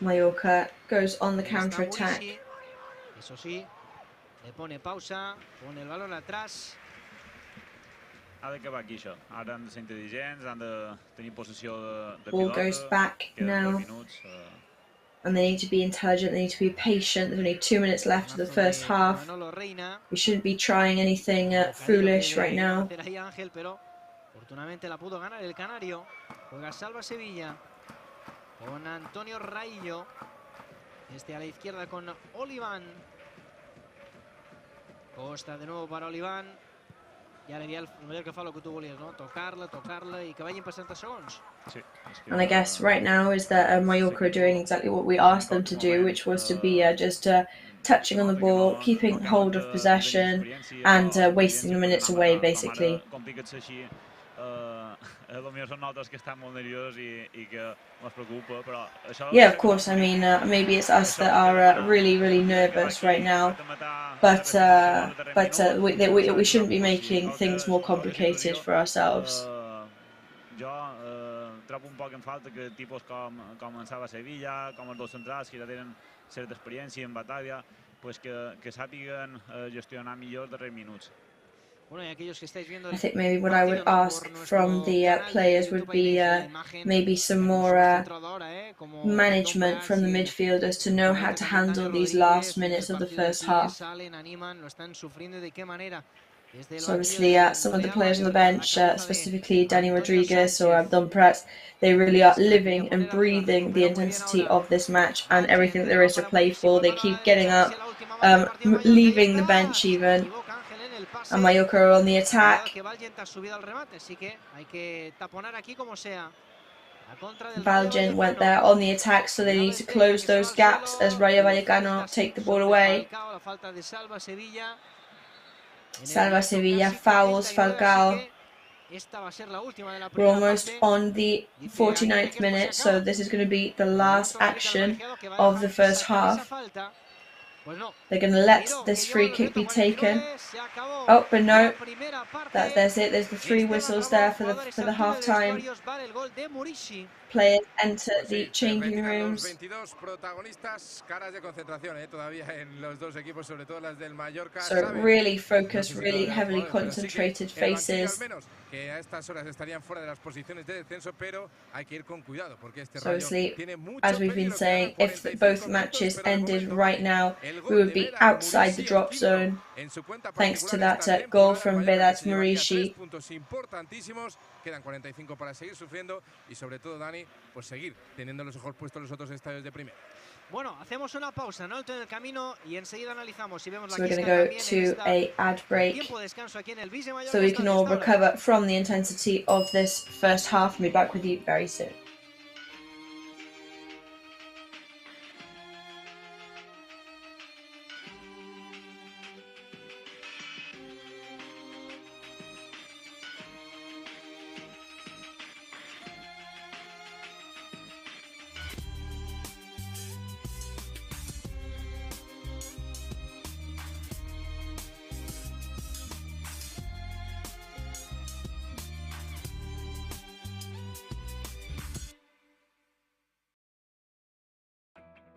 Mallorca goes on the counter-attack. Eso sí, le pone pausa, pone el balón atrás. Ha d'acabar aquí això. Ara han de ser intel·ligents, han de tenir possessió de Ball pilota. goes back now. And they need to be intelligent, they need to be patient. There's only 2 minutes left of the first half. We shouldn't be trying anything foolish right now. Pero afortunadamente la pudo ganar el canario. Juega Salva Sevilla con Antonio Rayo. A la izquierda con Oliván. Costa de nuevo para Oliván. I ara el Mallorca fa el que tu volies, no? Tocar-la i que vagin passant els segons. And I guess right now is that Mallorca are doing exactly what we asked them to do, which was to be just touching on the ball, keeping hold of possession, and wasting the minutes away, basically. Yeah, of course. I mean, maybe it's us that are really, really nervous right now, but we shouldn't be making things more complicated for ourselves. Trobo un poc en falta que tipus com en Salva Sevilla, com els dos centrals, que ja tenen certa experiència en batalla, pues que sàpiguen gestionar millor els darrers minuts. I think maybe what I would ask from the players would be maybe some more management from the midfielders to know how to handle these last minutes of the first half. So obviously some of the players on the bench, specifically Dani Rodriguez or Abdon Prats, they really are living and breathing the intensity of this match and everything there is to play for. They keep getting up leaving the bench even. And Mallorca are on the attack. Valjean went there on the attack, so they need to close those gaps as Rayo Vallecano take the ball away. Salva Sevilla fouls Falcao. We're almost on the 49th minute, so this is going to be the last action of the first half. They're going to let this free kick be taken. Oh, but no, there's it. There's the 3 whistles there for the half time. Players enter the changing rooms. So really focused, really heavily concentrated faces. So obviously, as we've been saying, if both matches ended right now, we would be outside the drop zone, thanks to that goal from Vedat Murishi. Quedan 45 para seguir sufriendo y sobre todo, Dani, pues seguir teniendo los ojos puestos en los otros estadios de primera. Bueno, hacemos una pausa, ¿no? En el camino y enseguida analizamos y vemos la So we're going to go to a ad break so we can all recover from the intensity of this first half and be back with you very soon.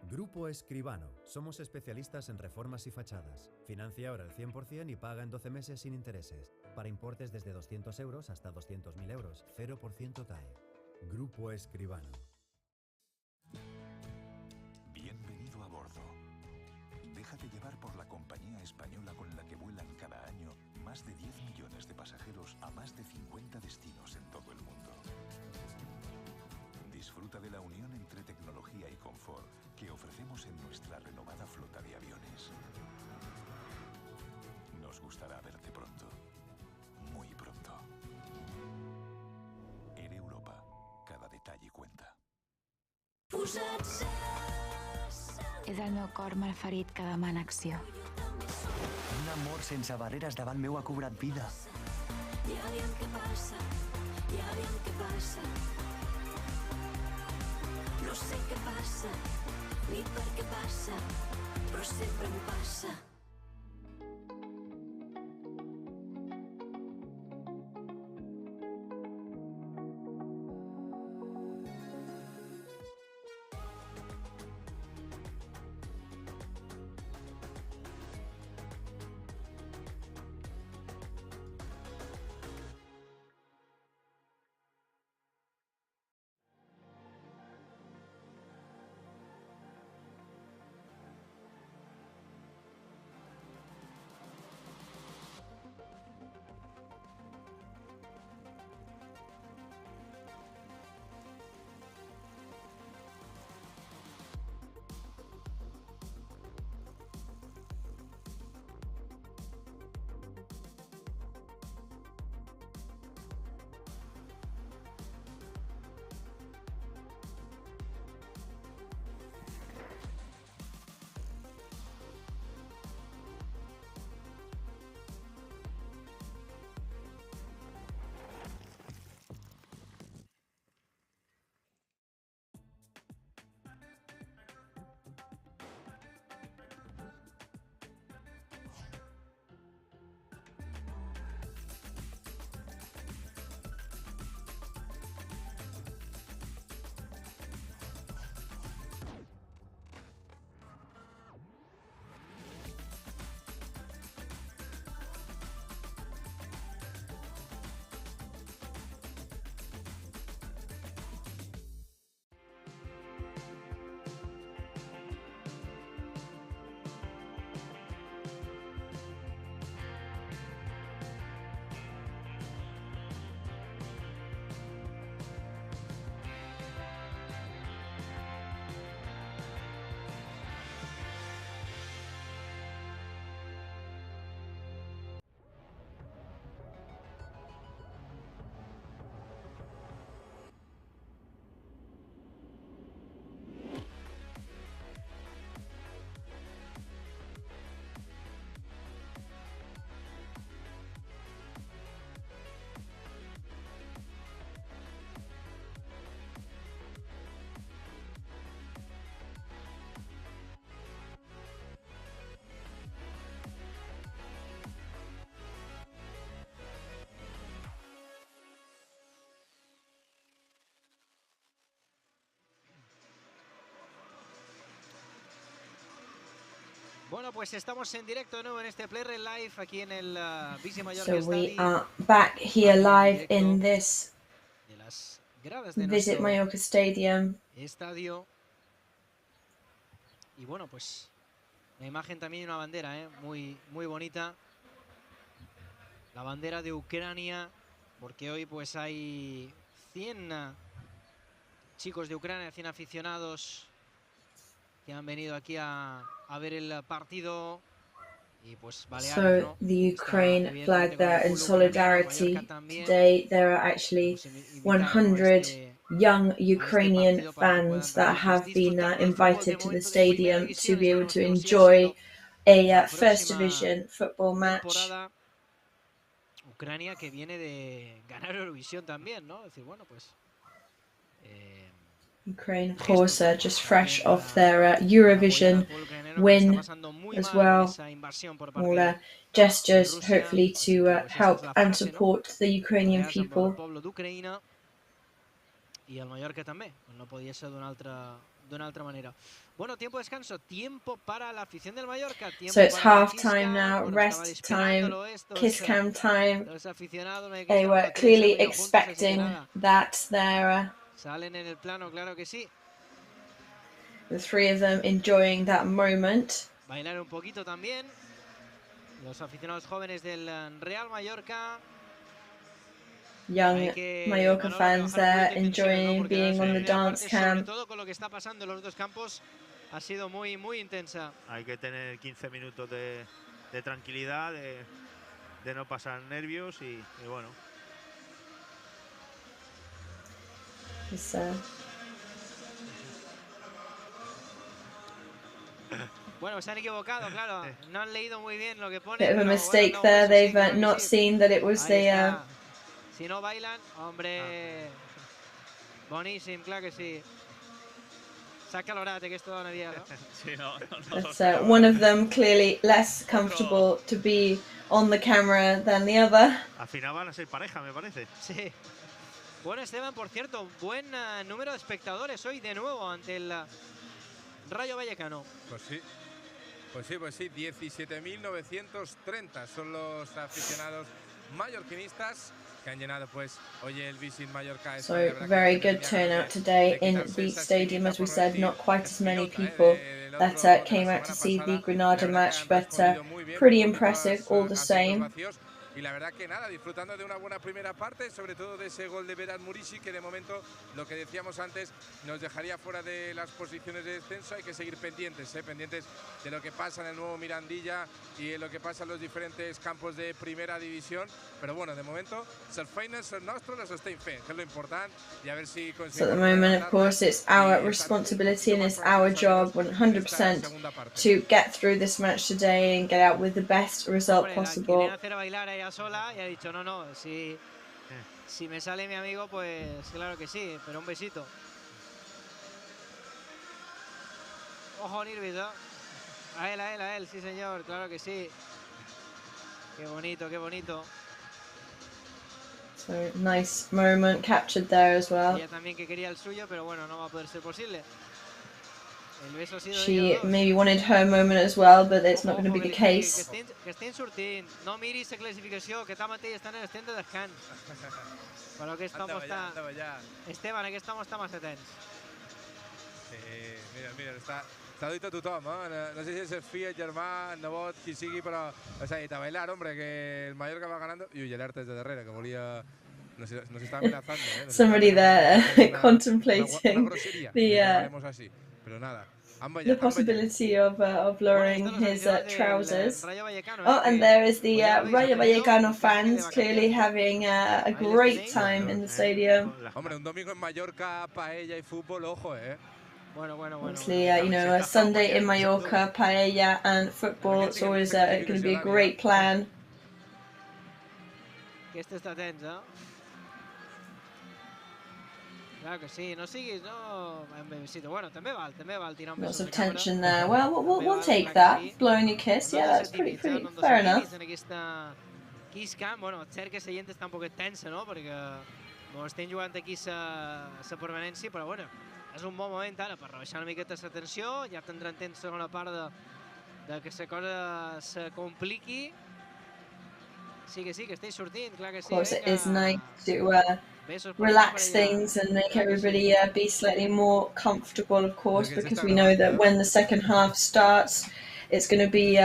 Grupo Escribano. Somos especialistas en reformas y fachadas. Financia ahora al 100% y paga en 12 meses sin intereses. Para importes desde 200 euros hasta 200.000 euros. 0% TAE. Grupo Escribano. Bienvenido a bordo. Déjate llevar por la compañía española con la que vuelan cada año más de 10 millones de pasajeros a más de 50 destinos en todo el mundo. Disfruta de la unión entre tecnología y confort que ofrecemos en nuestra renovada flota de aviones. Nos gustará verte pronto, muy pronto. En Europa, cada detalle cuenta. És el meu cor malferit que demana acció. Un amor sense barreres davant meu ha cobrat vida. Ja aviam què passa, ja aviam què passa. No sé què passa, ni per què passa, però sempre em passa. Bueno, pues estamos en directo de nuevo en este Play Red Live aquí en el Vive Mallorca So we are back here live in this Visit Mallorca Stadium. Estadio. Y bueno, pues la imagen también de una bandera, muy bonita. La bandera de Ucrania, porque hoy pues hay 100 chicos de Ucrania, 100 aficionados que han venido aquí a ver el partido. Y pues Baleares, So the Ukraine flag there in solidarity. Today there are actually 100 young Ukrainian fans that have been invited to the stadium to be able to enjoy a First Division football match. Ucrania que viene de ganar Eurovisión también, ¿no? Es decir, bueno, pues Ukraine, of course, just fresh off their Eurovision win as well. All gestures, hopefully, to help and support the Ukrainian people. Y el Mallorca también, no podía ser de una altra manera. Bueno, tiempo de descanso, tiempo para la afición del Mallorca. So it's half time now, rest time, kiss cam time. They were clearly expecting that there. Salen en el plano, claro que sí. The three of them enjoying that moment. Bailar un poquito también. Los aficionados jóvenes del Real Mallorca. Young Mallorca fans there enjoying being on the dance cam. Sobre todo con lo que está pasando en los dos campos ha sido muy intensa. Hay que tener 15 minutos de tranquilidad, de no pasar nervios y bueno. Bueno, se han equivocado, claro. No han leído muy bien lo que pone. Bit of a mistake there. They've not seen that it was the. Si no bailan, hombre. Bonísimo, claro que sí. Saca l'orate, que esto da una idea, ¿no? Sí, no. That's one of them clearly less comfortable to be on the camera than the other. Al final van a ser pareja, me parece. Sí. Bueno, Esteban, por cierto, buen número de espectadores hoy de nuevo ante el Rayo Vallecano. Pues sí, 17.930 son los aficionados mallorquinistas que han llenado pues hoy el Visit Mallorca. So very good turnout today in the stadium, as we said, not quite as many people that came out to see the Granada match, but pretty impressive all the same. Y la verdad que nada, disfrutando de una buena primera parte, sobre todo de ese gol de Berat Murici, que de momento, lo que decíamos antes, nos dejaría fuera de las posiciones de descenso. Hay que seguir pendientes de lo que pasa en el nuevo Mirandilla y en lo que pasa en los diferentes campos de primera división. Pero bueno, de momento, ser feines, ser nosotros, los estem fent, que es lo importante, y a ver si conseguimos. So at the moment, of course, it's our responsibility and it's our job 100% to get through this match today and get out with the best result possible. Sola y ha dicho no, si me sale mi amigo, pues claro que sí, pero un besito. Ojo, Nirvis, ¿no? A él, sí señor, claro que sí. Qué bonito. So nice moment captured there as well. Ella también que quería el suyo, pero bueno, no va a poder ser posible. She maybe wanted her moment as well, but it's not going to be the case. Que estén sortint. No miris la classificació, que tanmateix estan en estem de descans. Però aquest home està... Esteban, aquest home està massa tens. Mira, està dit a tothom, no sé si és el fill, el germà, el nebot, qui sigui, però s'ha dit a bailar, hombre, que el Mallorca va ganando. I alerta des de darrere, que volia... Nos está amenazando, Somebody there contemplating the possibility of lowering his trousers. Oh, and there is the Rayo Vallecano fans clearly having a great time in the stadium. Hombre, un domingo en Mallorca, paella y fútbol, ojo, Bueno. Obviously, you know, a Sunday in Mallorca, paella and football, it's always going to be a great plan. Que este està tens, Claro que sí, no siguis, no... Bueno, també val tirar un Lots of tension there. Well, we'll take that. Blowing a kiss, yeah, that's pretty fair enough. En aquesta Kiss Cam, bueno, és cert que la gent està un poquet tensa, no? Perquè estem jugant aquí la permanència, però bueno, és un bon moment ara per rebaixar una miqueta la tensió. Ja tindran temps segona part de que la cosa se compliqui. Sí, que estic sortint, clar que sí. Of course, it is nice to relax things and make everybody be slightly more comfortable, of course, because we know that when the second half starts, it's going to be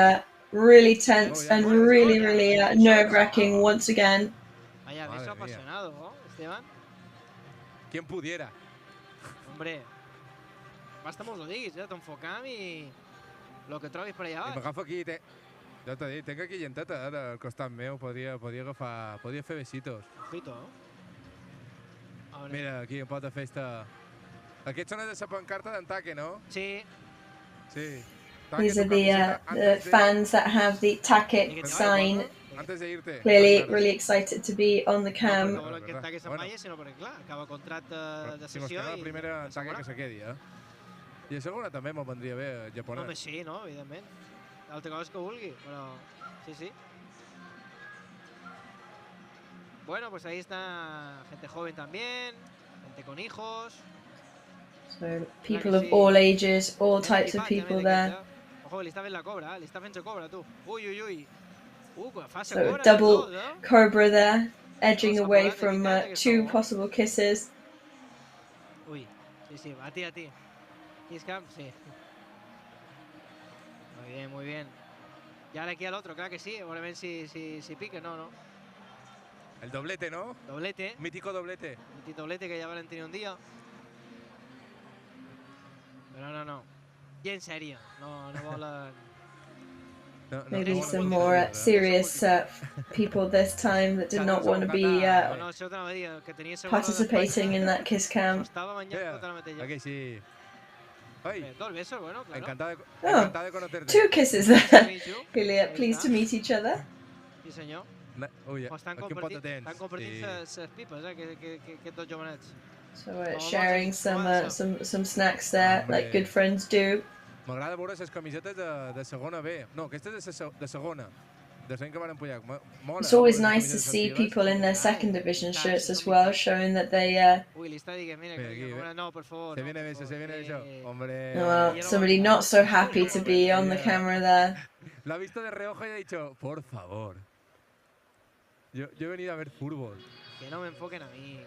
really tense and really, really nerve-wracking once again. Vaya, beso apasionado, ¿no, Esteban? ¿Quién pudiera? Hombre, basta molt ho diguis, t'enfocam i el que trobis per allà baix. M'agafo aquí, ja t'ho dic, tinc aquí lenteta al costat meu, podria fer besitos. Ojito, no? Mira, aquí em pot fer esta... Aquests són els de la pancarta d'Antaque, no? Sí. Sí. These are the fans that have the Takic sign. Clearly, really excited to be on the cam. No volen que Antaque se'n vagi, sinó perquè, clar, acaba contracte de sessió. Si mos queda la primera Antaque que se quedi, I la segona també m'ho vendria bé, japonès. Home, sí, no? Evidentment. L'altra cosa és que vulgui, però sí. Bueno, pues ahí está gente joven también, gente con hijos. So, people of all ages, all types of people there. Ojo, li està fent la cobra, li està fent la cobra, tu. Ui. So, double cobra there, edging away from 2 possible kisses. Ui, sí, a ti. Kiss cam, sí. Muy bien. Y ahora aquí al otro, claro que sí. Ahora ven si pique, no. El doblete, ¿no? Doblete. Mítico doblete. Mítico doblete que ya habrán tenido un día. Pero no. Y en serio, no volan. Maybe some more serious people this time that did not want to be participating in that kiss cam. Aquí sí. Dos besos, bueno, claro. Encantado de conocerte. 2 kisses there. Really pleased to meet each other. Sí, senyor. Estan compartint les pipes, que tots jovenets. So sharing some snacks there, like good friends do. M'agrada veure les camisetes de segona B. No, aquestes de segona. De l'any que van pujar. It's always nice to see people in their second division shirts as well, showing that they... Uy, li està dient, mira, no, por favor. Se viene eso. Hombre. Well, somebody not so happy to be on the camera there. Lo ha visto de reojo y ha dicho, por favor. Yo he venido a ver fútbol. Que no me enfoquen a mí.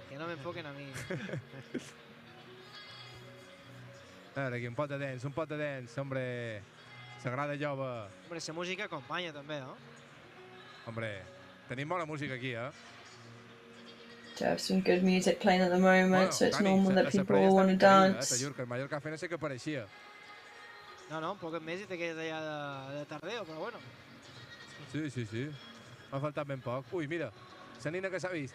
A veure, aquí un pot de dents, hombre. S'agrada jove. Hombre, la música acompanya també, no? Hombre, tenim bona música aquí, To have some good music playing at the moment, so it's normal that people all want to dance. El Mallorca no sé què pareixia. No, un poc més i te quedes allà de tardeo, però bueno. Sí. M'ha faltat ben poc. Ui, mira, la nina que s'ha vist.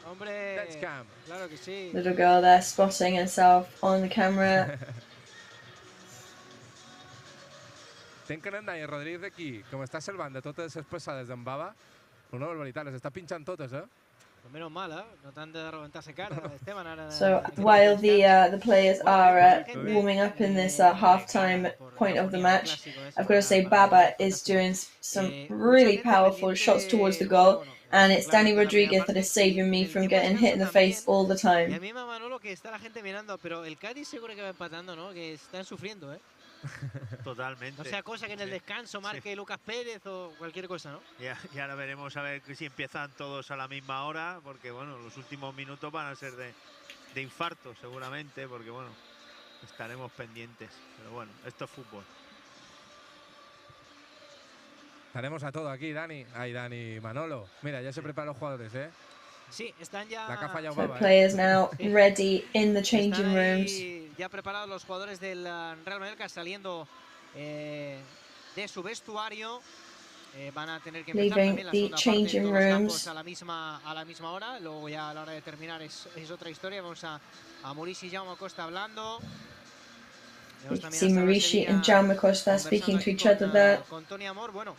Hombre, That's cam. Claro que sí. Little girl there spotting herself on the camera. Tenc que anar i Rodríguez d'aquí, que m'està salvant de totes les passades d'en Baba. Una barbaritat, les està pinxant totes, Però menos mal, no t'han de rebentar la cara, Esteban. Ara... So while the players are warming up in this half-time point of the match, I've got to say Baba is doing some really powerful shots towards the goal. And it's Dani Rodríguez that is saving me from getting hit in the face all the time. Y a mí me Manolo que está la gente mirando, pero el Cádiz seguro que va empatando, ¿no? Que están sufriendo, Totalmente. No sea cosa que en el descanso marque Lucas Pérez o cualquier cosa, ¿no? Ya ahora veremos a ver si empiezan todos a la misma hora, porque bueno, los últimos minutos van a ser de infarto seguramente, porque bueno, estaremos pendientes. Pero bueno, esto es fútbol. Estaremos a todo aquí, Dani. Ay, Dani, Manolo. Mira, ya se preparan los jugadores, Sí, están ya... La que ha fallado So Baba, players now ready in the changing rooms. Ya preparados los jugadores del Real Mallorca saliendo de su vestuario. Van a tener que empezar también la segunda parte de todos los campos a la misma hora. Luego ya a la hora de terminar es otra historia. Vamos a Maurici y Jaume Costa hablando. You can see Maurici and Jaume Costa speaking to each other there. Con Toni Amor, bueno.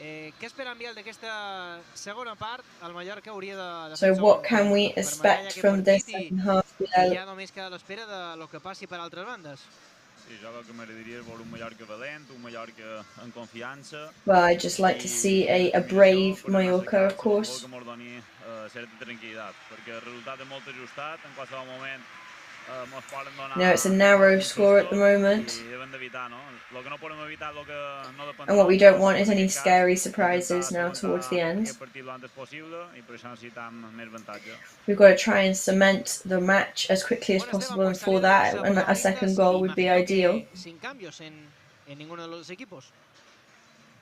Què esperen, Biel, d'aquesta segona part? El Mallorca hauria de So what can we expect from this second half, Biel? I ja només queda l'espera de lo que passi per altres bandes. Sí, jo el que m'agradaria és veure un Mallorca valent, un Mallorca en confiança. Well, I'd just like to see a brave Mallorca, of course. Que mos doni certa tranquil·litat, perquè el resultat és molt ajustat, en qualsevol moment Now it's a narrow score at the moment. And what we don't want is any scary surprises now towards the end. We've got to try and cement the match as quickly as possible, and for that, a second goal would be ideal.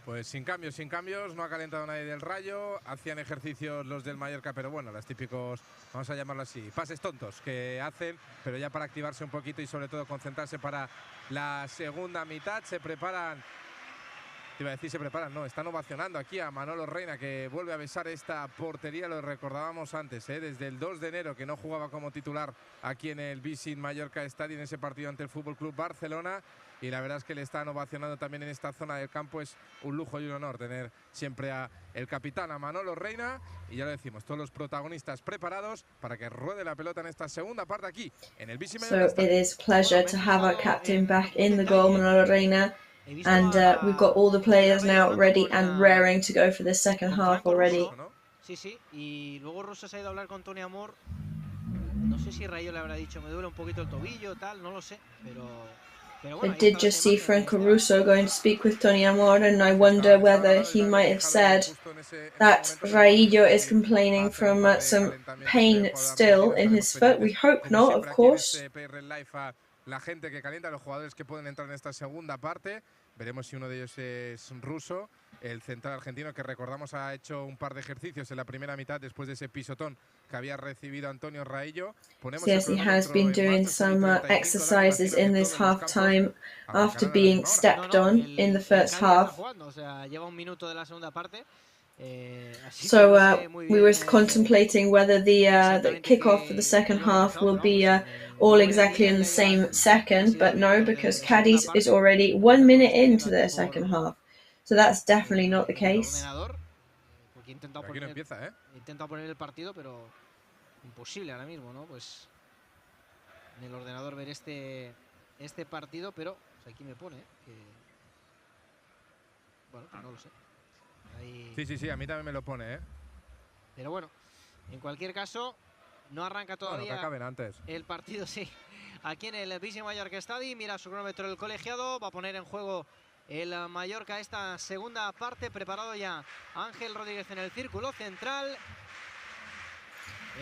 Pues sin cambios, no ha calentado nadie del Rayo, hacían ejercicios los del Mallorca, pero bueno, los típicos, vamos a llamarlo así, pases tontos que hacen, pero ya para activarse un poquito y sobre todo concentrarse para la segunda mitad. Se preparan, no, están ovacionando aquí a Manolo Reina, que vuelve a besar esta portería, lo recordábamos antes, desde el 2 de enero que no jugaba como titular aquí en el Vive Mallorca Stadium en ese partido ante el Futbol Club Barcelona. Y la verdad es que le están ovacionando también en esta zona del campo. Es un lujo y un honor tener siempre a el capitán, a Manolo Reina. Y ya lo decimos, todos los protagonistas preparados para que ruede la pelota en esta segunda parte aquí en el Vive Mallorca. So it is pleasure to have our captain back in the goal, Manolo Reina. And we've got all the players now ready and raring to go for this second half already. Sí, y luego Russo se ha ido a hablar con Tony Amor. No sé si Rayo le habrá dicho, me duele un poquito el tobillo, tal, no lo sé, pero I did just see Franco Russo going to speak with Tony Amor, and I wonder whether he might have said that Rayo is complaining from some pain still in his foot. We hope not, of course. La gente que calienta, los jugadores que pueden entrar en esta segunda parte. Veremos si uno de ellos es Russo, el central argentino que recordamos ha hecho un par de ejercicios en la primera mitad después de ese pisotón que había recibido Antonio Raillo. Yes, he has been doing some exercises in this half time after being stepped on in the first half. So we were contemplating whether the kickoff for the second half will be all exactly in the same second, but no, because Cádiz is already 1 minute into their second half. So that's definitely not the case. Intenta poner el partido, pero imposible ahora mismo, ¿no? Pues en el ordenador ver este partido, pero pues aquí me pone que bueno, pues no lo sé. Ahí... Sí, a mí también me lo pone, Pero bueno, en cualquier caso, no arranca todavía el partido, sí. Aquí en el Vive Mallorca Stadium, mira su cronómetro el colegiado, va a poner en juego el Mallorca esta segunda parte, preparado ya Ángel Rodríguez en el círculo central.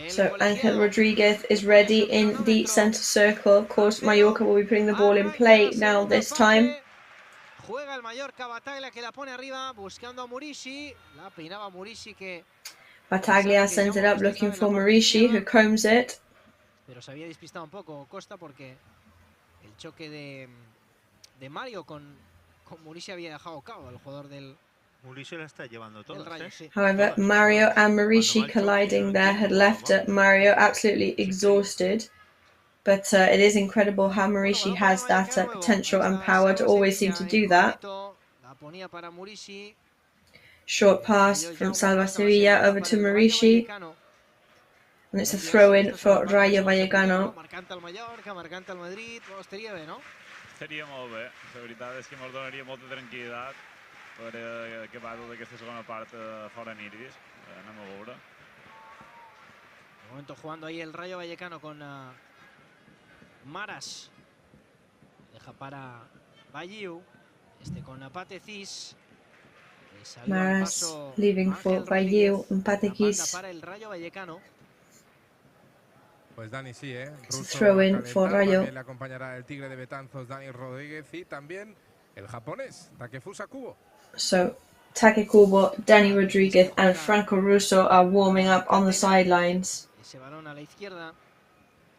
So Ángel Rodríguez is ready in the centre circle. Of course, Mallorca will be putting the ball in play now this time. Juega el Mallorca, Bataglia que la pone arriba, buscando a Murici. La peinaba Murici que... Bataglia sends it up looking for Murici, who combs it. Pero se había despistado un poco Costa porque el choque de Mario con Murici había dejado cao al jugador del... Murici la está llevando todas, sí. However, Mario and Murici colliding there had left Mario absolutely exhausted. But it is incredible how Murici has that potential and power to always seem to do that. Short pass from Salva Sevilla over to Murici. And it's a throw-in for Rayo Vallecano. Marcant el Madrid, estaria bé, no? Estaria molt bé. La veritat és que ens donaria molta tranquil·litat per acabar tota aquesta segona part fora Nirvis. Anem a veure. De momento jugando ahí el Rayo Vallecano con Maras. Deja para Bayiu. Con Patecis. Maras leaving for Bayiu and Patecis. Para el Rayo Vallecano. Pues Dani sí, Russo throw in for Rayo. También le acompañará el Tigre de Betanzos, Dani Rodríguez, y también el japonés, Takefusa Kubo. So, Take Kubo, Dani Rodríguez and Franco Russo are warming up on the sidelines. Ese balón a la izquierda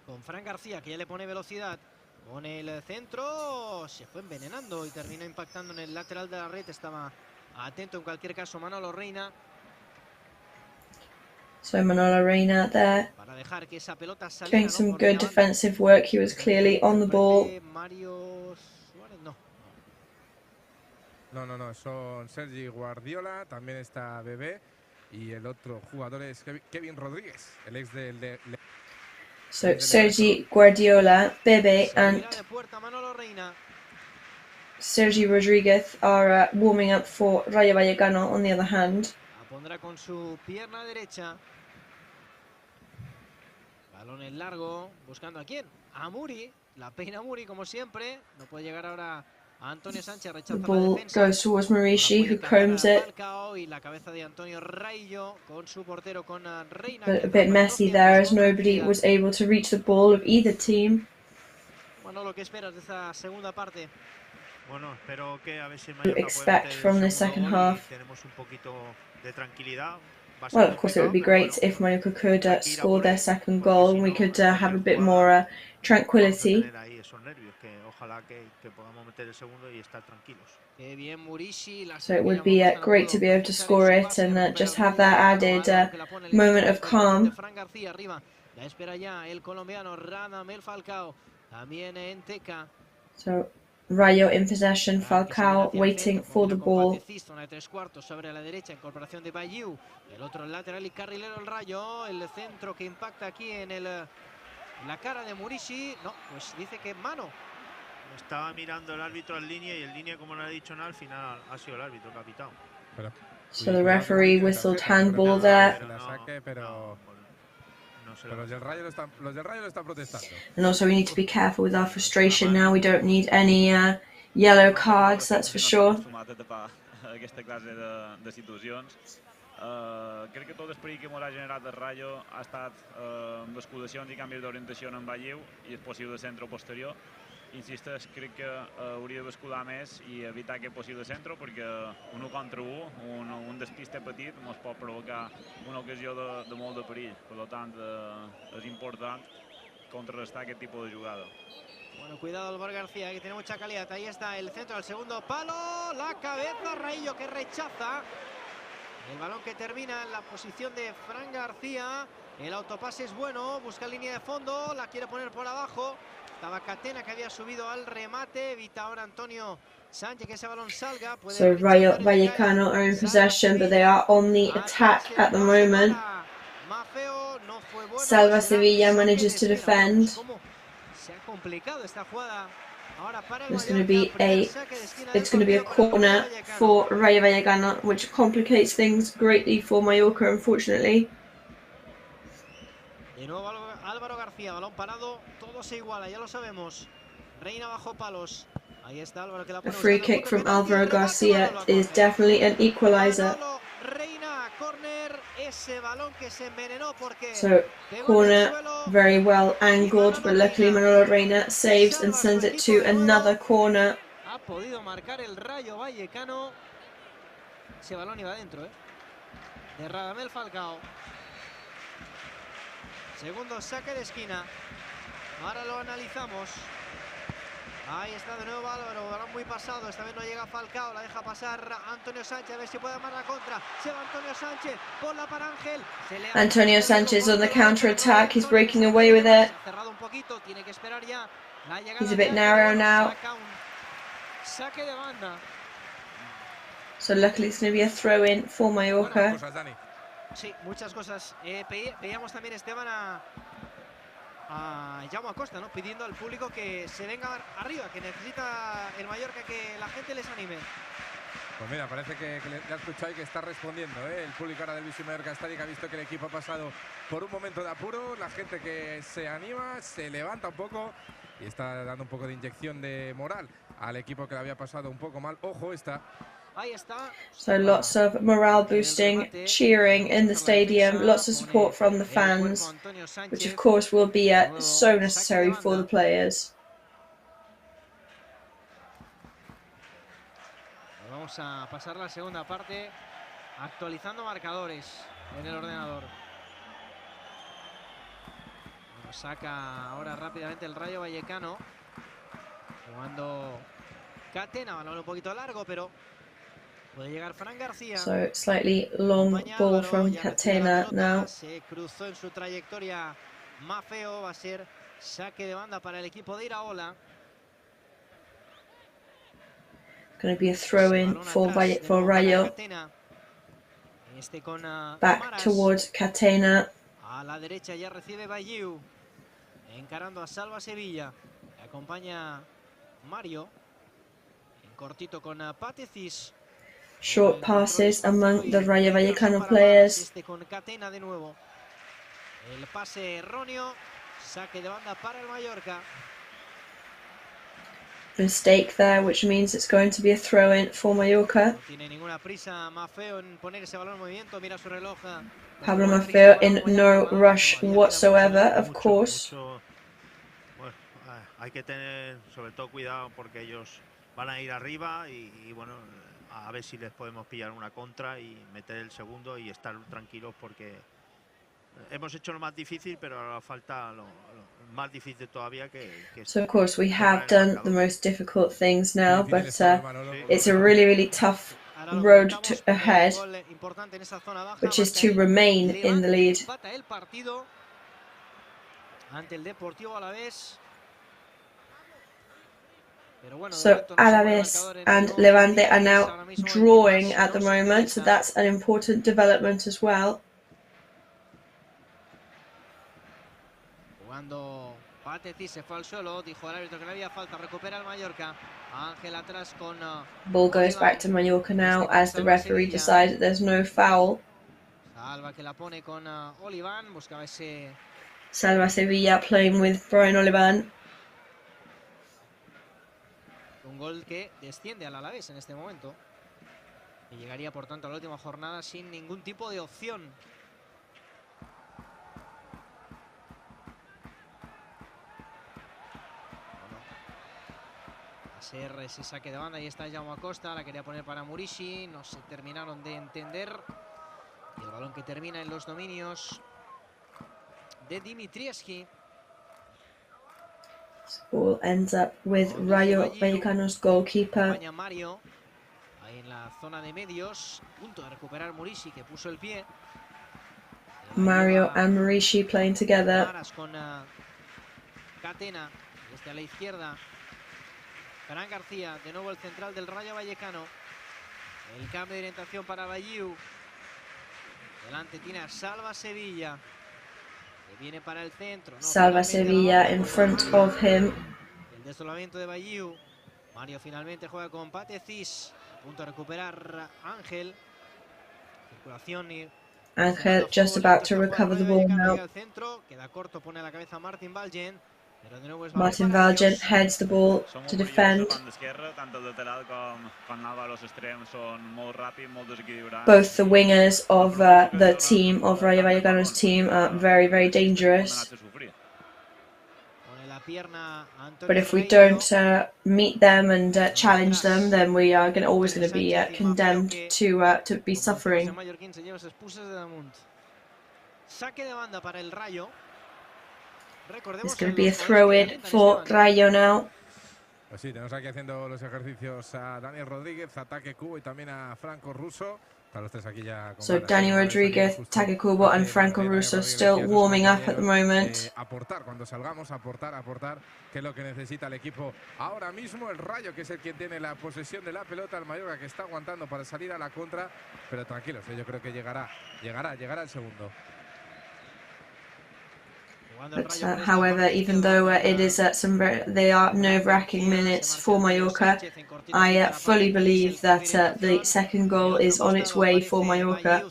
con Fran García, que ya le pone velocidad. Con el centro se fue envenenando y terminó impactando en el lateral de la red. Estaba atento en cualquier caso Manolo Reina. So Manolo Reina there doing some good defensive work. He was clearly on the ball. No, son Sergi Guardiola, también está Bebé y el otro jugador es Kevin Rodríguez, el ex del... So Sergi Guardiola, Bebe and Sergi Rodríguez are warming up for Rayo Vallecano on the other hand. Pondrá con su pierna derecha. Balón en largo, buscando a quién. a Muri, la peina Muri como siempre, no puede llegar ahora a Antonio Sánchez, The rechaza la ball defensa. goes towards Murishi, who combs it. Falcao y la cabeza de Antonio Rayo con su portero, con Reina. But a bit messy there as nobody was able to reach the ball of either team. Bueno, lo que esperas de esta segunda parte. Bueno, espero que a ver si el You expect from the second half. tenemos un poquito de tranquilidad. Well, of course, it would be great if Mallorca could score their second goal and we could have a bit more tranquility. So it would be great to be able to score it and just have that added moment of calm. So Rayo in possession, Falcao waiting for the ball. Sobre la derecha, incorporación de Vive, el otro lateral y carrilero el Rayo, el centro que impacta aquí en la cara de Murishi. No, pues dice que mano. Estaba mirando el árbitro en línea y en línea, como no ha dicho nada, al final ha sido el árbitro capitán. So the referee whistled handball there. Los del Rayo lo están protestando. And also we need to be careful with our frustration now. We don't need any yellow cards, that's for sure. Aquesta classe de situacions. Crec que tot l'esperit que m'ha generat el Rayo ha estat amb escudacions i canvis d'orientació en Vive i el possible centre posterior. Insisteix, crec que hauria d'escudar més i evitar aquest possible centre perquè un 1 contra 1, un despiste petit, ens pot provocar una ocasió de molt de perill. Per tant, és important contrarrestar aquest tipus de jugada. Bueno, cuidado Álvaro García, que tiene mucha calidad. Ahí está el centro del segundo palo. La cabeza, Rayo que rechaza. El balón que termina en la posición de Fran García. El autopase es bueno, busca línea de fondo, la quiere poner por abajo. Estaba Catena que había subido al remate. Evita ahora Antonio Sánchez que ese balón salga. So Rayo Vallecano are in possession, but they are on the attack at the moment. Salva Sevilla manages to defend. It's going to be a corner for Rayo Vallecano, which complicates things greatly for Mallorca, unfortunately. De nuevo Álvaro García, balón parado, todo se iguala, ya lo sabemos. Reina bajo palos. Ahí está Álvaro que la pone. A free kick from Álvaro García is definitely an equalizer. Reina, corner, ese balón que se envenenó porque so corner, very well angled, but luckily Manolo Reina saves and sends it to another corner. Ha podido marcar el Rayo Vallecano. Ese balón iba adentro, de Radamel Falcao. Segundo saque de esquina. Ahora lo analizamos. Ahí está de nuevo Álvaro, balón muy pasado, esta vez no llega Falcao, la deja pasar Antonio Sánchez, a ver si puede armar la contra. Se va Antonio Sánchez, bola para Ángel. Antonio Sánchez on the counter attack, he's breaking away with it. Cerrado un poquito, tiene que esperar ya la llegada. He's a bit narrow now. Saque de banda. So luckily it's going to be a throw in for Mallorca. Sí, muchas cosas. Veíamos también, Esteban, a Jaume Acosta, ¿no? Pidiendo al público que se venga arriba, que necesita el Mallorca que la gente les anime. Pues mira, parece que le ha escuchado y que está respondiendo, el público ahora del Vive Mallorca Estadio, que ha visto que el equipo ha pasado por un momento de apuro, la gente que se anima, se levanta un poco y está dando un poco de inyección de moral al equipo que le había pasado un poco mal. Ojo, esta. So lots of morale boosting, cheering in the stadium, lots of support from the fans, which of course will be so necessary for the players. Vamos a pasar la segunda parte actualizando marcadores en el ordenador. Bueno, saca ahora rápidamente el Rayo Vallecano, jugando Catena, balón un poquito largo, pero puede llegar Fran García. So slightly long ball from Catena now. Se cruzó en su trayectoria Mafeo, va a ser saque de banda para el equipo de Iraola. Going to be a throw in for Rayo. Back towards Catena. A la derecha ya recibe Vive, encarando a Salva Sevilla. Le acompaña Mario, en cortito con Patecis. Short passes among the Rayo Vallecano players. Con Catena de nuevo. El pase erróneo. Saque de banda para el Mallorca. Mistake there, which means it's going to be a throw-in for Mallorca. No tiene ninguna prisa Maffeo en poner ese balón en movimiento, mira su reloj. Pablo Maffeo in no rush whatsoever, of course. Bueno, hay que tener sobre todo cuidado porque ellos van a ir arriba y bueno, a ver si les podemos pillar una contra y meter el segundo y estar tranquilos porque hemos hecho lo más difícil, pero ahora falta lo más difícil todavía que So of course we have done the most difficult things now, but it's a really, really tough road ahead, which is to remain in the lead. So Alaves and Levante are now drawing at the moment, so that's an important development as well. Cuando Patetis se fue al suelo, dijo al árbitro que no había falta, recupera el Mallorca. Ángel atrás con Ball goes back to Mallorca now as the referee decides that there's no foul. Salva que la pone con Olivan, buscaba ese... Salva Sevilla playing with Brian Olivan. Un gol que desciende al Alavés en este momento. Y llegaría por tanto a la última jornada sin ningún tipo de opción. Ser ese saque de banda, y está Jaume Acosta, la quería poner para Murishi, no se terminaron de entender, y el balón que termina en los dominios de Dimitrievski. Ball ends up with Rayo Vallecano's goalkeeper. Mario, ahí en la zona de medios, punto de recuperar Murishi, que puso el pie. Mario and Murishi playing together. Con Catena, desde a la izquierda. Fran García, de nuevo el central del Rayo Vallecano. El cambio de orientación para Bayiu. Delante tiene a Salva Sevilla, que viene para el centro. No, Salva Sevilla in front of him. El desdoblamiento de Bayiu. Mario finalmente juega con Patecis. A punto de recuperar Ángel. Circulación y... Ángel just about to recover the ball now. Queda corto, pone la cabeza Martin Valgen. Martin Valgen heads the ball to defend. Both the wingers of the team, of Rayo Vallecano's team, are very, very dangerous. But if we don't meet them and challenge them, then we are always going to be condemned to be suffering. It's going to be a throw-in for Rayo now. Pues sí, tenemos aquí haciendo los ejercicios a Daniel Rodríguez, a Taque Kubo y también a Franco Russo. Están los tres aquí ya con So Daniel Rodríguez, Taque Kubo and Franco Russo still warming up at the moment. Aportar, cuando salgamos, aportar, que es lo que necesita el equipo ahora mismo. El Rayo, que es el quien tiene la posesión de la pelota, el Mallorca que está aguantando para salir a la contra. Pero tranquilos, yo creo que llegará el segundo. But however, even though it is they are nerve-wracking minutes for Mallorca, I fully believe that the second goal is on its way for Mallorca.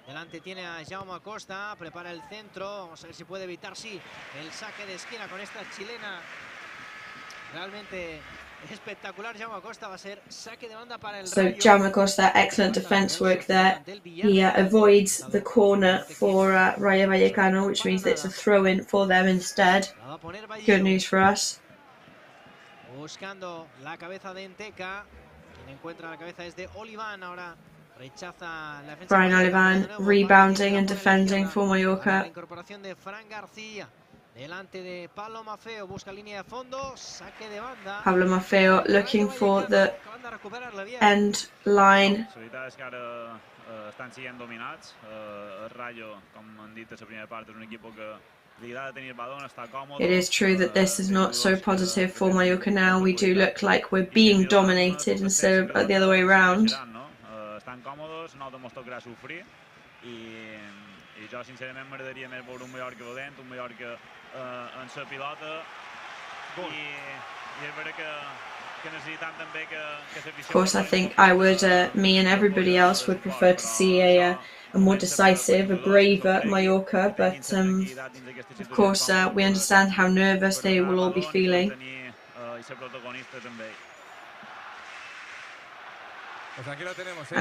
Delante tiene a Jaume Acosta, prepara el centro, vamos a ver si puede evitar, sí, el saque de esquina con esta chilena. Realmente espectacular. Jaume Acosta, va a ser saque de banda para el Rayo. So Jaume Acosta, excellent defense work there. He avoids the corner for Rayo Vallecano, which means that it's a throw-in for them instead. Good news for us. Buscando la cabeza de Enteca, quien encuentra la cabeza es de Olivan, ahora rechaza la defensa. Brian Olivan rebounding and defending for Mallorca. La incorporación de Fran García. Delante de Pablo Maffeo, busca línea de fondo, saque de banda. Pablo Maffeo looking for the end line. Estan sent dominats. El Rayo, com han dit a la primera part, és un equip que li agrada tenir el balón, està còmode. It is true that this is not so positive for Mallorca now. We do look like we're being dominated instead of the other way around. Estan còmodes, no ens tocarà sofrir i jo sincerament m'agradaria més veure un Mallorca valent, un Mallorca en la pilota i és vera que necessitem també que Of course, I think I would, me and everybody else would prefer to see a a more decisive, a braver Mallorca, but of course we understand how nervous they will all be feeling.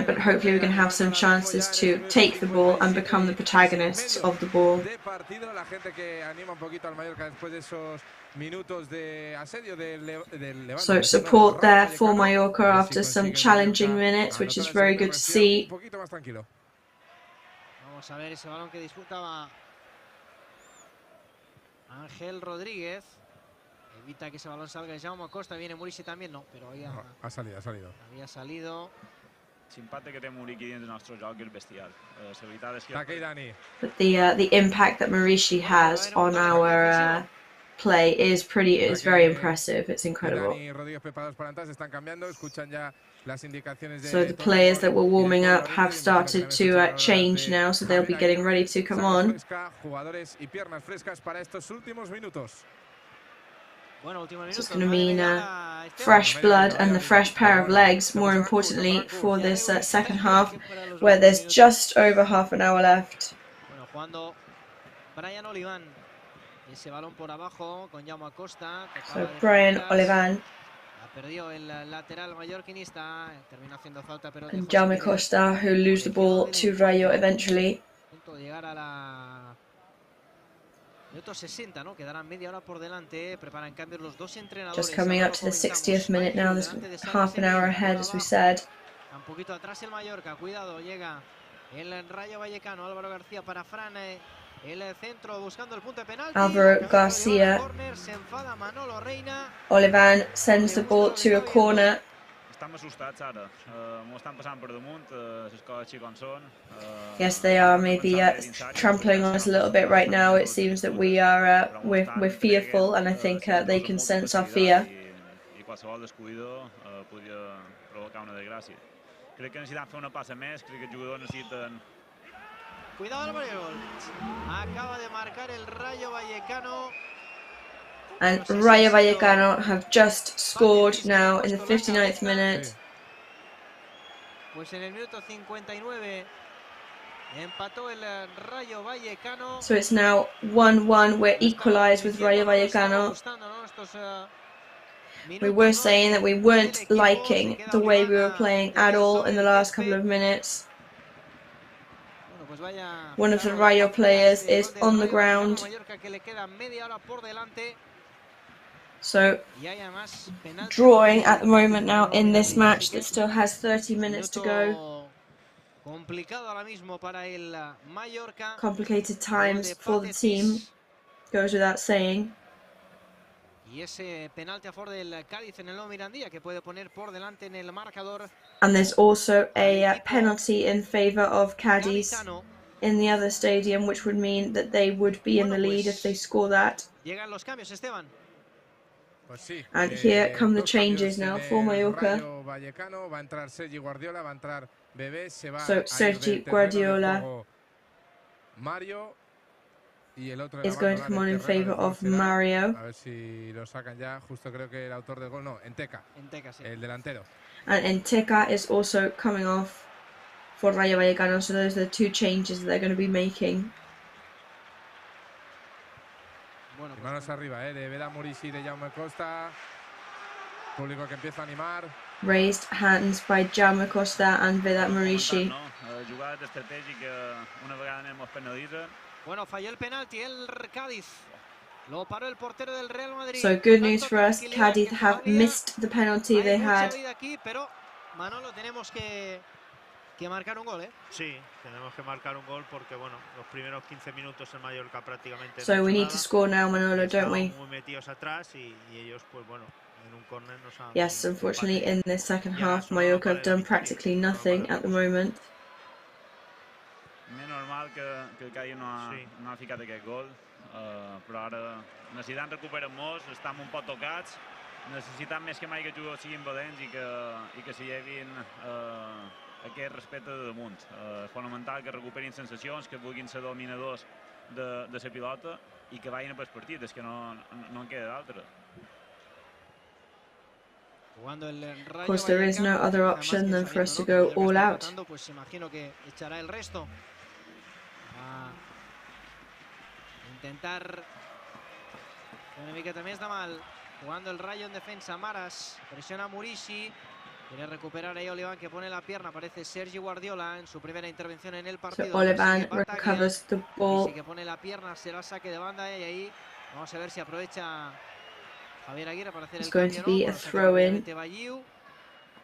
But hopefully we can have some chances to take the ball and become the protagonists of the ball. So support there for Mallorca after some challenging minutes, which is very good to see. Vamos a ver ese balón que disputaba Ángel Rodríguez. Evita que ese balón salga Jaume Costa. Viene Murici también, no, pero ha salido. Había salido. L'impacte que té Murici dins del nostre joc és bestial. La veritat és que... But the impact that Murici has on our play is very impressive. It's incredible. So the players that were warming up have started to change now, so they'll be getting ready to come on. So it's going to mean fresh blood and a fresh pair of legs, more importantly, for this second half, where there's just over half an hour left. So Brian Olivan and Jaume Costa, who lose the ball to Rayo eventually. Just coming up to the 60th minute now, this half an hour ahead, as we said. Un poquito atrás el Mallorca, cuidado, llega el Rayo Vallecano, Álvaro García para Fran, el centro buscando el punto de penalti. Álvaro García. Olivan sends the ball to a corner. Yes, they are maybe trampling on us a little bit right now. It seems that we're fearful, and I think they can sense our fear. Crec que necessitem fer una passa més, crec que els jugadors necessiten... Cuidado Álvaro, acaba de marcar el Rayo Vallecano. And Rayo Vallecano have just scored now in the 59th minute. Pues en el minuto 59 empató el Rayo Vallecano. So it's now 1-1. We're equalised with Rayo Vallecano. We were saying that we weren't liking the way we were playing at all in the last couple of minutes. One of the Rayo players is on the ground. So, drawing at the moment now in this match that still has 30 minutes to go. Complicated times for the team, goes without saying. And there's also a penalty in favour of Cádiz in the other stadium, which would mean that they would be in the lead if they score that. And here come the changes now for Mallorca. So Sergi Guardiola is going to come on in favour of Mario. And Enteca is also coming off for Rayo Vallecano, so those are the two changes that they're going to be making. Manos arriba, de Veda Murici, de Jaume Costa. Público que empieza a animar. Raised hands by Jaume Costa and Vedat Murici. Bueno, falló el penalti el Cádiz. Lo paró el portero del Real Madrid. So good news for us, Cádiz have missed the penalty they had. Pero Manolo, tenemos que marcar un gol, ¿eh? Sí, tenemos que marcar un gol porque bueno, los primeros 15 minutos en Mallorca prácticamente. So we need to score now, Manolo, don't we? Muy metidos atrás y ellos pues bueno, en un córner nos han... Yes, unfortunately in the second half Mallorca have done practically nothing at the moment. És normal que el Cádiz no ha ficat aquest gol, però ara necessitant recuperar molts, estem un poc tocats, necessitem més que mai que els jugadors siguin valents i que s'hi llevin aquest respecte de damunt. És fonamental que recuperin sensacions, que vulguin ser dominadors de la pilota i que vagin a pel partit, és que no en queda d'altre. Of course, there is no other option than for us to go all out. a intentar una miqueta més de mal. Jugando el Rayo en defensa, Maras presiona a Murici. Quiere recuperar ahí Olivan, que pone la pierna. Aparece Sergi Guardiola en su primera intervención en el partido. So Olivan recovers the ball. Que pone la pierna, será saque de banda y ahí vamos a ver si aprovecha Javier Aguirre para hacer It's el going cambio. to be a throw-in.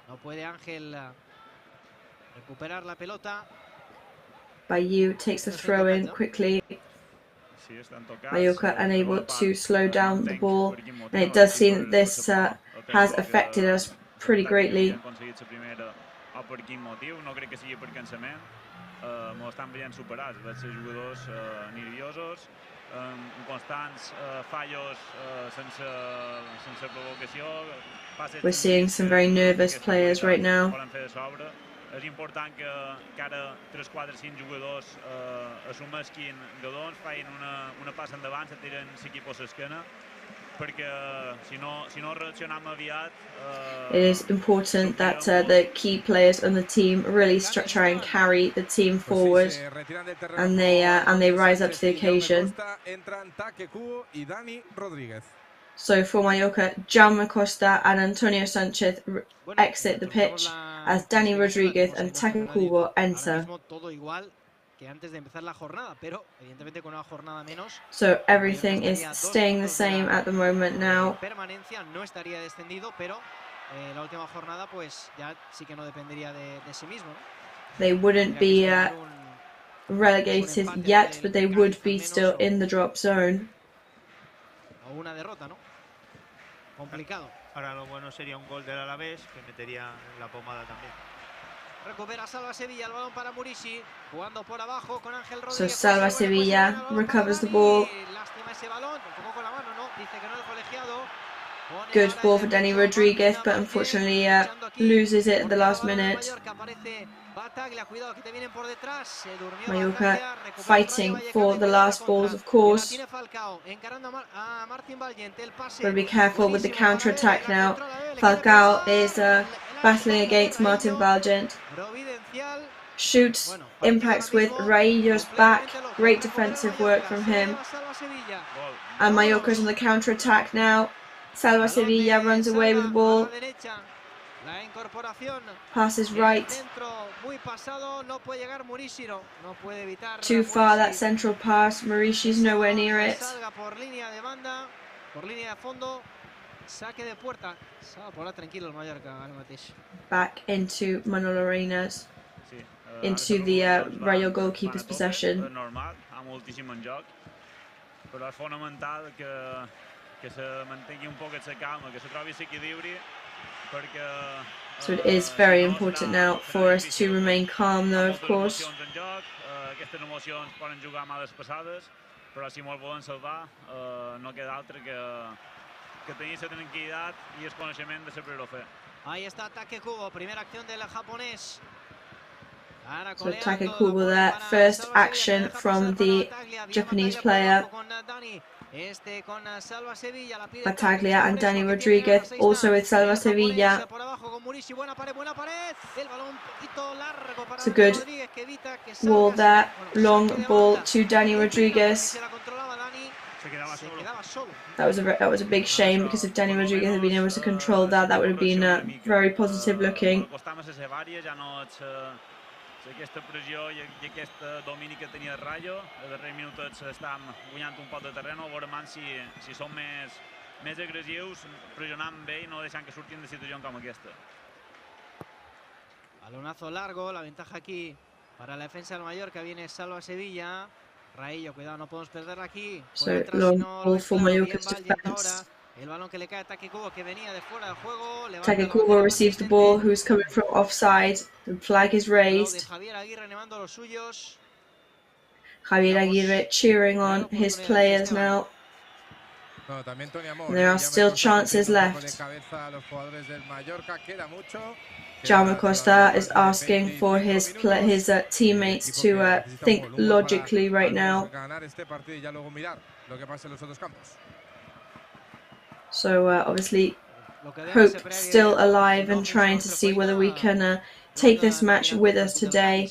No puede Ángel recuperar la pelota. Bayu takes the throw-in quickly. Mallorca unable to slow down the ball, and it does seem that this has affected us pretty greatly. No crec que sigui per cansament, m'ho estan veient superats, veig ser jugadors nerviosos, amb constants fallos sense provocació. We're seeing some very nervous players right now. És important que ara 3, 4, 5 jugadors assumesquin galons, facin una passa endavant, se tiren l'equip a l'esquena, perquè si no reaccionem aviat... It is important that the key players on the team really try and carry the team forward, and they rise up to the occasion. So for Mallorca, Jaume Costa and Antonio Sanchez exit the pitch as Dani Rodriguez and Take Kubo enter. So everything is staying the same at the moment now. They wouldn't be relegated yet, but they would be still in the drop zone. Una derrota, ¿no? Complicado. Ahora lo bueno sería un gol del Alavés, que metería en la pomada también. Recupera Salva Sevilla, el balón para Murici, jugando por abajo con Ángel Rodríguez. So Salva Sevilla recovers the ball. Lástima ese balón, tocó con la mano, ¿no? Dice que no el colegiado. Good ball for Dani Rodriguez, but unfortunately loses it at the last minute. Mallorca fighting for the last balls, of course. But be careful with the counter-attack now. Falcao is battling against Martin Valgent. Shoots, impacts with Raillo's back. Great defensive work from him. And Mallorca's on the counter-attack now. Salva Sevilla runs away with the ball. Passes right. Too far, that central pass. Maurici's nowhere near it. Back into Manolo Reina's. Into the Rayo goalkeeper's possession. So it is very important now for us to remain calm though, of course. Ahí está Take Kubo, primera acción del japonés. So Take Kubo there, first action from the Japanese player. Battaglia and Dani Rodriguez also with Salva Sevilla. It's a good wall there, long ball to Dani Rodriguez. That was a big shame, because if Dani Rodriguez had been able to control that, that would have been very positive looking. Aquesta pressió i aquest domini que tenia el Rayo, els darrers minuts estan guanyant un poc de terreno, a veure si són més agressius, pressionant bé i no deixant que surtin de situacions com aquesta. Balonazo largo, la ventaja aquí para la defensa del Mallorca, viene Salva Sevilla. Raillo, cuidado, no podemos perderla aquí. So long ball for Mallorca's defense. El balón que le cae a Take Kubo, que venía de fuera de juego. Take Kubo receives the ball, who's coming from offside. The flag is raised. Javier Aguirre animando a los suyos. Javier Aguirre cheering on his players now. And there are still chances left. Jaume Costa is asking for his teammates to think logically right now. So obviously hope still alive and trying to see whether we can take this match with us today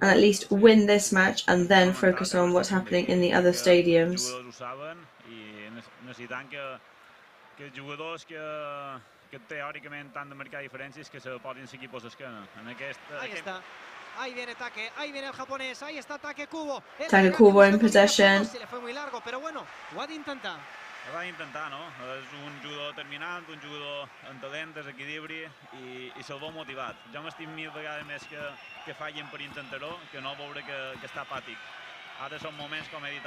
and at least win this match and then focus on what's happening in the other stadiums. Que jugadors que teòricament han de marcar diferències que se posin equipos a esquena. Ahí está. Ahí viene Take, ahí viene el japonés, ahí está Take Kubo. Take Kubo in possession. Se le fue muy largo, pero bueno, ho ha d'intentar. Ho ha d'intentar, no? És un jugador determinant, un jugador amb talent, desequilibri i se'l veu motivat. Jo m'estic mil vegades més que fallen per intentar-ho, que no veure que està apàtic.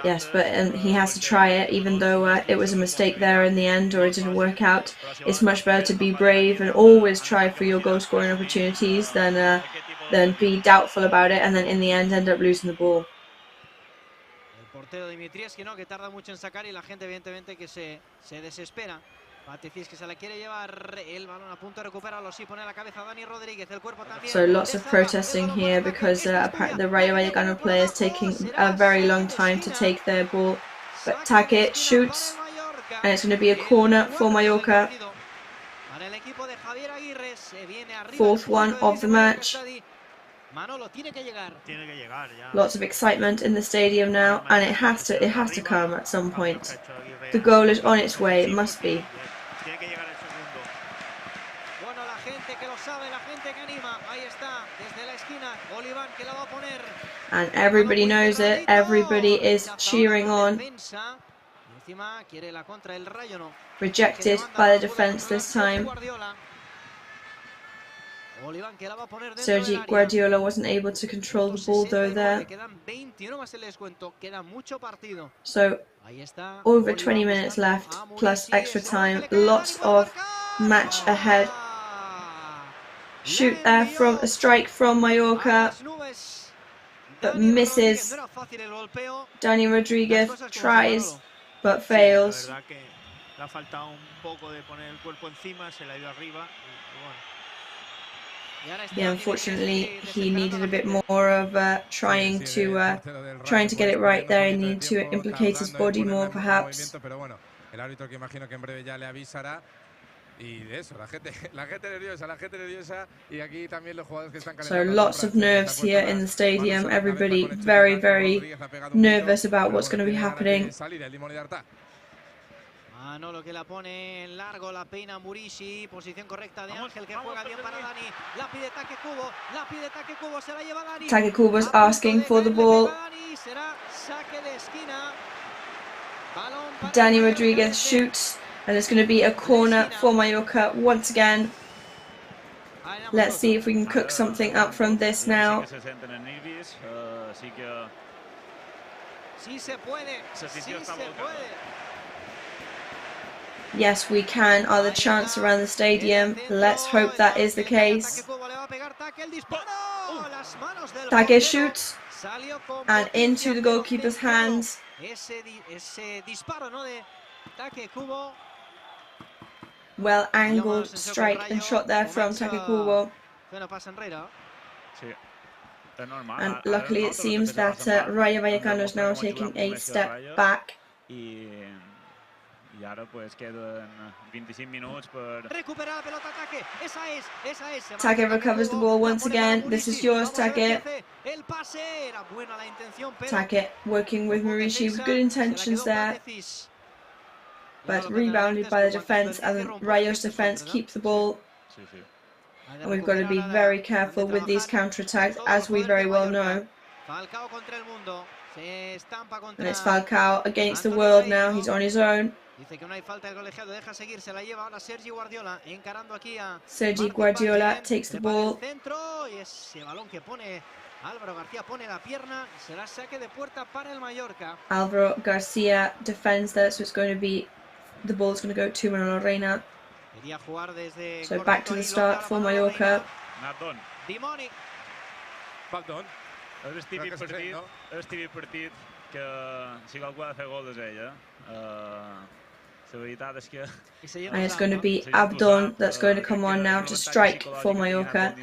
Yes, but he has to try it, even though it was a mistake there in the end or it didn't work out. It's much better to be brave and always try for your goal scoring opportunities than be doubtful about it and then in the end end up losing the ball. El portero Dimitrievski, ¿no? Que tarda mucho en sacar y la gente evidentemente que se desespera. Paticis que se la quiere llevar el balón a punto de recuperarlo, sí pone la cabeza Dani Rodríguez, el cuerpo también. So lots of protesting here because the Rayo Vallecano players taking a very long time to take their ball. But Take shoots and it's going to be a corner for Mallorca. Fourth one of the match. Lots of excitement in the stadium now and it has to come at some point. The goal is on its way, it must be. And everybody knows it, everybody is cheering on. Rejected by the defence this time. Sergi Guardiola wasn't able to control the ball though there. So over 20 minutes left plus extra time, lots of match ahead. Shoot there from a strike from Mallorca, but misses. Dani Rodríguez tries but fails. Yeah, unfortunately, he needed a bit more of trying to get it right there. He needed to implicate his body more, perhaps. So lots of nerves here in the stadium. Everybody very, very nervous about what's going to be happening. Manolo que la pone en largo, la peina Murici, posición correcta de Ángel que juega bien para Dani, la pide Take Kubo, se la lleva Dani. Take Kubo's asking for the ball. Dani Rodríguez shoots and it's going to be a corner for Mallorca once again. Let's see if we can cook something up from this now. Yes, we can. Are the chants around the stadium? Let's hope that is the case. Take shoots and into the goalkeeper's hands. Well angled strike and shot there from Take Kubo. And luckily it seems that Rayo Vallecano is now taking a step back. I ara pues queden 25 minuts per... Recupera la pelota Take, esa es. Take recovers the ball once again. This is yours, Take. Take working with Murici with good intentions there. But rebounded by the defence and Rayo's defence keep the ball. And we've got to be very careful with these counter-attacks, as we very well know. And it's Falcao against the world now, he's on his own. Sergi Guardiola takes the ball. Álvaro Garcia defends that, so it's going to be, the ball's going to go to Manolo Reina. So back to the start for Mallorca. És el típic partit que si algú ha de fer gol és ell, La veritat és que... And it's going to be Abdon that's going to come on now to strike for Mallorca.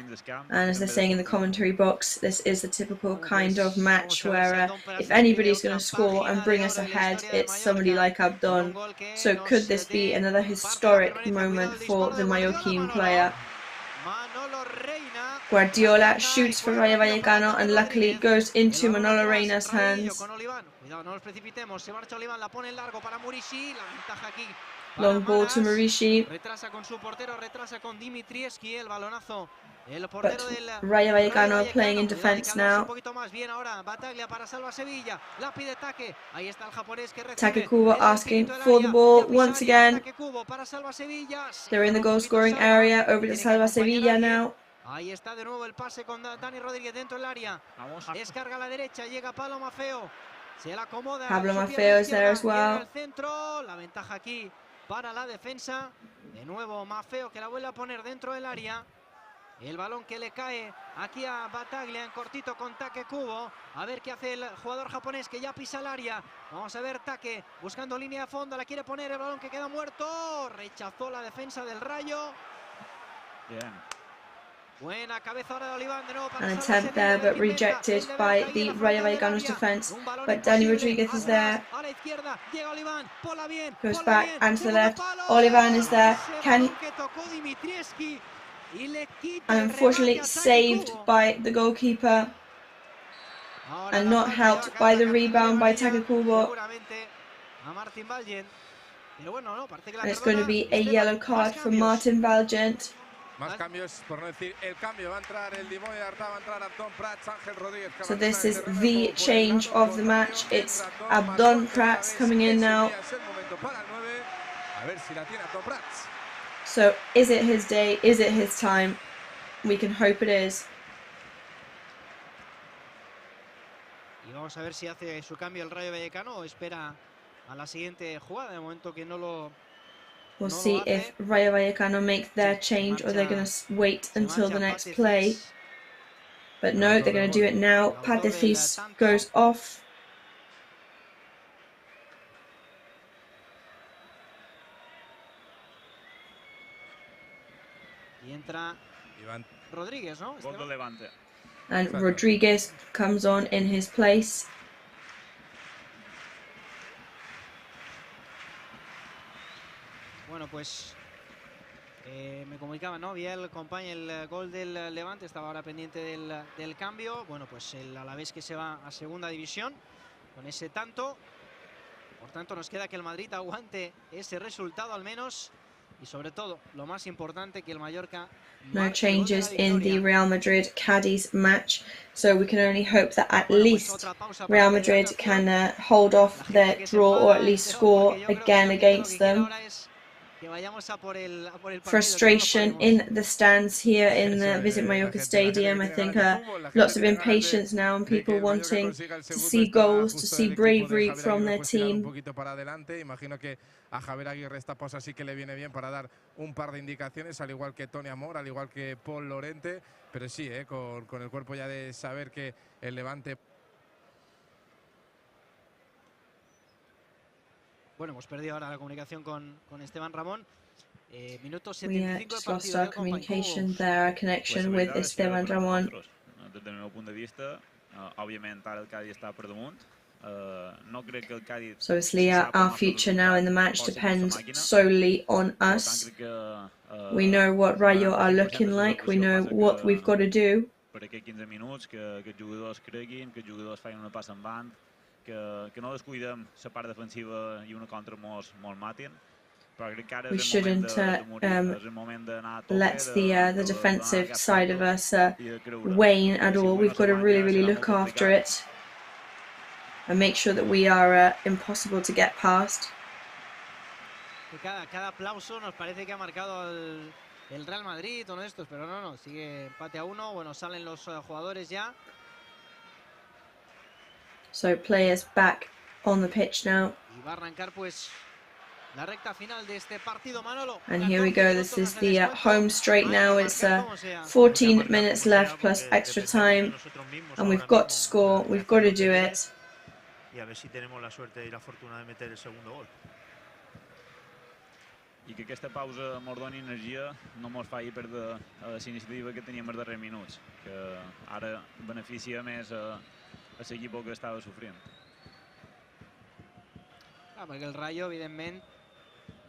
And as they're saying in the commentary box, this is the typical kind of match where if anybody's going to score and bring us ahead, it's somebody like Abdon. So could this be another historic moment for the Mallorquin player? Manolo Reina Guardiola shoots for Rayo Vallecano and luckily it goes into Manolo Reina's hands. Cuidado, no nos precipitemos. Se marcha Oliván, la pone en largo para Murishi. La ventaja aquí. Long ball to Murishi. Retrasa con su portero, retrasa con Dimitrieski. El balonazo. El But portero del Rayo Vallecano are playing in defense now. Un poquito más bien ahora. Bataglia para Salva Sevilla. La pide Take. Ahí está el japonés que recibe. Take Kubo asking for the ball once again. Kubo para Salva Sevilla. They're in the goal scoring area. Over to Salva Sevilla now. Ahí está de nuevo el pase con Dani Rodríguez dentro del área. Descarga a la derecha, llega Pablo Maffeo. Se la acomoda. Pablo Maffeo is there as well. El centro, la ventaja aquí para la defensa. De nuevo Maffeo que la vuelve a poner dentro del área. El balón que le cae aquí a Bataglia en cortito con Take Kubo. A ver qué hace el jugador japonés que ya pisa el área. Vamos a ver Take buscando línea de fondo. La quiere poner, el balón que queda muerto. Rechazó la defensa del Rayo. Bien. Buena cabeza ahora de Oliván, de nuevo para An attempt there but rejected by the Rayo Vallecano's defense. But Dani Rodríguez is there. Goes back and to the left. Olivan is there. Can he? And unfortunately saved by the goalkeeper. And not helped by the rebound by Take Kubo. And it's going to be a yellow card for Martin Valgent. Más cambios, por no decir el cambio. Va a entrar el Dimo de Arta, va a entrar Abdon Prats, Ángel Rodríguez. So this is the change of the match. It's Abdon Prats coming in now. So is it his day? Is it his time? We can hope it is. Y vamos a ver si hace su cambio el Rayo Vallecano o espera a la siguiente jugada. De momento que no lo... We'll see if Rayo Vallecano make their change or they're going to wait until the next play. But no, they're going to do it now. Patecis goes off. Y entra Rodríguez, ¿no? Gol de Levante. And Rodríguez comes on in his place. Bueno, pues me comunicaba, ¿no? Había el gol del Levante, estaba ahora pendiente del cambio. Bueno, pues el Alavés que se va a segunda división con ese tanto. Por tanto, nos queda que el Madrid aguante ese resultado al menos. Y sobre todo, lo más importante, que el Mallorca... No changes in the Real Madrid-Cadiz match. So we can only hope that at least Real Madrid can hold off their draw or at least score again against them. Frustration in the stands here in the Visit Mallorca Stadium. I think lots of impatience now and people wanting to see goals, to see bravery from their team. Imagino que a Javier Aguirre esta pausa sí que le viene bien para dar un par de indicaciones, al igual que Tony Amor, al igual que Paul Lorente, pero sí, con el cuerpo ya de saber que el Levante... Bueno, hemos perdido ahora la comunicación con Esteban Ramón. Minuto We 75 just lost our communication there, our connection with Esteban Ramón. Des del meu punt de vista, òbviament ara el Cádiz està per damunt. No crec que el Cádiz... So obviously our future now in the match depends solely on us. We know what Rayo are looking like, we know what we've got to do. Per aquests 15 minuts, que els jugadors creguin, que els jugadors facin una passa endavant, que no descuidem la part defensiva i una contra molt matin. We shouldn't let the defensive side of us wane at all. We've got to really look after it and make sure that we are impossible to get past. Cada aplauso nos parece que ha marcado el Real Madrid, uno de estos, pero no, sigue empate a 1. Bueno, salen los jugadores ya. So players back on the pitch now. Y va a arrancar pues la recta final de este partido, Manolo. And here we go, this is the home straight now. It's 14 minutes left plus extra time. And we've got to score, we've got to do it. Y a ver si tenemos la suerte y la fortuna de meter el segundo gol. I que aquesta pausa ens doni energia, no ens faci perdre la iniciativa que teníem els darrers minuts, que ara beneficia més a l'equip que estava sofrint. Perquè el Rayo, evidentment,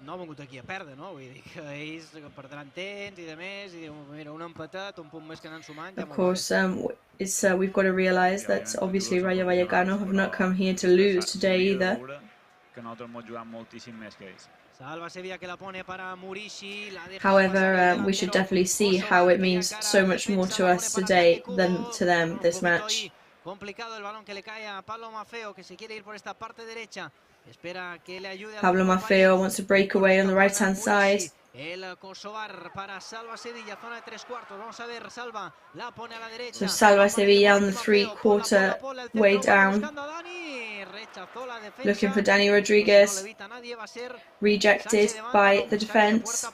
no ha vingut aquí a perdre, no? Vull dir que ells perdran temps I de més, I mira, un empatat, un punt més que anan sumant. Of course, we've got to realize that obviously Rayo Vallecano have not come here to lose today either. However, we should definitely see how it means so much more to us today than to them this match. Complicado el balón que le cae a Pablo Maffeo, que se quiere ir por esta parte derecha. Espera que le ayude a Pablo Maffeo wants to break away on the right-hand side. El Kosovar para Salva Sevilla, zona de 3/4. Vamos a ver, Salva la pone a la derecha. So Salva Sevilla on the 3/4 way down. Looking for Dani Rodriguez. Rejected by the defense.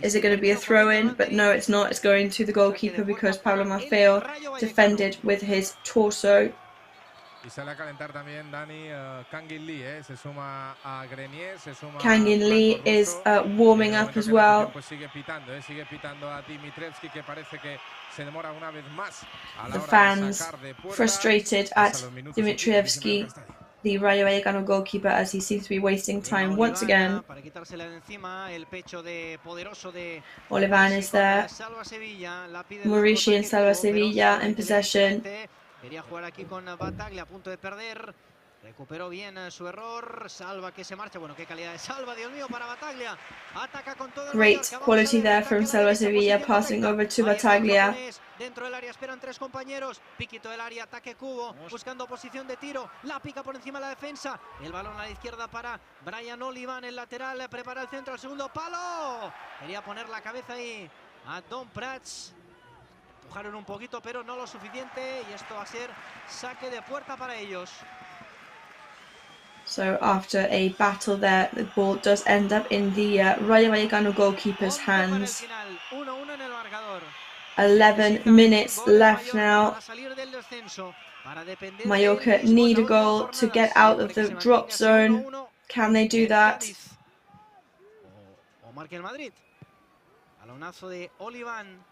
Is it going to be a throw-in? But no, it's not. It's going to the goalkeeper because Pablo Maffeo defended with his torso. Y sale a calentar también Dani Kangin Lee, se suma a Grenier, se suma Kangin Lee is warming up as well. Pues sigue pitando a Dimitrievski, que parece que se demora una vez más a la The hora fans de sacar de puerta. Frustrated at Dimitrievski, the Rayo Vallecano goalkeeper, as he seems to be wasting time once again. Olivan is there. Maurici and Salva Sevilla in possession. Quería jugar aquí con Bataglia, a punto de perder. Recuperó bien su error. Salva que se marcha. Bueno, qué calidad de Salva, Dios mío, para Bataglia. Ataca con todo el Great quality there from Salva Sevilla, passing over to Bataglia. Dentro del área esperan tres compañeros. Piquito del área, ataque Kubo, buscando posición de tiro. La pica por encima de la defensa. El balón a la izquierda para Brian Olivan, el lateral. Prepara el centro al segundo palo. Quería poner la cabeza ahí a Don Prats. Empujaron un poquito, pero no lo suficiente. Y esto va a ser saque de puerta para ellos. So after a battle there, the ball does end up in the Rayo Vallecano goalkeeper's hands. 11 minutes left now. Mallorca need a goal to get out of the drop zone. Can they do that? O marca el Madrid. Balonazo de Olivan.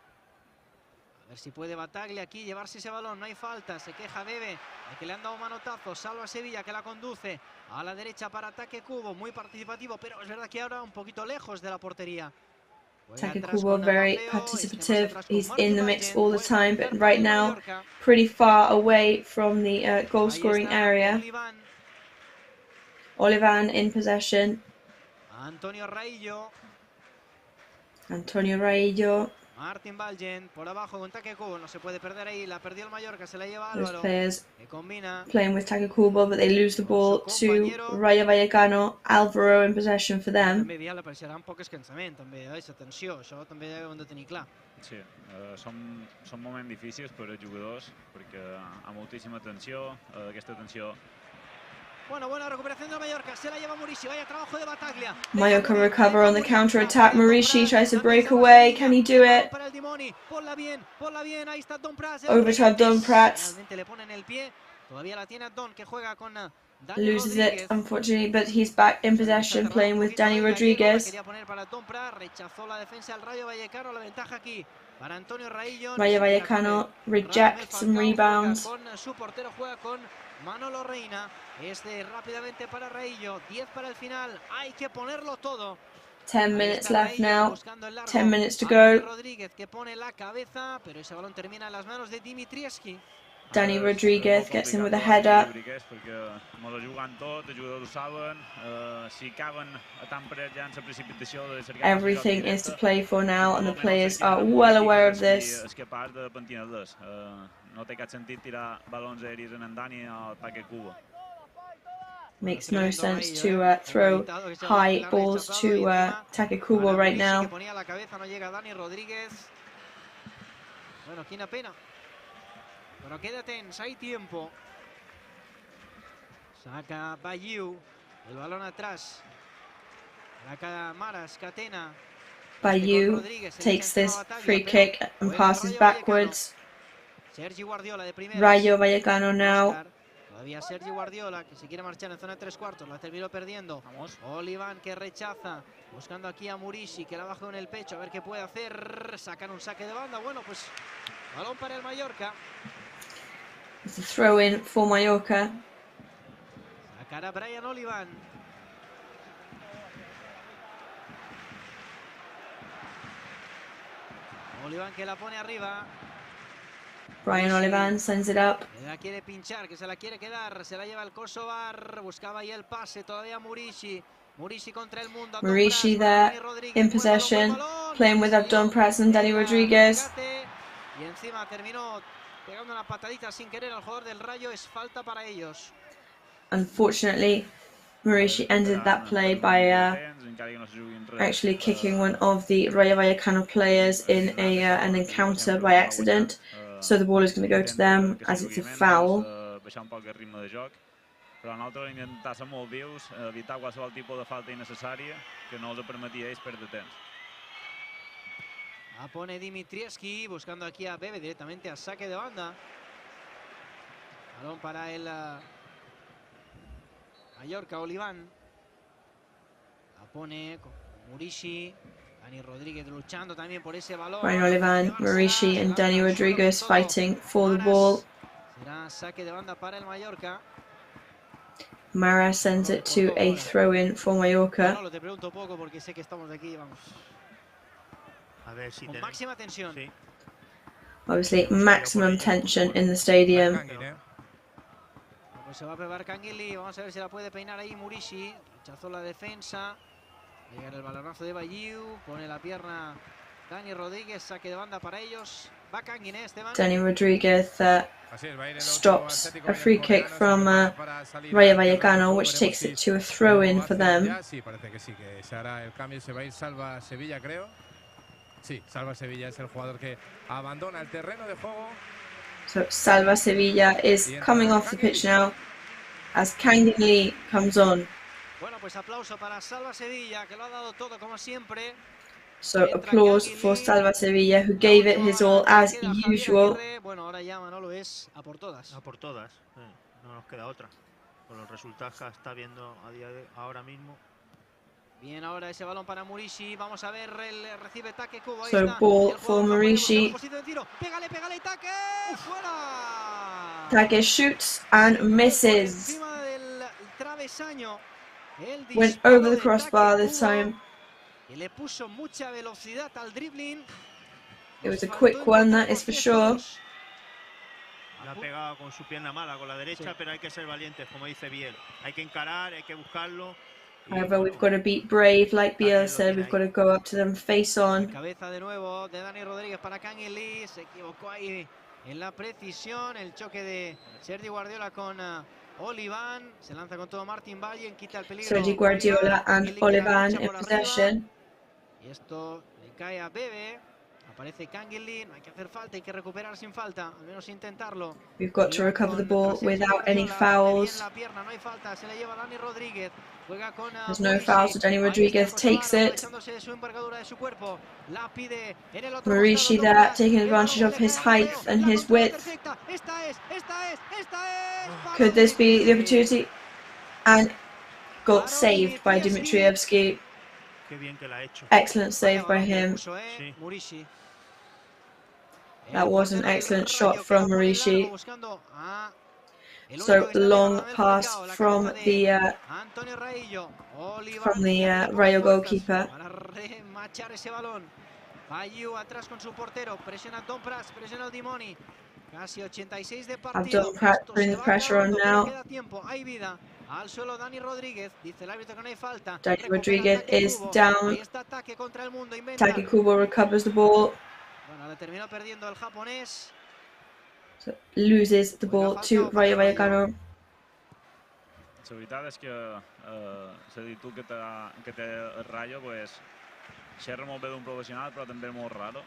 A ver si puede Bataglia aquí llevarse ese balón. No hay falta. Se queja Vive de que le han dado manotazo. Salva Sevilla, que la conduce a la derecha para ataque Kubo. Muy participativo, pero es verdad que ahora un poquito lejos de la portería. Ataque Kubo, very participative. He's in the mix all the time, but right now pretty far away from the goal scoring area. Olivan in possession. Antonio Raillo. Martin Balgen por abajo con Take Kubo, no se puede perder ahí, la perdió el Mallorca, se la lleva Álvaro. Players playing with Take Kubo, but they lose the ball to Rayo Vallecano. Álvaro in possession for them. També havia l'apareixerà un poc escansament, també, aquesta tensió, això també ho hem de tenir clar. Sí, són moments difícils per als jugadors, perquè hi ha moltíssima tensió, aquesta tensió. Bueno, buena recuperación de Mallorca, se la lleva Maurici, vaya trabajo de Bataglia. Mallorca recover on the counter-attack. Maurici tries to break away. Can he do it? Over to Don Prats. Loses it, unfortunately, but he's back in possession, playing with Dani Rodriguez. Rayo Vallecano rejects some rebounds. Manolo Reina, rápidamente para Raillo, 10 para el final, hay que ponerlo todo. 10 minutes left now, 10 minutes to go. Rodríguez que pone la cabeza, pero ese balón termina en las manos de Dimitrievski. Dani Rodriguez gets in with a header. Everything is to play for now, and the players are well aware of this. Makes no sense to throw high balls to Take Kubo right now. Bueno, qué pena. Pero queda tensa, hay tiempo. Saca Bayiu, el balón atrás. Saca Maras, Catena. Bayiu takes this free kick and passes backwards. Rayo Vallecano now. Todavía Sergi Guardiola, que se quiere marchar en zona de 3/4, la terminó perdiendo. Olivan que rechaza, buscando aquí a Maurici, que la baja en el pecho, a ver qué puede hacer. Sacan un saque de banda, bueno, pues balón para el Mallorca. It's a throw in for Mallorca. Sacará Brian Olivan. Olivan que la pone arriba. Brian Olivan sends it up. La quiere pinchar, que se la quiere quedar. Se la lleva el Kosovar. Buscaba ahí el pase. Todavía Murishi. Murishi contra el mundo. Murishi there in possession, playing with Abdon Pras and Danny Rodriguez. Y encima terminó pegando una patadita sin querer al jugador del Rayo. Es falta para ellos. Unfortunately, Murishi ended that play by actually kicking one of the Rayo Vallecano players in an encounter by accident. So the ball is going to go to them as it's a foul. Però nosaltres intentar ser molt vius, evitar qualsevol tipus de falta innecessària que no els permetia a ells perdre temps. La pone Dimitrievski buscando aquí a Vive directamente a saque de banda. Balón para el Mallorca, Olivan. La pone con Murishi. Dani Rodríguez luchando también por ese balón. Brian Olivan, Murishi and Danny Rodriguez fighting for the ball. Será saque de banda para el Mallorca. Mara sends it to a throw-in for Mallorca. Te pregunto poco porque sé que estamos aquí, vamos. A ver si con máxima tensión. Sí. Obviously, maximum tension in the stadium. Pues se va a pegar Canguili. Vamos a ver si la puede peinar ahí Murishi. Rechazó la defensa. Llega el balonazo de Bayiu. Pone la pierna Dani Rodríguez. Saque de banda para ellos. Va Canguil, Esteban. Danny Rodriguez stops a free kick from Rayo Vallecano, which takes it to a throw-in for them. Sí, parece que sí, que se hará el cambio. Se va a ir Salva Sevilla, creo. Sí, Salva Sevilla es el jugador que abandona el terreno de juego. So Salva Sevilla is coming off the pitch now as Canguil comes on. Bueno, pues aplauso para Salva Sevilla, que lo ha dado todo como siempre. So applause for Salva Sevilla, who gave it his all as usual. Bueno, ahora ya Manolo es a por todas. A por todas. No nos queda otra. Con los resultados que está viendo a día de ahora mismo. Bien, ahora ese balón para Murishi. Vamos a ver, el recibe ataque Kubo. So ball for Murishi. Pégale, pégale, Take. ¡Fuera! Take shoots and misses. Encima del travesaño. Went over the crossbar this time. Y le puso mucha velocidad al dribbling. It was a quick one, that is for sure. La ha pegado con su pierna mala, con la derecha, pero hay que ser valientes, como dice Biel. Hay que encarar, hay que buscarlo. However, we've got to be brave, like Biel said. We've got to go up to them face on. Cabeza de nuevo de Dani Rodríguez para Canguil. Se equivocó ahí en la precisión. El choque de Sergi Guardiola con Olivan. Se lanza con todo Martin Valle. Quita el peligro. Sergi Guardiola and Olivan in possession. Y esto le cae a Vive. Aparece Canguil. No hay que hacer falta, hay que recuperar sin falta. Al menos intentarlo. We've got to recover the ball without any fouls. No hay falta, se le lleva Dani Rodríguez. There's no fouls, so Danny Rodriguez takes it. Murishi there, taking advantage of his height and his width. Could this be the opportunity? And got saved by Dimitrievski. Excellent save by him. That was an excellent shot from Murishi. So long pass from the Rayo goalkeeper. Abdon Pras putting the pressure on now. Danny Rodriguez is down. Taki Kubo recovers the ball. So loses the ball to Rayo Vallecano. La veritat és que s'ha dit tu que té el Rayo, pues, xerra molt bé d'un professional, però també molt raro.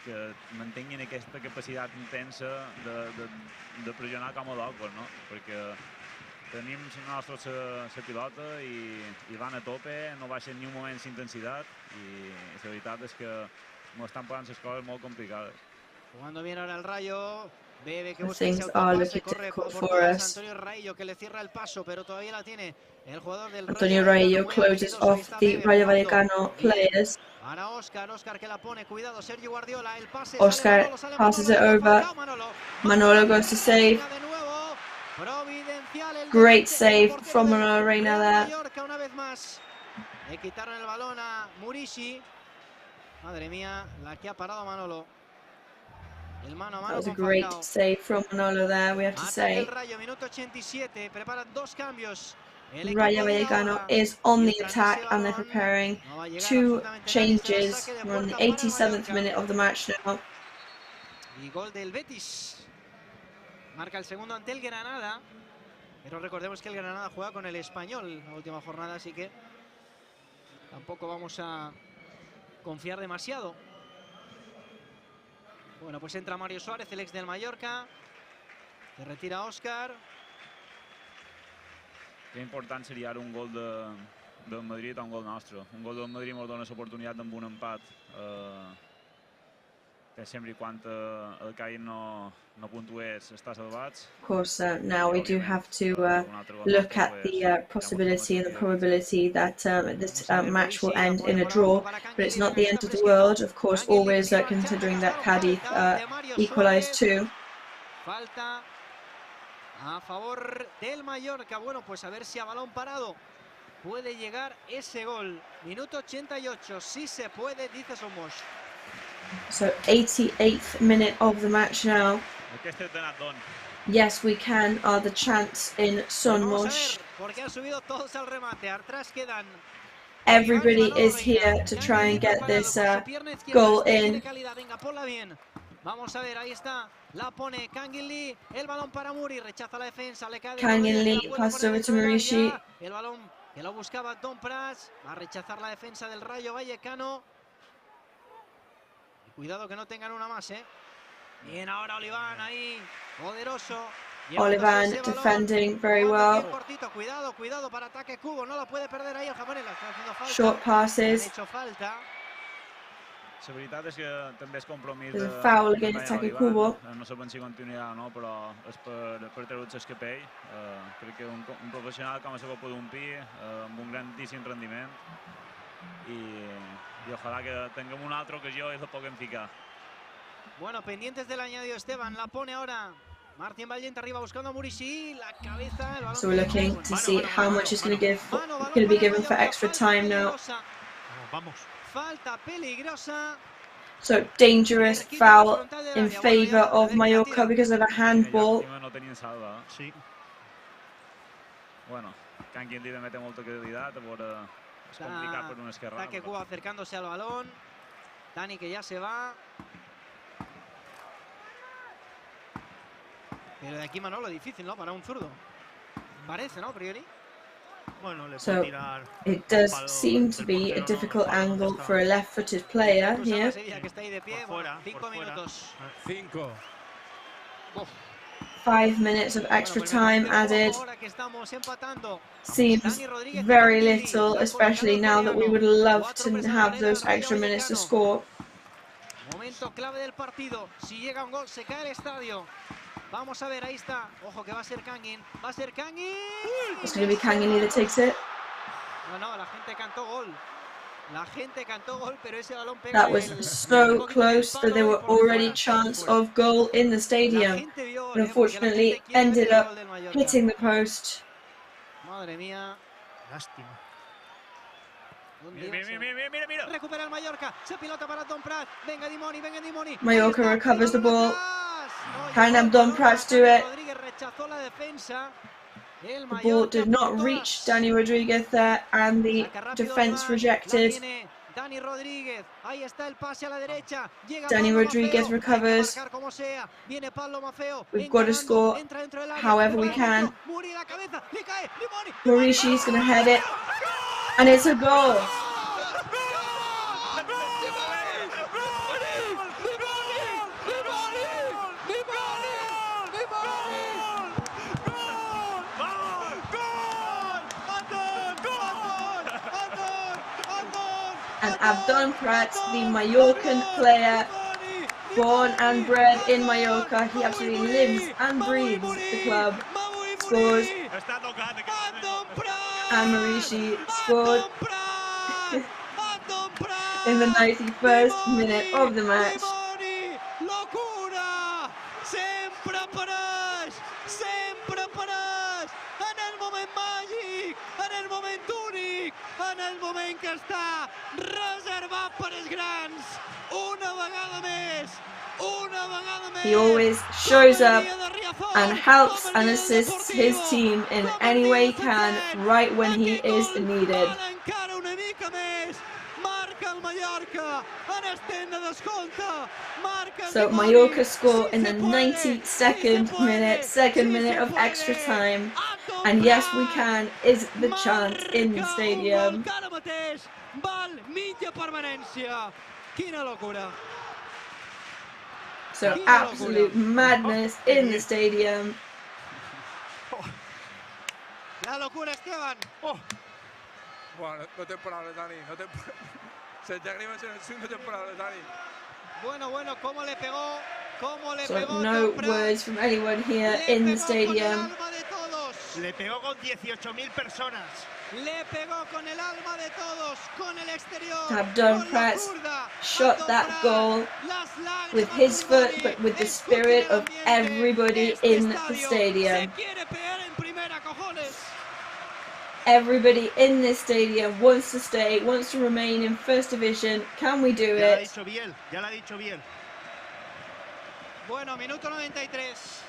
Que mantinguin aquesta capacitat intensa de pressionar com a locos, no? Perquè tenim nosaltres la pilota i van a tope, no baixen ni un moment d'intensitat i la veritat és que m'estan posant les coses molt complicades. Jugando bien ahora el Rayo. Vive que busca Things are looking difficult for us. Antonio Rayo que le cierra el paso, pero todavía la tiene el jugador del Antonio Rayo closes off the Rayo Vallecano players. Ahora Oscar que la pone, cuidado, Sergi Guardiola, el pase. Oscar passes it over. Manolo goes to save. Great save from Manolo Reina there. Le quitaron el balón a Murishi. Madre mía, la que ha parado Manolo. El mano a mano. That was a con great Falcao. save from Manolo there, we have to Ataca say. el Rayo, minuto 87. Preparan dos cambios. El Rayo equipo de Vallecano ahora. is on the Mientras attack ese and they're balón preparing no va a llegar 2 absolutamente nadie, será changes. saque de We're on the puerta para el 87th Mallorca. minute of the match now. Y gol del Betis. Marca el segundo ante el Granada. Pero recordemos que el Granada juega con el Español la última jornada, así que tampoco vamos a confiar demasiado. Bueno, pues entra Mario Suárez, el ex del Mallorca. Se retira Óscar. Que important seria ara un gol del Madrid o un gol nostre. Un gol del Madrid ens dona l'oportunitat amb un empat. Que sempre i quan el CAI no puntués està salvats. Of course, now we do have to look at the possibility and the probability that this match will end in a draw, but it's not the end of the world, of course, always considering that Cádiz equalised too. Falta a favor del Mallorca. Bueno, pues a ver si a balón parado puede llegar ese gol. Minuto 88, sí se puede, dice Somos. So 88th minute of the match now. Yes, we can are the chants in Sonmosh. Everybody is here to try and get this goal in. Vamos a ver, ahí está, la pone Canguilí, el balón para Muri, rechaza la defensa, le cae Canguilí passes over to Marishi. El balón que lo buscaba Don Prats, va a rechazar la defensa del Rayo Vallecano. Cuidado que no tengan una más, Bien, ahora Oliván ahí, poderoso. Olivan defending very well. Cortito, cuidado para ataque Kubo, no lo puede perder ahí el japonés, está haciendo falta. Short passes. Han hecho falta. La veritat és que també és compromís There's a foul against ataque Kubo. No sabem si continuarà o no, però és per treure-se el capell. Crec que un professional com a seva Podumpí, amb un grandíssim rendiment, y ojalá que tengamos una otra ocasión y lo puedan ficar. Bueno, pendientes del añadido Esteban, la pone ahora Martín Valiente arriba buscando a Muricy, la cabeza, el balón. So we're looking to see how much is going to be given for extra time now. Vamos. Falta peligrosa. So dangerous foul in favour of Mallorca because of a handball. No tenien salva. Sí. Bueno, Canguilí le mete molta credibilitat a veure. Es complicat per una esquerra. Ataque Kubo acercándose al balón. Dani que ya se va. Pero de aquí Manolo difícil, ¿no? Para un zurdo. Parece, ¿no? A priori. Bueno, le So puede tirar it does seem to be a difficult angle for a left-footed player here. Que está ahí de pie. Fuera, 5 minutos. 5. 5 minutes of extra time added. Ahora que estamos empatando. Seems very little, especially now that we would love to have those extra minutes to score. Momento clave del partido. Si llega un gol, se cae el estadio. Vamos a ver, ahí está. Ojo que va a ser Kangin. Va a ser Kangin. It's going to be Canguilí that takes it. No, la gente cantó gol. La gente cantó gol, pero ese balón pega. That was so close that there were already chants of goal in the stadium. But unfortunately, ended up hitting the post. Madre mía. Lástima. Mira. Recupera el Mallorca. Se pilota para Don Prat. Venga Dimoni, venga Dimoni. Mallorca recovers the ball. Can Don Prats do it? The ball did not reach Dani Rodriguez there, and the defense rejected. Dani Rodríguez, ahí está el pase a la derecha. Dani Rodriguez recovers. We've got to score however we can. Mauricy's going to head it, and it's a goal. And Abdon Prat, the Mallorcan player, born and bred in Mallorca, he absolutely lives and breathes the club, scores, and Mauricy scored in the 91st minute of the match. en el moment que està reservat per els grans. Una vegada més. He always shows up and helps and assists his team in any way he can right when he is needed. So Mallorca score in the 92nd minute, second minute of extra time. And yes, we can is the chant in the stadium. So absolute madness in the stadium. La locura, Esteban. Bueno, no te pares, Dani. Se te agrimas en el swing, no te pares, Dani. Bueno, cómo le pegó. So no words from anyone here in the stadium. Le pegó con 18.000 personas. Le pegó con el alma de todos, con el exterior. Abdon Prats shot that goal with his foot, but with the spirit of everybody in the stadium. Everybody in this stadium wants to stay, wants to remain in First Division. Can we do it? Ya lo ha dicho bien. Bueno, minuto 93.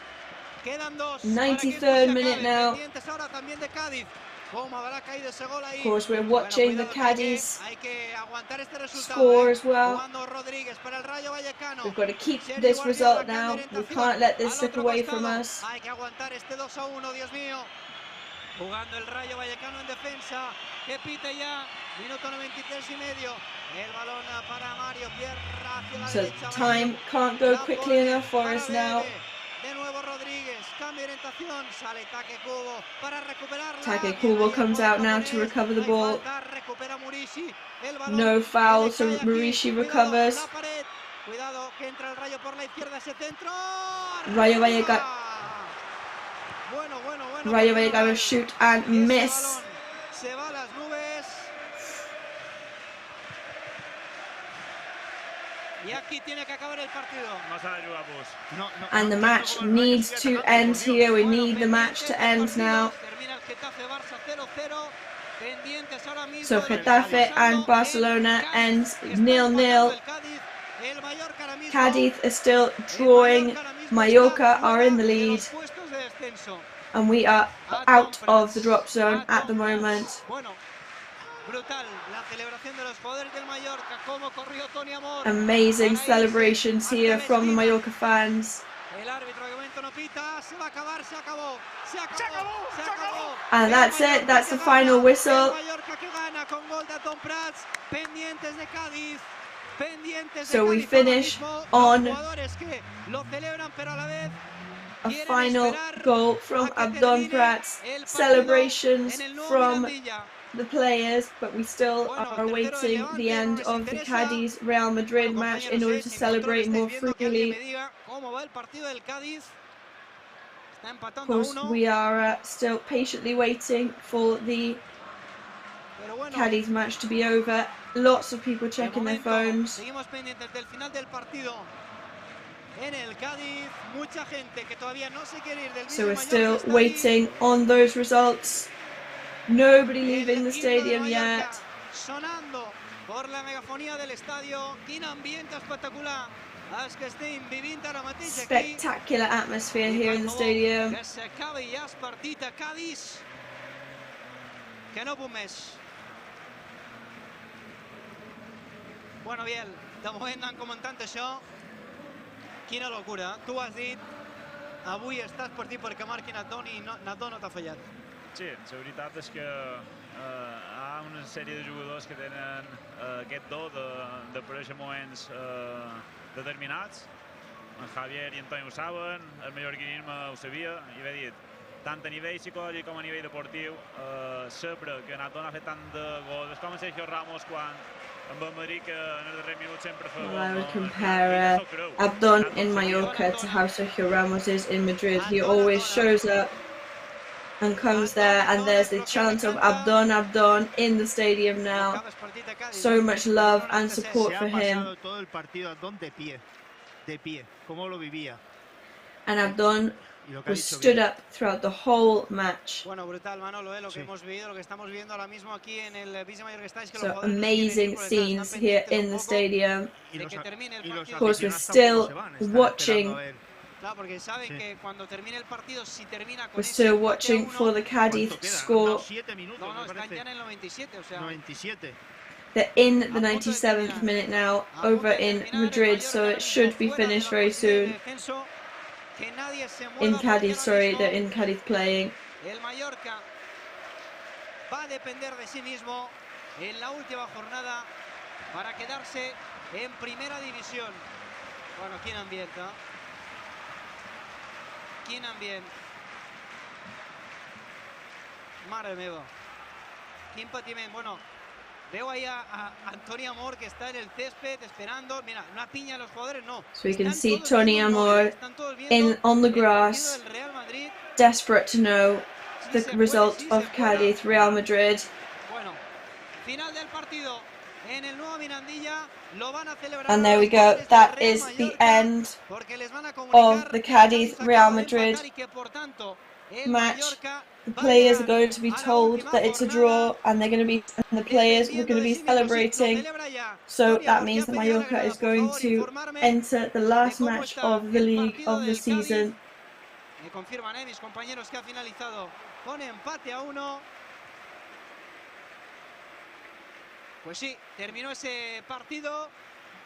Quedan dos. 93rd minute now. Of course, we're watching the Cadiz score as well. We've got to keep this result now. We can't let this slip away from us. Jugando el Rayo Vallecano en defensa, que pite ya, minuto 93 y medio. El balón para Mario, pierna hacia la derecha. So time can't go quickly enough for us now. De nuevo Rodríguez, cambio de orientación, sale Take Kubo para recuperarla. Take Kubo comes out now to recover the ball. No foul, so Murishi recovers. Cuidado que entra el Rayo por la izquierda, ese centro. Rayo Vallecano shoot and miss. Se va a las nubes. Y aquí tiene que acabar el partido. And the match needs to end here. We need the match to end now. So Getafe and Barcelona ends 0-0. Cadiz is still drawing. Mallorca are in the lead. And we are out of the drop zone at the moment. Amazing celebrations here from the Mallorca fans. And that's it, that's the final whistle. So we finish on a final goal from Abdon Prats, celebrations from the players, but we still are awaiting the end of the Cadiz Real Madrid match in order to celebrate more freely. Of course, we are still patiently waiting for the Cadiz match to be over. Lots of people checking their phones. So we're still waiting on those results. Nobody leaving the stadium yet. Spectacular atmosphere here in the stadium. Bueno, bien, de moment han comentat això. Quina locura, tu has dit, avui estàs partit perquè marqui Nadon i Nadon no t'ha fallat. Sí, la veritat és que hi ha una sèrie de jugadors que tenen aquest do d'aparèixer moments determinats. En Javier i Antoni ho saben, el mallorquinisme ho sabia, i he dit, tant a nivell psicològic com a nivell deportiu, saber que Nadon ha fet tant de gols, és com Sergio Ramos quan Well, I would compare Abdon in Mallorca to how Sergio Ramos is in Madrid. He always shows up and comes there, and there's the chant of Abdon, Abdon in the stadium now. So much love and support for him. De pie, cómo lo vivía. And Abdon was stood up throughout the whole match. Bueno, brutal, Manolo, lo que hemos vivido, lo que estamos viendo ahora mismo aquí en el Vive Mallorca está es que So amazing scenes here in the stadium. Of course, we're still watching. Claro, porque saben que cuando termine el partido, si termina con We're still watching for the Cadiz score. No, están ya en el 97, o sea. 97. They're in the 97th minute now, over in Madrid, so it should be finished very soon. In Cadiz, sorry, they're in Cadiz playing. El Mallorca va a depender de sí mismo en la última jornada para quedarse en primera división. Bueno, quin ambient, eh? Quin ambient. Mare meva. Quin patiment. Bueno, veo ahí a Toni Amor que está en el césped esperando. Mira, una piña a los jugadores, no. So we can see Toni Amor on the grass, desperate to know the result of Cadiz Real Madrid. Bueno, final del partido en el nuevo Mirandilla. Lo van a celebrar. And there we go. That is the end of the Cadiz Real Madrid match. The players are going to be told that it's a draw, and the players are going to be celebrating. So that means that Mallorca is going to enter the last match of the league of the season. Me confirman mis compañeros que ha finalizado con empate a 1. Pues sí, terminó ese partido.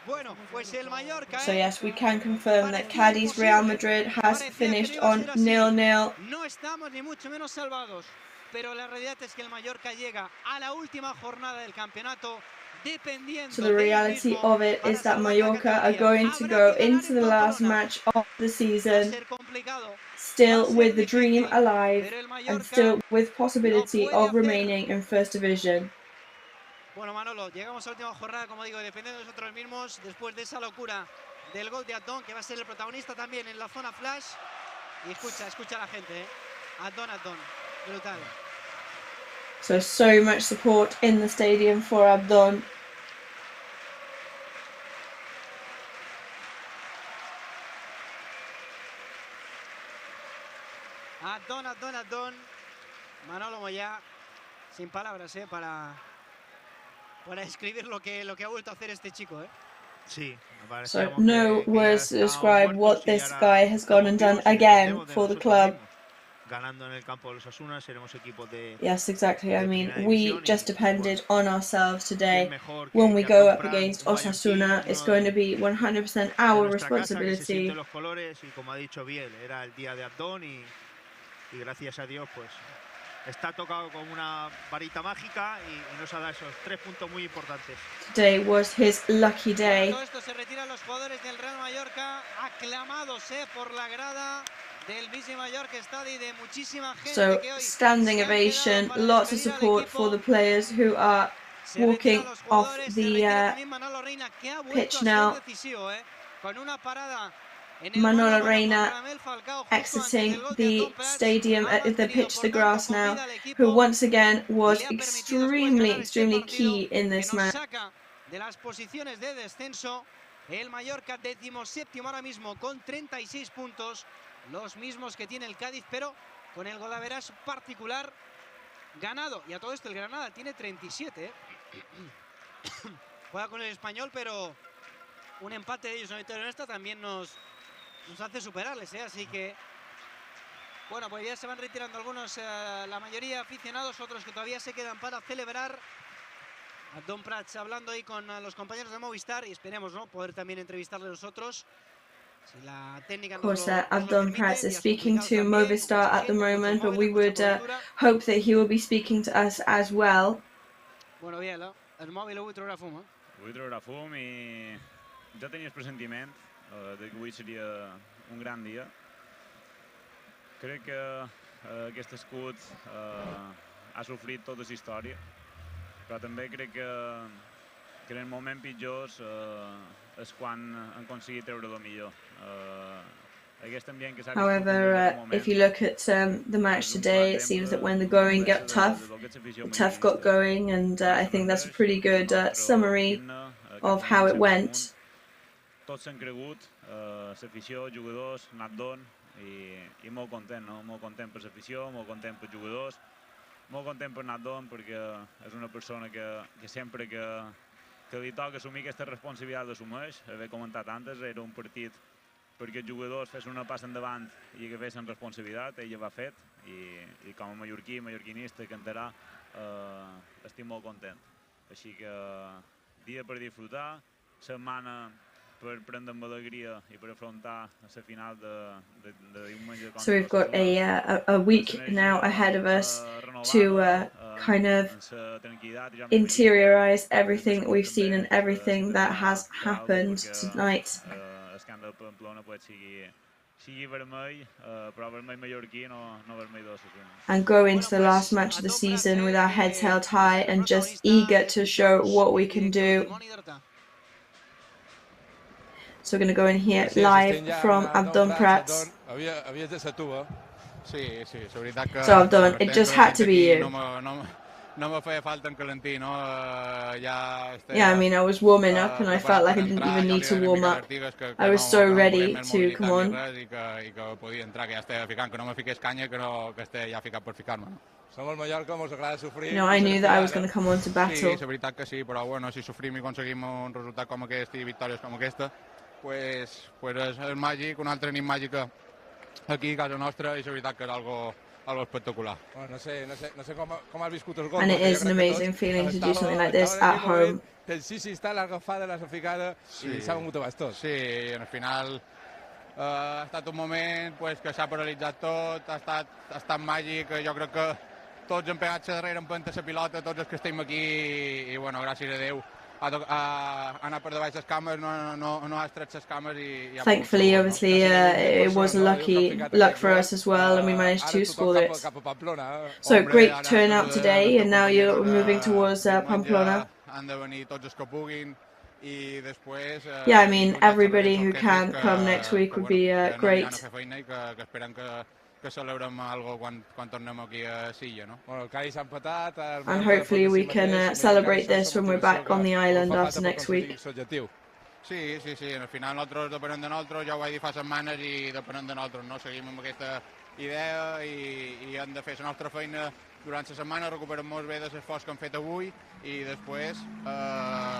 Bueno, pues el Mallorca. So yes, we can confirm that Cadiz Real Madrid has finished on 0-0. No estamos ni mucho menos salvados, pero la realidad es que el Mallorca llega a la última jornada del campeonato dependiendo. So the reality of it is that Mallorca are going to go into the last match of the season still with the dream alive and still with possibility of remaining in First Division. Bueno, Manolo, llegamos a la última jornada, como digo, dependiendo de nosotros mismos, después de esa locura del gol de Adón, que va a ser el protagonista también en la zona flash. Y escucha a la gente, Adón, brutal. So much support in the stadium for Adón. Adón. Manolo Moyá, sin palabras, para escribir lo que ha vuelto a hacer este chico, Sí, so no words to describe what this guy has gone and done again for the club. Ganando en el campo de los Asuna, seremos equipo de. Yes, exactly. I mean, we just depended on ourselves today. When we go up against Osasuna, it's going to be 100% our responsibility. Los colores y como ha dicho Biel, era el día de Adón y gracias a Dios, pues está tocado con una varita mágica y nos ha dado esos 3 puntos muy importantes. Today was his lucky day. Todo esto se retiran los jugadores del Real Mallorca, aclamados por la grada del Vive Mallorca Estadio y de muchísima gente. So standing ovation, lots of support for the players who are walking off the pitch now. Manolo Reina exiting the stadium, the pitch, the grass now, who once again was extremely key in this match. De las posiciones de descenso, el Mallorca 17º ahora mismo con 36 puntos, los mismos que tiene el Cádiz, pero con el golaveras particular ganado. Y a todo esto el Granada tiene 37. Juega con el Español, pero un empate de ellos, una victoria nuestra, también nos hace superarles, así que bueno, pues ya se van retirando algunos, la mayoría aficionados, otros que todavía se quedan para celebrar. Don Prats hablando ahí con los compañeros de Movistar y esperemos, ¿no?, poder también entrevistarle nosotros. Si la técnica of course, Abdon Prats is speaking to Movistar at the moment, but we would hope that he will be speaking to us as well. Bueno, bien, el móvil avui traurà fum, Avui traurà fum i ja tenies presentiment de que avui seria un gran dia. Crec que aquest escut ha sofrit tota la història, però també crec que en el moment pitjors és quan han aconseguit treure el millor. However, if you look at the match today, it seems that when the going got tough, the tough got going, and I think that's a pretty good summary of how it went. Tots s'han cregut, l'afició, jugadors, Nadon, i molt content, no? Molt content per l'afició, molt content per jugadors, molt content per Nadon perquè és una persona que sempre que li toca assumir aquesta responsabilitat l'assumeix. Haver comentat antes, era un partit perquè els jugadors fessin una passa endavant i agafessin responsabilitat, ell ja va fet, i com a mallorquí, mallorquinista, cantarà, estic molt content. Així que dia per disfrutar, setmana per prendre amb alegria i per afrontar la final de diumenge. So we've got a week now ahead of us to kind of interiorize everything that we've seen and everything that has happened tonight. And go into the last match of the season with our heads held high and just eager to show what we can do. So we're going to go in here live from Abdon Prats. So Abdon, it just had to be you. Yeah, I mean, I was warming up and I felt like I didn't even need to warm up. I was so ready to come on. You know, I knew that I was going to come on to battle. Pues és màgic, un altre nit màgic aquí a casa nostra, i és veritat que és algo espectacular. No sé com has viscut els gols. And it is an amazing feeling to do something like this at home. El sí està, l'agafada, la sofricada, i s'ha vengut a bastons. Sí, al final ha estat un moment que s'ha paralitzat tot, ha estat màgic, jo crec que tots hem pegat darrere en penta la pilota, tots els que estem aquí, i bueno, gràcies a Déu, anar per davall les cames, no has tret les cames i... Thankfully, obviously, it was luck for us as well, and we managed to score it. So great turnout today, and now you're moving towards Pamplona. Yeah, I mean, everybody who can come next week would be great. And hopefully we can celebrate this when we're back on the island after next week. Sí, al final nosaltres depenem de nosaltres, ja ho vaig dir fa setmanes, i depenem de nosaltres, no? Seguim amb aquesta idea i hem de fer la nostra feina durant la setmana, recuperem molt bé de l'esforç que hem fet avui, i després...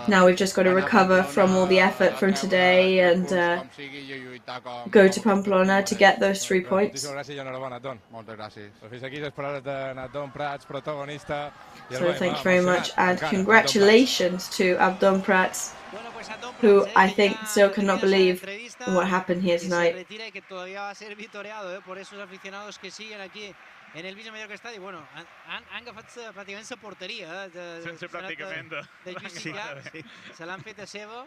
Now we've just got to recover from all the effort from today and go to Pamplona to get those 3 points. Gràcies i enhorabona, Nadon. Moltes gràcies. Fins aquí les paraules de Nadon Prats, protagonista. So thank you very much, and congratulations to Abdon Prats, who I think still cannot believe what happened here tonight. En el Vive Mallorca Estadi, bueno, han agafat pràcticament la porteria sense pràcticament de Justificar, se l'han fet a seva.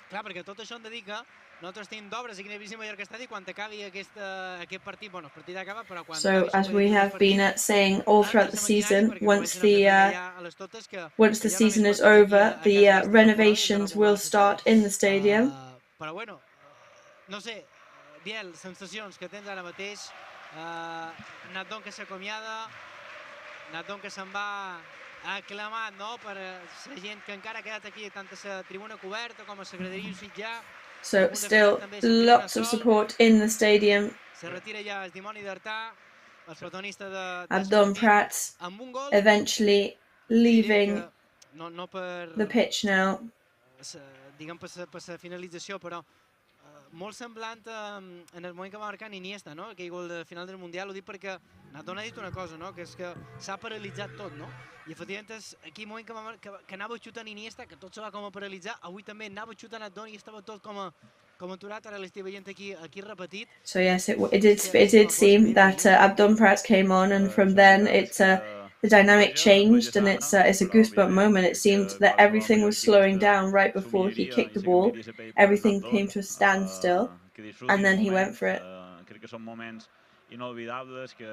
Clar, perquè tot això hem de dir que nosaltres tenim d'obres aquí en el Vive Mallorca Estadi quan acabi aquest partit, bueno, el partit acaba, però quan... So, as we have been saying all throughout the season, once the season is over, the renovations will start in the stadium. Però bueno, no sé, Biel, sensacions que tens ara mateix. Nadon que s'acomiada, Nadon que se'n va aclamat, no?, per la gent que encara ha quedat aquí, tant a la tribuna coberta com a la graderia Sitjà. So still lots of support in the stadium. Se retira ja el dimoni d'Artà, el protagonista de Abdon Prats eventually leaving the pitch now. Diguem per la finalització, però molt semblant en el moment que va marcar Iniesta, no? Aquell gol de final del Mundial, ho dic perquè Nadon ha dit una cosa, no? Que és que s'ha paralitzat tot, no? I efectivament és aquell moment que anava xutant Iniesta, que tot se va com a paralitzar, avui també anava xutant Nadon i estava tot com aturat, ara l'estic veient aquí repetit. So yes, it did seem that Abdon Prats came on, and from then the dynamic changed, and it's a goosebump moment. It seemed that everything was slowing down right before he kicked the ball. Everything came to a standstill, and then he went for it. Crec que són moments inolvidables que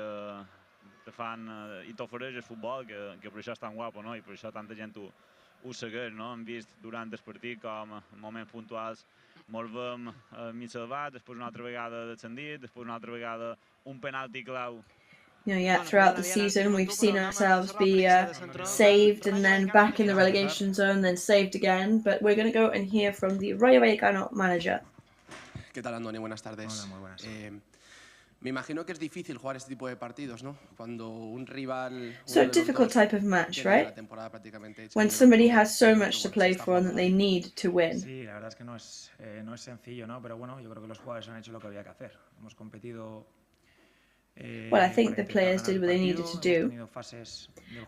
fan i t'ofereix el futbol, que per això és tan guapo, no? I per això tanta gent ho segueix, no? Hem vist durant el partit com moments puntuals movem mig salvat, després una altra vegada descendit, després una altra vegada un penalti clau. You know, yeah, throughout the season we've seen ourselves be saved and then back in the relegation zone, then saved again. But we're going to go and hear from the Rayo Vallecano manager. ¿Qué tal, Andoni? Buenas tardes. Hola, muy buenas. Me imagino que es difícil jugar este tipo de partidos, ¿no? Cuando un rival... So a difficult type of match, right? When somebody has so much to play for and that they need to win. Sí, la verdad es que no es sencillo, ¿no? Pero bueno, yo creo que los jugadores han hecho lo que había que hacer. Hemos competido. Well, I think the players did what they needed to do.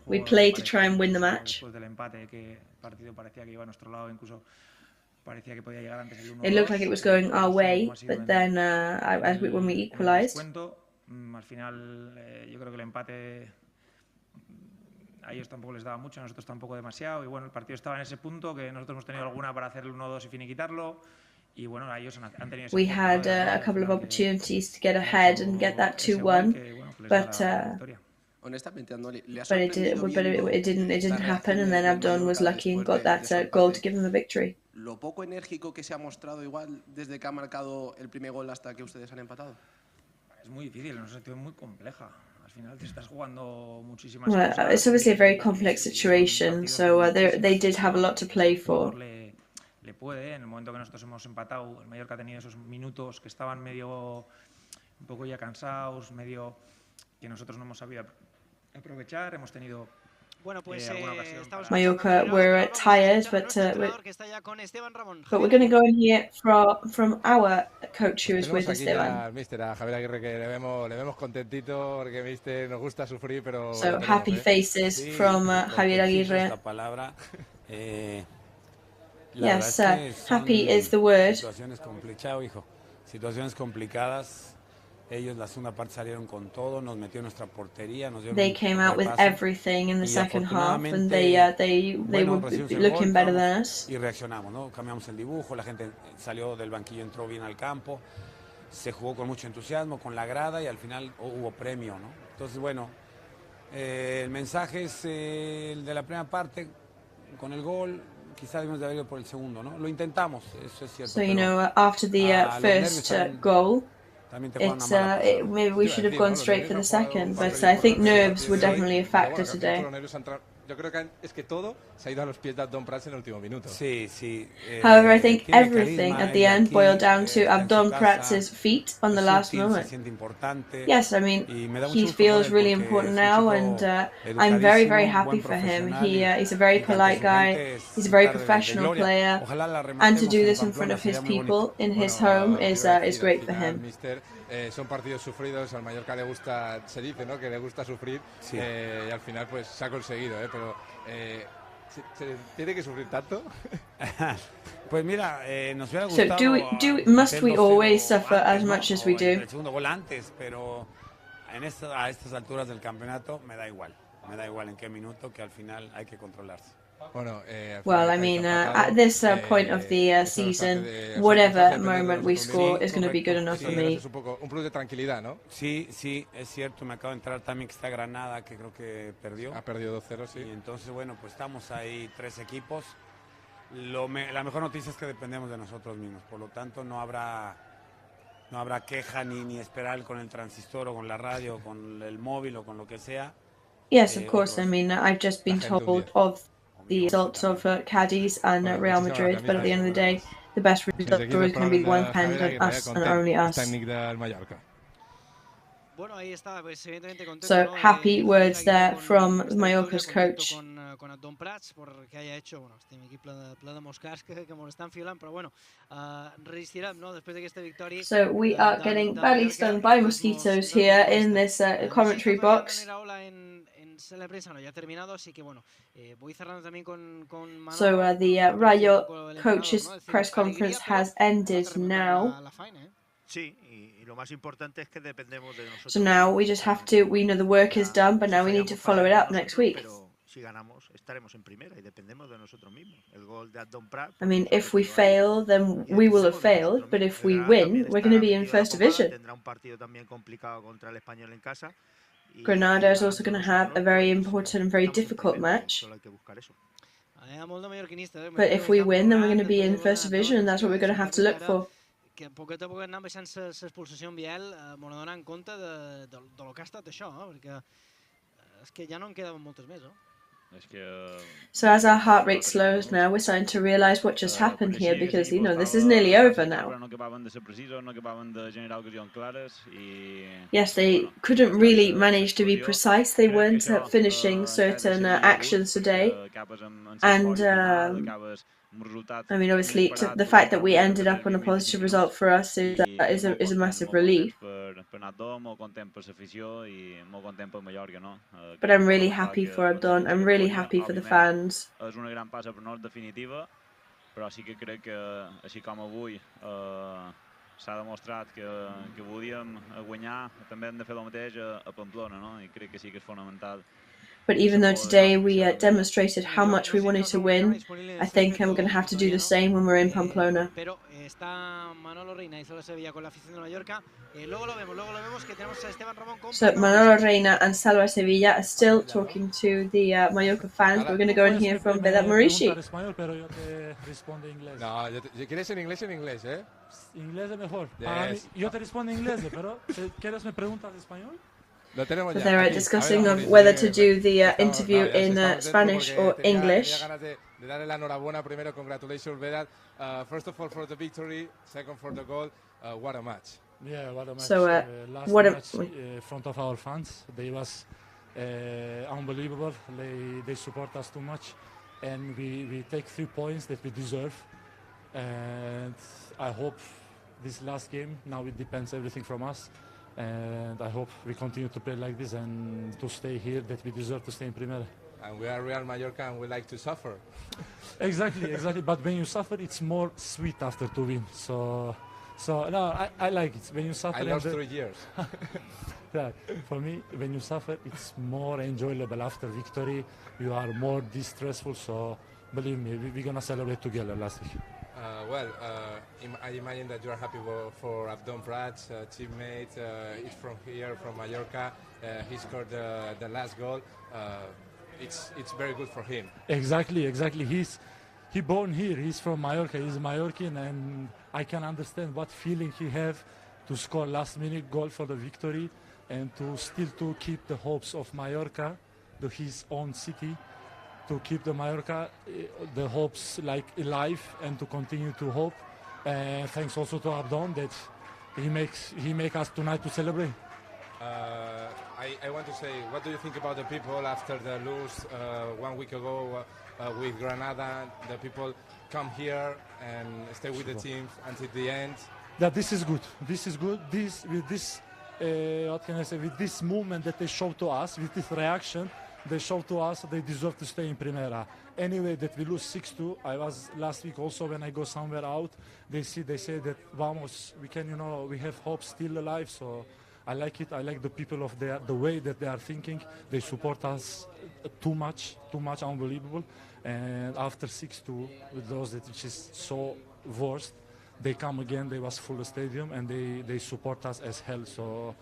We played to try and win the match. Después del empate, que el partido parecía que iba a nuestro lado, incluso parecía que podía llegar antes el 1-2. It looked like it was going our way, but then when we equalized. Al final, yo creo que el empate a ellos tampoco les daba mucho, a nosotros tampoco demasiado. Y bueno, el partido estaba en ese punto que nosotros hemos tenido alguna para hacer el 1-2 y finiquitarlo. Y bueno, ellos han tenido We had a couple of opportunities to get ahead and get that 2-1, but it didn't happen, and then Abdon was lucky and got that goal to give them the victory. ¿Lo poco enérgico que se ha mostrado igual desde que ha marcado el primer gol hasta que ustedes han empatado? Es muy difícil, es una situación muy compleja. Al final te estás jugando muchísimas cosas. Well, it's obviously a very complex situation, so they did have a lot to play for. Le puede, en el momento que nosotros hemos empatado, el Mallorca ha tenido esos minutos que estaban medio, un poco ya cansados, medio que nosotros no hemos sabido aprovechar, hemos tenido Bueno, pues Mallorca were tired, but we're going to go in here from our coach who is with Esteban. Mister, a Javier Aguirre, que le vemos contentito porque Mister nos gusta sufrir, pero so happy faces from Javier Aguirre. La palabra, yes, happy is the word. Situaciones complicadas, hijo. Situaciones complicadas. Ellos la segunda parte salieron con todo, nos metió en nuestra portería, nos dieron They came out with everything in the second half, and they were looking better than us. Y reaccionamos, ¿no? Cambiamos el dibujo, la gente salió del banquillo, entró bien al campo, se jugó con mucho entusiasmo, con la grada y al final hubo premio, ¿no? Entonces, bueno, el mensaje es el de la primera parte, con el gol. Quizás debemos de haber ido por el segundo, ¿no? Lo intentamos, eso es cierto. So, you know, after the first goal, maybe we should have gone straight for the second, but I think nerves were definitely a factor today. Yo creo que es que todo se ha ido a los pies de Abdon Prats en el último minuto. Sí, sí. However, I think everything at the end boiled down to Abdon Prats' feet on the last moment. Yes, I mean, he feels really important now, and I'm very, very happy for him. He's a very polite guy, he's a very professional player, and to do this in front of his people in his home is great for him. Son partidos sufridos, al Mallorca le gusta, se dice, ¿no? Que le gusta sufrir, sí. Y al final pues se ha conseguido, pero ¿se tiene que sufrir tanto? Pues mira, nos hubiera gustado. So must we always suffer as much as we do? El segundo gol antes, pero a estas alturas del campeonato me da igual en qué minuto, que al final hay que controlarse. Well, I mean, at this point of the season, whatever moment we score is going to be good enough for me. Un plus de tranquilidad, ¿no? Sí, sí, es cierto. Me acabo de entrar también que está Granada, que creo que perdió. Ha perdido 2-0, sí. Y entonces, bueno, pues estamos ahí 3 equipos. La mejor noticia es que dependemos de nosotros mismos. Por lo tanto, no habrá queja ni esperar con el transistor o con la radio o con el móvil o con lo que sea. Yes, of course. I mean, I've just been told of the results of Cadiz and Real Madrid, but at the end of the day, the best result is always going to be the one dependent on us and only us. So happy words there from Mallorca's coach. Con Abdon Prats porque haya hecho, bueno, este equipo ple de moscas que me estan filant, però bueno, resistirem, no? Després d'aquesta victòria. So we are getting badly stung by mosquitoes here in this commentary box. La prensa no ya ha terminado, así que bueno, voy cerrando también con Manolo. So the Rayo coach's press conference has ended now. Sí, y lo más importante es que dependemos de nosotros. So now we just have to, we know the work is done, but now we need to follow it up next week. Si ganamos, estaremos en primera y dependemos de nosotros mismos. El gol de Abdon Prats. I mean, if we fail, then we will have failed, but if we win, we're going to be in first division. Tendrá un partido también complicado contra el Español en casa. Granada is also going to have a very important and very difficult match. But if we win, then we're going to be in first division, and that's what we're going to have to look for. Que a poquet a poquet anant baixant l'expulsació en Biel, m'ho donen compte de lo que ha estat això, perquè és que ja no en quedaven moltes més, no? So as our heart rate slows now, we're starting to realize what just happened here, because this is nearly over now. Yes, they couldn't really manage to be precise. They weren't finishing certain actions today, and I mean, obviously, the fact that we ended up on a positive result for us is a massive relief. But I'm really happy for Abdon. I'm really happy for the fans. És una gran passa, però no és definitiva, però sí que crec que, així com avui s'ha demostrat que volíem guanyar, també hem de fer el mateix a Pamplona, no? I crec que sí que és fonamental. But even though today we demonstrated how much we wanted to win, I think I'm going to have to do the same when we're in Pamplona. Pero está Manolo Reina y Salva Sevilla con la afición de Mallorca. Luego lo vemos que tenemos a Esteban Ramón con... So Manolo Reina and Salva Sevilla are still talking to the Mallorca fans. We're going to go and hear from Vedat Murishi. No, ¿quieres en inglés, eh? Inglés es mejor. Yes. Yo te respondo en inglés, pero ¿quieres me preguntas español? So they're discussing of whether to do the interview in Spanish or English. Darle la enhorabuena primero, congratulations, Vedat. First of all, for the victory, second for the goal. What a match! Yeah, what a match. So, last what match in front of our fans, they was unbelievable. They support us too much, and we take 3 points that we deserve. And I hope this last game, now it depends everything from us. And I hope we continue to play like this and to stay here, that we deserve to stay in Primera. And we are Real Mallorca and we like to suffer. Exactly. But when you suffer, it's more sweet after to win. So no, I like it. When you suffer, I lost 3 years. Yeah, for me, when you suffer, it's more enjoyable after victory. You are more distressful. So believe me, we're gonna celebrate together last week. I imagine that you are happy for Abdon Prats, teammate. He's from here, from Mallorca. He scored the last goal. It's very good for him. Exactly. He born here. He's from Mallorca. He's Mallorcan, and I can understand what feeling he have to score last-minute goal for the victory, and to still to keep the hopes of Mallorca, his own city. To keep the Mallorca, the hopes like alive, and to continue to hope. Thanks also to Abdon that he make us tonight to celebrate. I want to say, what do you think about the people after the lose 1 week ago with Granada? The people come here and stay with the team until the end. Yeah, this is good. What can I say? With this movement that they show to us, with this reaction. They show to us they deserve to stay in Primera. Anyway, that we lose 6-2. I was last week also when I go somewhere out. They say that vamos, we can, we have hope still alive. So I like it. I like the people of the way that they are thinking. They support us too much, unbelievable. And after 6-2, with those which is so worst, they come again. They was full stadium and they support us as hell. So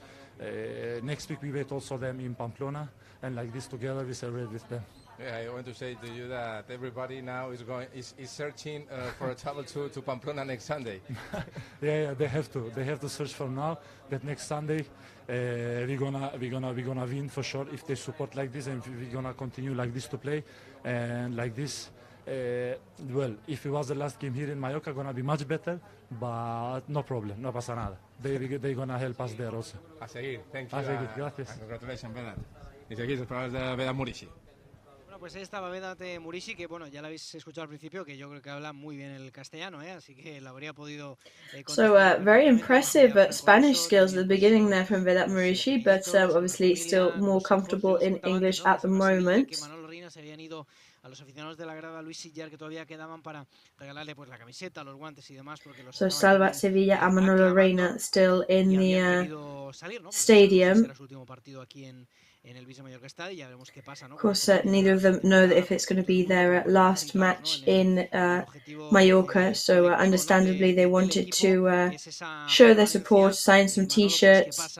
next week we wait also them in Pamplona. And like this together we celebrate with them. Yeah, I want to say to you that everybody now is searching for a travel to Pamplona next Sunday. Yeah, they have to search from now. That next Sunday we're gonna win for sure if they support like this, and we're gonna continue like this to play and like this. If it was the last game here in Mallorca, gonna be much better, but no problem, no pasa nada. They're gonna help us there also. A seguir, thank you. A seguir, gracias. Congratulations, Vedat. Y aquí las palabras de Vedat Murishi. Bueno, pues ahí estaba Vedat Murishi, que bueno, ya lo habéis escuchado al principio, que yo creo que habla muy bien el castellano, así que lo habría podido... So very impressive Spanish skills at the beginning there from Vedat Murishi, but obviously still more comfortable in English at the moment. Se habían ido a los aficionados de la grada Luis Sillar, que todavía quedaban para regalarle pues la camiseta, los guantes y demás, porque los... So Salva Sevilla and Manolo Reina still in the stadium. Será su último partido aquí en el Vive Mallorca Stadium, ya veremos qué pasa, ¿no? Of course, neither of them know that if it's going to be their last match in Mallorca, so understandably they wanted to show their support, sign some t-shirts.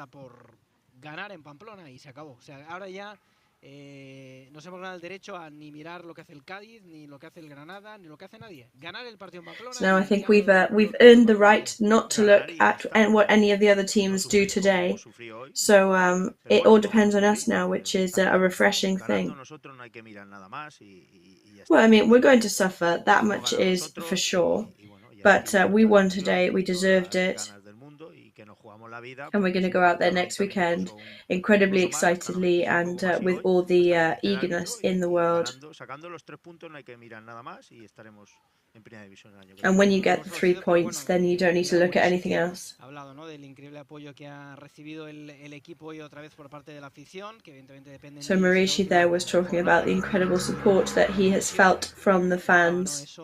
Ganar en Pamplona y se acabó. O sea, ahora ya no se hemos ganado el derecho a ni mirar lo que hace el Cádiz, ni lo que hace el Granada, ni lo que hace nadie. Ganar el partido en Pamplona. So now I think we've earned the right not to look at what any of the other teams do today. So it all depends on us now, which is a refreshing thing. Well, I mean, we're going to suffer, that much is for sure. But we won today, we deserved it. And we're going to go out there next weekend incredibly excitedly and with all the eagerness in the world. And when you get the 3 points, then you don't need to look at anything else. So Marishi there was talking about the incredible support that he has felt from the fans.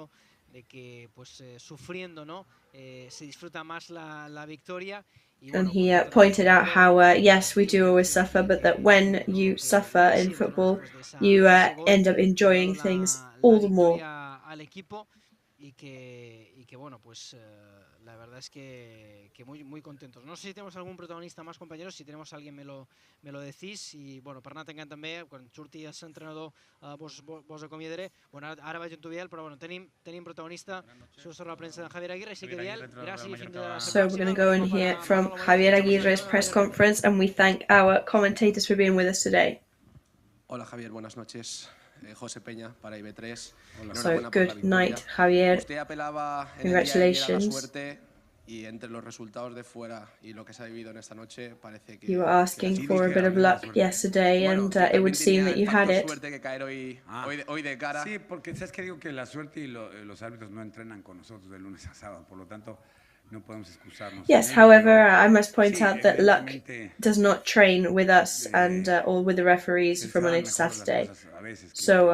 And he pointed out how, yes, we do always suffer, but that when you suffer in football, you end up enjoying things all the more. La verdad es que muy contentos. No sé si tenemos algún protagonista más, compañeros. Si tenemos a alguien me lo decís. I, bueno, per anar tancant també, quan surti l'entrenador vos acomiadaré. Bueno, ara vaig en tu, Biel, però bueno, tenim protagonista sobre la premsa de Javier Aguirre. Així que, Biel, gràcies. So we're going to go and hear from Javier Aguirre's press conference, and we thank our commentators for being with us today. Hola, Javier, buenas noches. José Peña para IB3. So good night, Javier. Usted apelaba en Congratulations. el día de ayer a la suerte y entre los resultados de fuera y lo que se ha vivido en esta noche parece que you were asking for a bit of luck yesterday, and it would seem that you had it. Suerte que caer hoy de cara. Sí, porque sabes que digo que la suerte y los árbitros no entrenan con nosotros de lunes a sábado, por lo tanto no podemos excusarnos. Yes, however, I must point out that luck does not train with us and or with the referees from Monday to Saturday. So,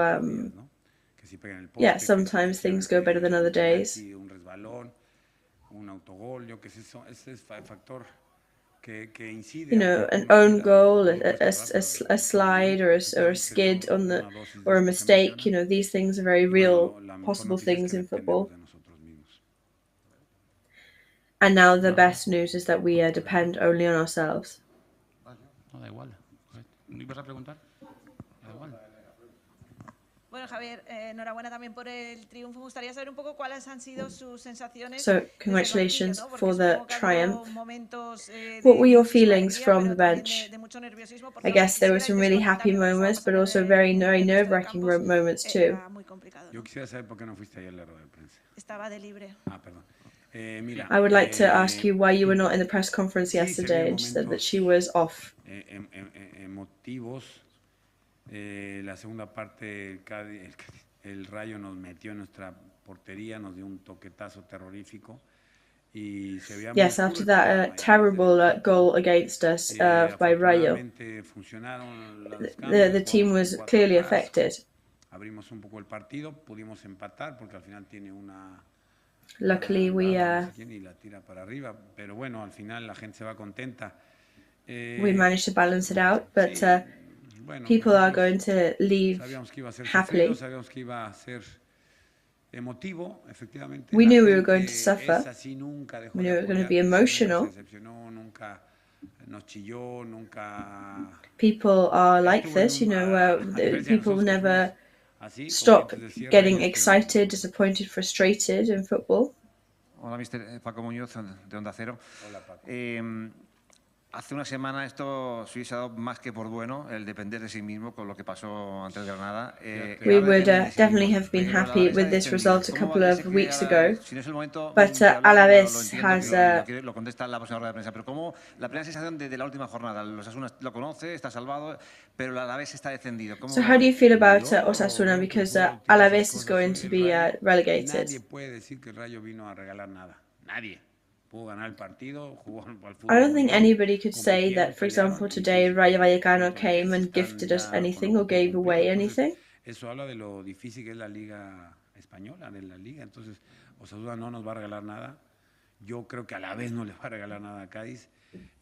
yeah, sometimes things go better than other days. You know, an own goal, a slide, or a skid on the, or a mistake. You know, these things are very real, possible things in football. And now the best news is that we depend only on ourselves. No, da igual. ¿No ibas a preguntar? Da igual. Bueno, Javier, enhorabuena también por el triunfo. Me gustaría saber un poco cuáles han sido sus sensaciones. So, congratulations for the triumph. What were your feelings from the bench? I guess there were some really happy moments, but also very nerve-wracking moments too. Yo quisiera saber por qué no fuiste ayer a la rueda de prensa. Estaba de libre. Ah, perdón. I would like to ask you why you were not in the press conference yesterday, and she said that she was off. Emotivos. La segunda parte, el Rayo nos metió en nuestra portería, nos dio un toquetazo terrorífico. Yes, after that terrible goal against us by Rayo, the team was clearly affected. Abrimos un poco el partido, pudimos empatar porque al final tiene una. Luckily, we managed to balance it out, but people are going to leave happily. We knew we were going to suffer. We knew it was going to be emotional. People are like this, you know, people never stop getting excited, disappointed, frustrated in football. Hola, Mr. Paco Muñoz, de Onda Cero. Hola, Paco. Hace una semana esto se hubiese dado más que por bueno, el depender de sí mismo con lo que pasó ante el Granada. We would definitely have been happy with this result a couple of weeks ago, but Alaves has... Lo contesta en la próxima rueda de prensa, pero como la primera sensación de la última jornada, los Osasuna lo conoce, está salvado, pero el Alaves está descendido. So how do you feel about Osasuna, because Alaves is going to be relegated? Nadie puede decir que el Rayo vino a regalar nada. Nadie. I don't think anybody could say that, for example, today Rayo Vallecano came and gifted us anything or gave away anything. Eso habla de lo difícil que es la liga española, de la liga. Entonces, Osasuna no nos va a regalar nada. Yo creo que Alaves no le va a regalar nada a Cádiz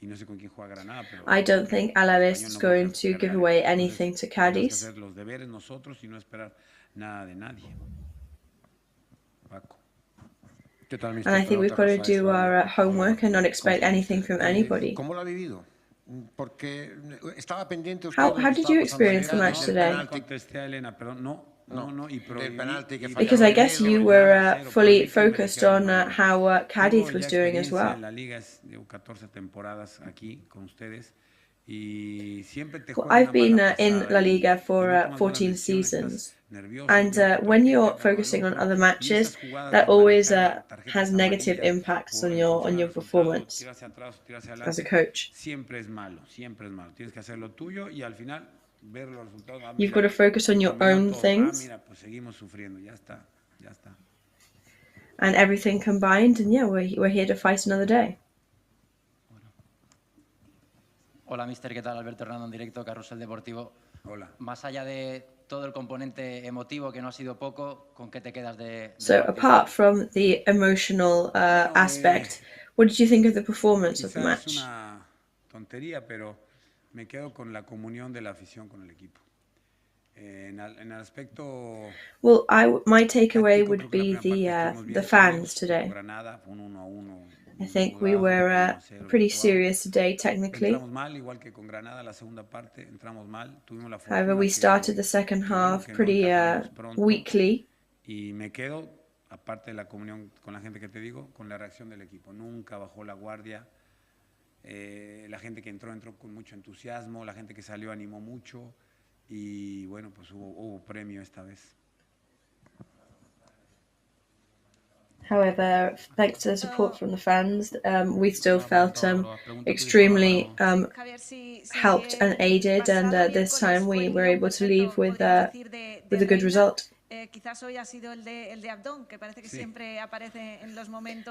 y no sé con quién juega Granada. I don't think Alaves is going to give away anything to Cádiz. Hacer los deberes nosotros y no esperar nada de nadie. Paco. And I think we've got to do our homework and not expect anything from anybody. ¿Cómo lo ha vivido? porque estaba pendiente usted. How did you experience the match today? Because I guess you were fully focused on how Cádiz was doing as well. Well, I've been in La Liga for 14 seasons, and when you're focusing on other matches, that always has negative impacts on your performance as a coach. You've got to focus on your own things, and everything combined, and yeah, we're here to fight another day. Hola, mister, ¿qué tal? Alberto Hernando en directo, Carrusel Deportivo. Hola. Más allá de todo el componente emotivo, que no ha sido poco, ¿con qué te quedas de So apart from the emotional aspect, what did you think of the performance of the match? Es una tontería, pero me quedo con la comunión de la afición con el equipo. En el aspecto. Well, my takeaway would be the fans today. I think we were pretty serious today, technically. However, we started the second half pretty weakly. Y me quedo, aparte de la comunión con la gente que te digo, con la reacción del equipo. Nunca bajó la guardia. La gente que entró con mucho entusiasmo. La gente que salió animó mucho. Y bueno, pues hubo premio esta vez. However, thanks to the support from the fans, we still felt extremely helped and aided, and this time we were able to leave with a good result.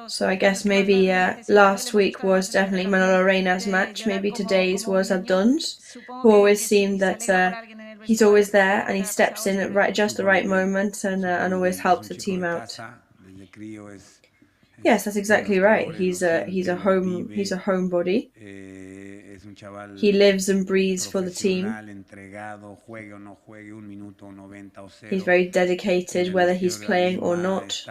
So I guess maybe last week was definitely Manolo Reina's match, maybe today's was Abdon's, who always seemed that he's always there and he steps in at just the right moment and always helps the team out. Yes, that's exactly right. He's a homebody. He lives and breathes for the team. He's very dedicated, whether he's playing or not.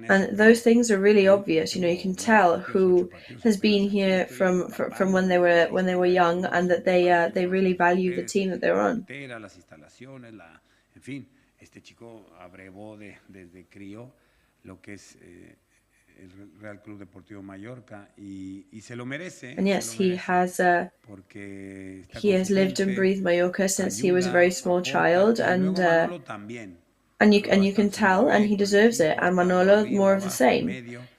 And those things are really obvious. You know, you can tell who has been here from when they were young, and that they really value the team that they're on. En fin, este chico abrevó desde crío lo que es el Real Club Deportivo Mallorca y se lo merece. And yes, he has lived and breathed Mallorca since he was a very small child, and you can tell, and he deserves it. And Manolo, more of the same.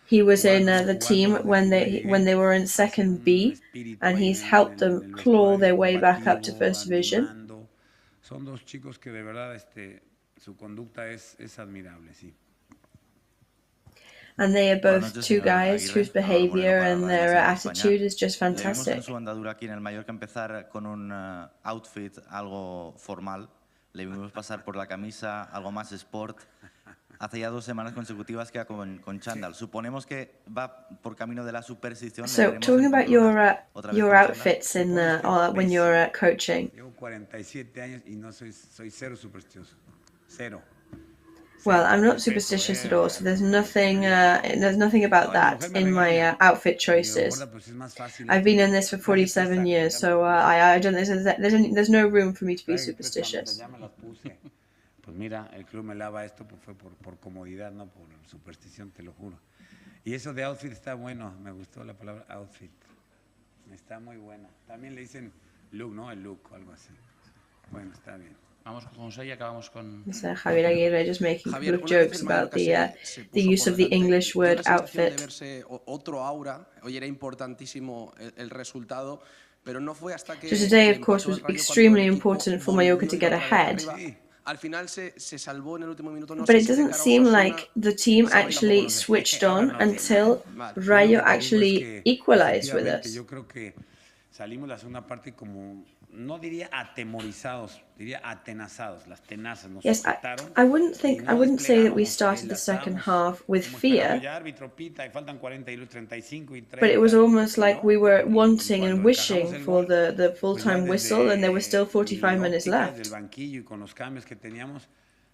He was in the team when they were in Second B, and he's helped them claw their way back up to First Division. Son dos chicos que de verdad su conducta es admirable, sí. And they are both two guys whose behavior and their attitude is just fantastic. En su andadura aquí en el Mallorca empezar con un outfit algo formal. Le vimos pasar por la camisa algo más sport. Hace ya 2 semanas consecutivas que con chándal. Suponemos que va por camino de la superstición. So, talking about your outfits in when you're coaching. Llevo 47 años y no soy cero supersticioso. Cero. Well, I'm not superstitious at all, so there's nothing about that in my outfit choices. I've been in this for 47 years, so I don't. There's no room for me to be superstitious. Pues mira, el club me lava esto, pues fue por comodidad, no por superstición, te lo juro. Y eso de outfit está bueno, me gustó la palabra outfit. Está muy buena. También le dicen look, ¿no? El look o algo así. Bueno, está bien. Vamos con José y acabamos con... Javier Aguirre just making a couple of jokes about the use of the English word outfit. Otro aura, hoy era importantísimo el resultado, pero no fue hasta que... So today, of course, was extremely important for Mallorca to get ahead. Al final se salvó en el último minuto. But it doesn't seem like the team actually switched on until Rayo actually equalized with us. Yo creo que salimos la segunda parte como, no diría atemorizados, diría atenazados, las tenazas nos sujetaron. I wouldn't say that we started the second half with fear, but it was almost like we were wanting and wishing for the full-time whistle, and there were still 45 minutes left.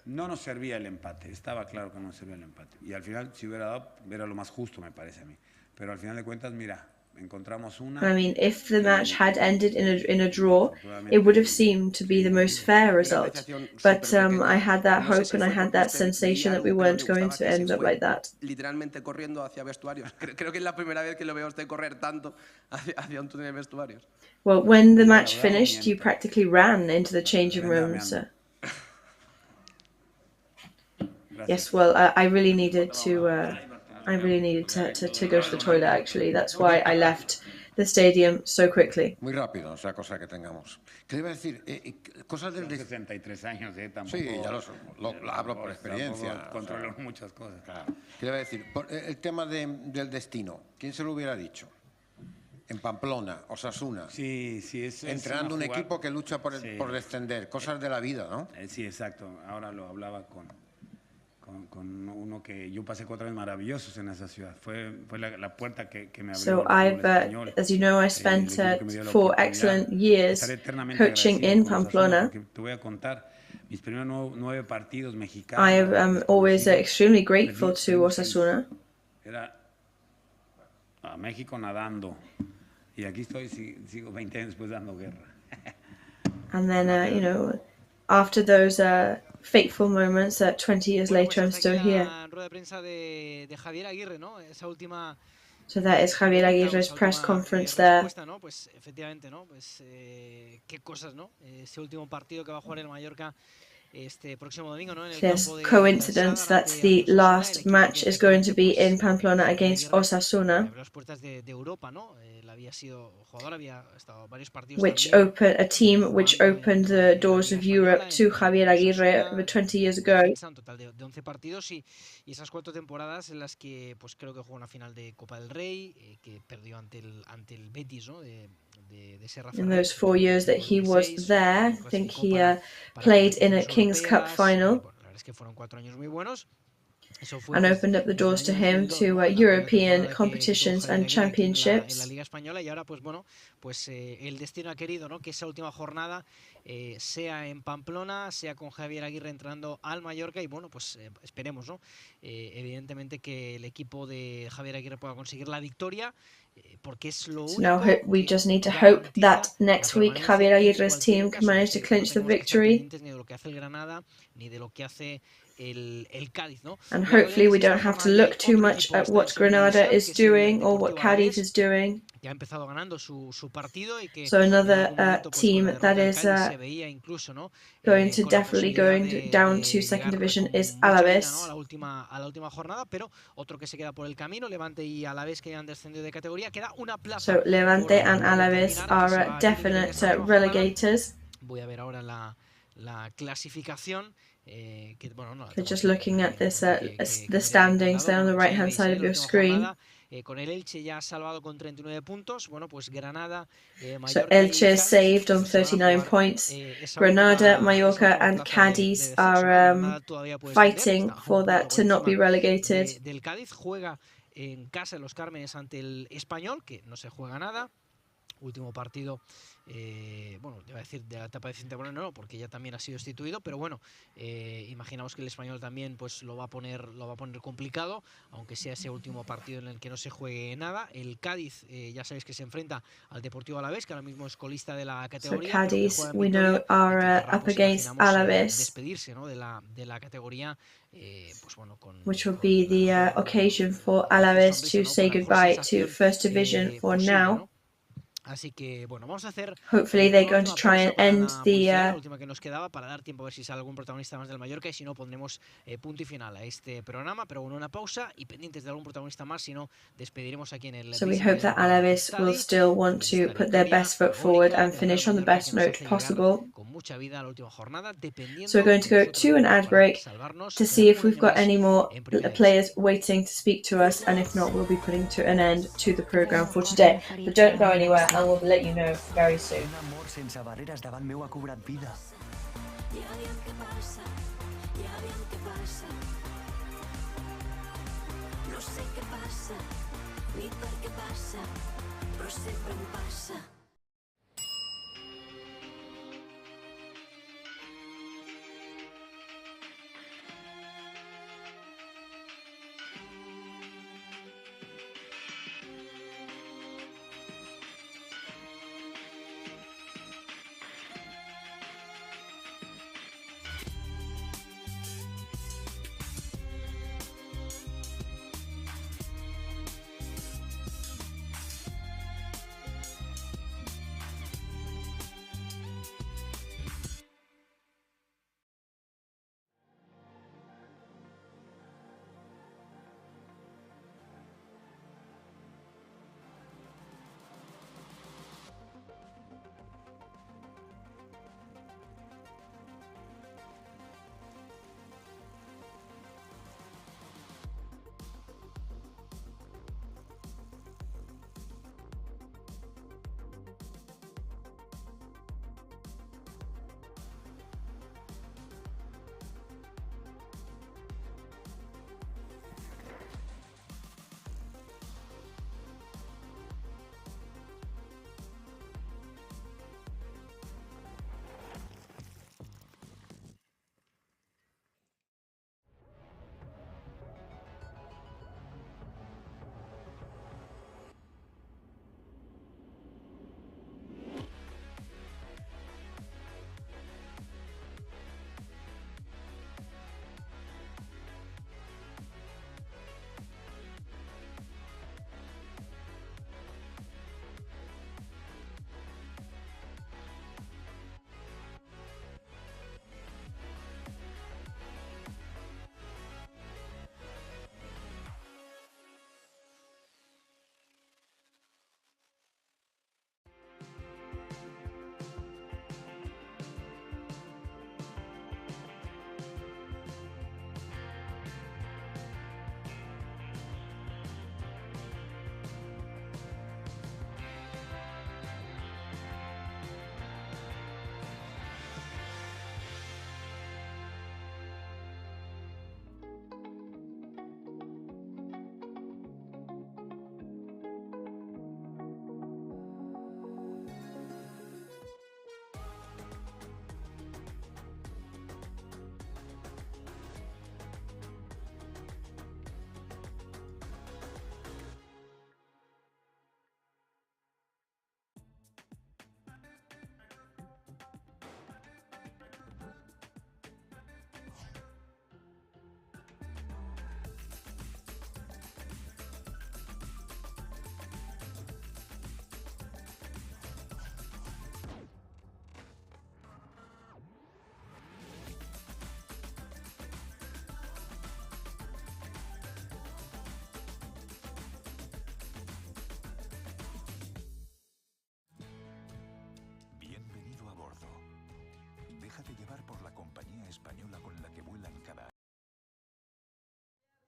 no nos servía el empate, estaba claro que no nos servía el empate. Y al final, si hubiera dado, era lo más justo, me parece a mí. Pero al final de cuentas, mira, encontramos una. I mean, if the match had ended in a draw, it would have seemed to be the most fair result. But I had that hope and I had that sensation that we weren't going to end up like that. Literalmente corriendo hacia vestuarios. Creo que es la primera vez que lo veo a usted correr tanto hacia un túnel de vestuarios. Well, when the match finished, you practically ran into the changing rooms. Yes, well, I really needed to. I really needed to go to the toilet. Actually, that's why I left the stadium so quickly. Muy rápido, o sea, cosa que tengamos. ¿Qué iba a decir? Cosas del 63 años, tampoco. Sí, ya lo hablo por experiencia. Controlo muchas cosas. Claro. ¿Qué iba a decir? El tema del destino. ¿Quién se lo hubiera dicho? En Pamplona, Osasuna. Sí, eso entrenando un equipo que lucha por descender. Cosas de la vida, ¿no? Sí, exacto. Ahora lo hablaba con uno que yo pasé 4 años maravillosos en esa ciudad. Fue la puerta que me abrió. So I've, as you know, I spent 4 excellent years coaching in Pamplona. Te voy a contar mis primeros 9 partidos mexicanos. I am always extremely grateful to Osasuna. Era a México nadando y aquí estoy, sigo 20 años después dando guerra. And then, you know, after those fateful moments, 20 years later, I'm still here. So that is Javier Aguirre's press conference there. Pues efectivamente, ¿no? Pues qué cosas, ¿no? Ese último partido que va a jugar el Mallorca este próximo domingo, ¿no? En el campo de coincidence that the last match is going to be in Pamplona against Osasuna, las puertas de Europa, ¿no? Había sido jugador, había estado varios partidos which opened a team which opened the doors of Europe to Javier Aguirre over 20 years ago. Un total de 11 partidos y esas 4 temporadas en las que pues creo que jugó una final de Copa del Rey, que perdió ante el Betis, ¿no? In those 4 years that he was there, I think he played in a King's Cup final. La verdad es que fueron 4 años muy buenos. And opened up the doors to him to European competitions and championships. La Liga Española y ahora pues bueno, pues el destino ha querido, ¿no? Que esa última jornada sea en Pamplona, sea con Javier Aguirre entrando al Mallorca y bueno, pues esperemos, ¿no? Evidentemente que el equipo de Javier Aguirre pueda conseguir la victoria. Porque es lo único. So now we just need to hope that next week Javier Aguirre's team can manage to clinch the victory. Ni de lo que hace el Granada, ni de lo que hace el Cádiz, ¿no? And hopefully we don't have to look too much at what Granada is doing or what Cádiz is doing. Que ha empezado ganando su partido y que so another team that is going to definitely going down to second division is Alaves. A la última jornada, pero otro que se queda por el camino, Levante y Alavés que ya han descendido de categoría, queda una plaza. So Levante and Alaves are definite relegators. Voy a ver ahora la clasificación. Que, bueno, no, so just looking at this, the standings there on the right-hand side of your screen. Con el Elche ya salvado con 39 puntos. Bueno, pues Granada, so Elche is saved on 39 points. Granada, Mallorca and Cádiz are fighting for that to not be relegated. Del Cádiz juega en casa en Los Cármenes ante el Español, que no se juega nada. Último partido, bueno, iba a decir de la etapa de Vicente Moreno, no, porque ya también ha sido destituido, pero bueno, imaginamos que el Español también pues lo va a poner complicado, aunque sea ese último partido en el que no se juegue nada. El Cádiz, ya sabéis que se enfrenta al Deportivo Alavés, que ahora mismo es colista de la categoría. So Cádiz, we know, are up against Alavés. Despedirse, ¿no? de la categoría. Pues bueno, which will be the occasion for Alavés to say goodbye to First Division for now. Así que bueno, vamos a hacer. Hopefully they're going to try and end the. La última que nos quedaba para dar tiempo a ver si sale algún protagonista más del Mallorca y si no pondremos punto y final a este programa. Pero bueno, una pausa y pendientes de algún protagonista más, si no despediremos aquí en el. So we hope that Alaves will still want to put their best foot forward and finish on the best note possible. Con mucha vida la última jornada, dependiendo. So we're going to go to an ad break to see if we've got any more players waiting to speak to us, and if not, we'll be putting an end to the program for today. But don't go anywhere. And we'll let you know very soon. Un amor sense barreres davant meu ha cobrat vida. Ja wiem què passa, ja wiem què passa. No sé què passa, ni per què passa, però sempre em passa.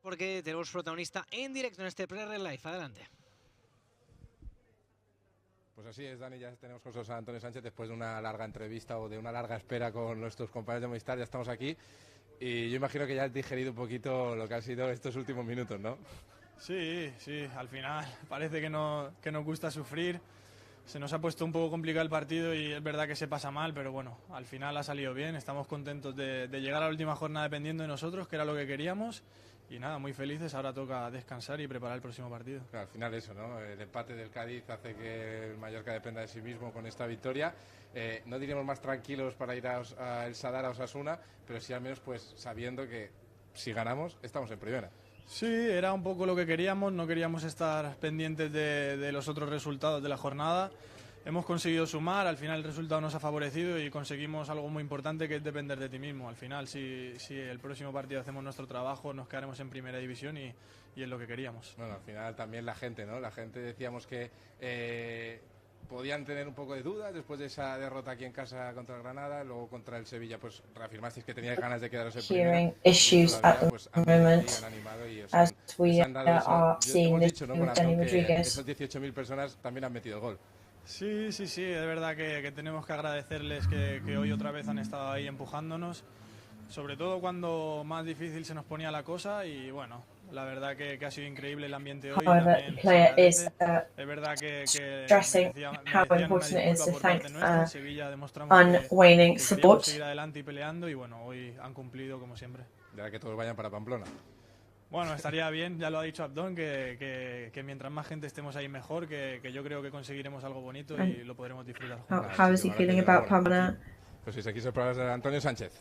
Porque tenemos protagonista en directo en este pre-red live. Adelante. Pues así es, Dani, ya tenemos con nosotros a Antonio Sánchez después de una larga entrevista o de una larga espera con nuestros compañeros de Movistar. Ya estamos aquí y yo imagino que ya has digerido un poquito lo que han sido estos últimos minutos, ¿no? Sí, al final parece que nos gusta sufrir. Se nos ha puesto un poco complicado el partido y es verdad que se pasa mal, pero bueno, al final ha salido bien. Estamos contentos de llegar a la última jornada dependiendo de nosotros, que era lo que queríamos. Y nada, muy felices. Ahora toca descansar y preparar el próximo partido. Claro, al final eso, ¿no? El empate del Cádiz hace que el Mallorca dependa de sí mismo con esta victoria. No diríamos más tranquilos para ir a El Sadar, a Osasuna, pero sí al menos pues sabiendo que si ganamos estamos en primera. Sí, era un poco lo que queríamos. No queríamos estar pendientes de los otros resultados de la jornada. Hemos conseguido sumar, al final el resultado nos ha favorecido y conseguimos algo muy importante, que es depender de ti mismo. Al final, si el próximo partido hacemos nuestro trabajo, nos quedaremos en primera división y es lo que queríamos. Bueno, al final también la gente, ¿no? La gente decíamos que podían tener un poco de dudas después de esa derrota aquí en casa contra el Granada, luego contra el Sevilla, pues reafirmasteis que teníais ganas de quedaros en primera. Hearing issues at the moment as we are seeing this with Danny Rodriguez. Esas 18.000 personas también han metido el gol. Sí, es verdad que tenemos que agradecerles que hoy otra vez han estado ahí empujándonos, sobre todo cuando más difícil se nos ponía la cosa y bueno, la verdad que ha sido increíble el ambiente hoy. However, the player is es verdad que stressing how important it is to thank unwaning support. Seguir adelante y peleando y bueno, hoy han cumplido como siempre. Ya que todos vayan para Pamplona. Bueno, estaría bien, ya lo ha dicho Abdón, que mientras más gente estemos ahí mejor, que yo creo que conseguiremos algo bonito y lo podremos disfrutar juntos. How is he feeling about Pamplona? Pues si se quiso palabras de Antonio Sánchez.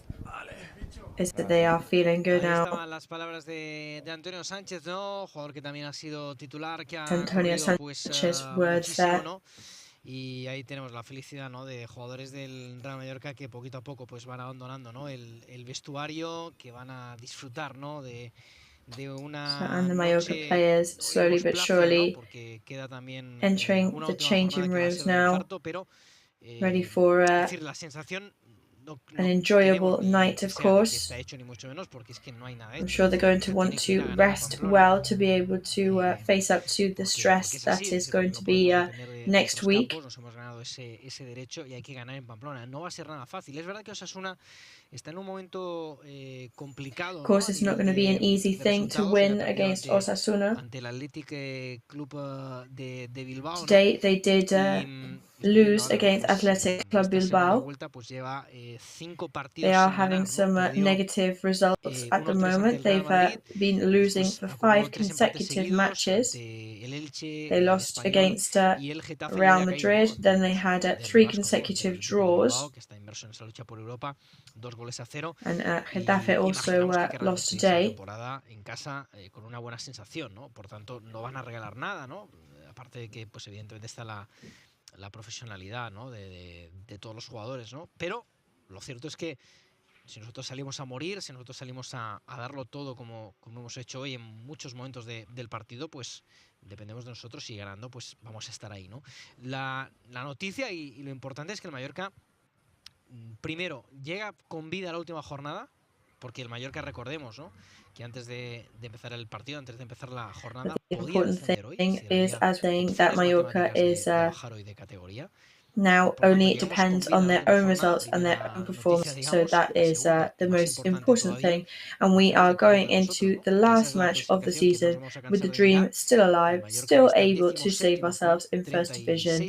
Is that they are feeling good Ahí now. estaban las palabras de Antonio Sánchez, ¿no? Jugador que también ha sido titular, que ha Antonio Sánchez words there. ¿no? Y ahí tenemos la felicidad, ¿no?, de jugadores del Real Mallorca que poquito a poco pues van abandonando, ¿no?, el vestuario, que van a disfrutar, ¿no?, de una And the Mallorca players slowly but surely entering the changing rooms now, ready for an enjoyable night, of course. I'm sure they're going to want to rest well to be able to face up to the stress that is going to be next week. Ese derecho y hay que ganar en Pamplona. No va a ser nada fácil. Es verdad que Osasuna está en un momento complicado. Of course, it's not going to be an easy thing to win against Osasuna. Ante el Athletic Club de Bilbao. Today they did lose against Athletic Club Bilbao. They are having some negative results at the moment. They've been losing for 5 consecutive matches. They lost against Real Madrid, then they had 3 consecutive draws. And Getafe also lost today. En casa con una buena sensación, ¿no? Por tanto, no van a regalar nada, ¿no? Aparte de que, pues evidentemente está la profesionalidad, ¿no?, de todos los jugadores, ¿no? Pero lo cierto es que si nosotros salimos a morir, si nosotros salimos a darlo todo como hemos hecho hoy en muchos momentos del partido, pues dependemos de nosotros y ganando pues vamos a estar ahí, ¿no? La noticia y lo importante es que el Mallorca primero llega con vida a la última jornada, porque el Mallorca, recordemos, ¿no?, que antes de empezar el partido, antes de empezar la jornada, the important thing is as saying that Mallorca is now only depends on their own results and their own performance, so that is the most important thing. And we are going into the last match of the season with the dream still alive, still able to save ourselves in First Division.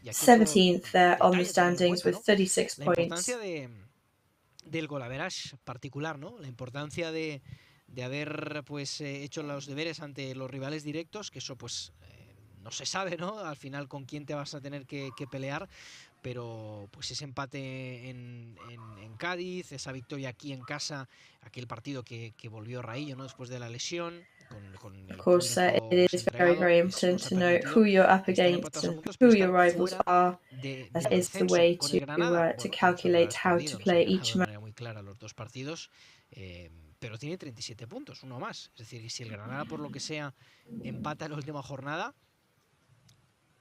17th there on the standings with 36 points. Del golaveraje particular, ¿no? La importancia de haber pues hecho los deberes ante los rivales directos, que eso pues no se sabe, ¿no?, al final con quién te vas a tener que pelear, pero pues ese empate en Cádiz, esa victoria aquí en casa, aquel partido que volvió Rayo, ¿no?, después de la lesión. Of course, it is very, very important to know who you're up against and who your rivals are. That is the way to calculate how to play each match. Muy clara los dos partidos, pero tiene 37 puntos, uno más. Es decir, si el Granada, por lo que sea, empata en la última jornada,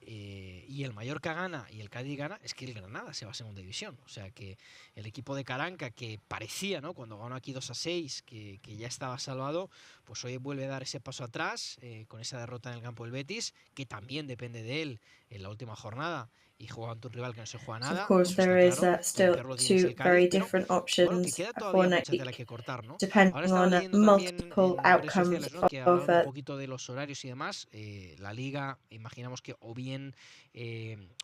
y el Mallorca gana y el Cádiz gana, es que el Granada se va a segunda división. O sea que el equipo de Caranca, que parecía, ¿no?, cuando ganó aquí 2-6, que ya estaba salvado, pues hoy vuelve a dar ese paso atrás con esa derrota en el campo del Betis, que también depende de él en la última jornada, y juega ante un rival que no se juega So nada. of course, Está there is claro, el still peor lo tiene es two el very Cádiz, pero different bueno, que options queda for todavía next mucha tela week, que cortar, ¿no? depending Ahora estaba on leyendo también multiple en redes outcomes sociales, ¿no?, que of hablaban un poquito de los horarios y demás. La Liga, imaginamos que o bien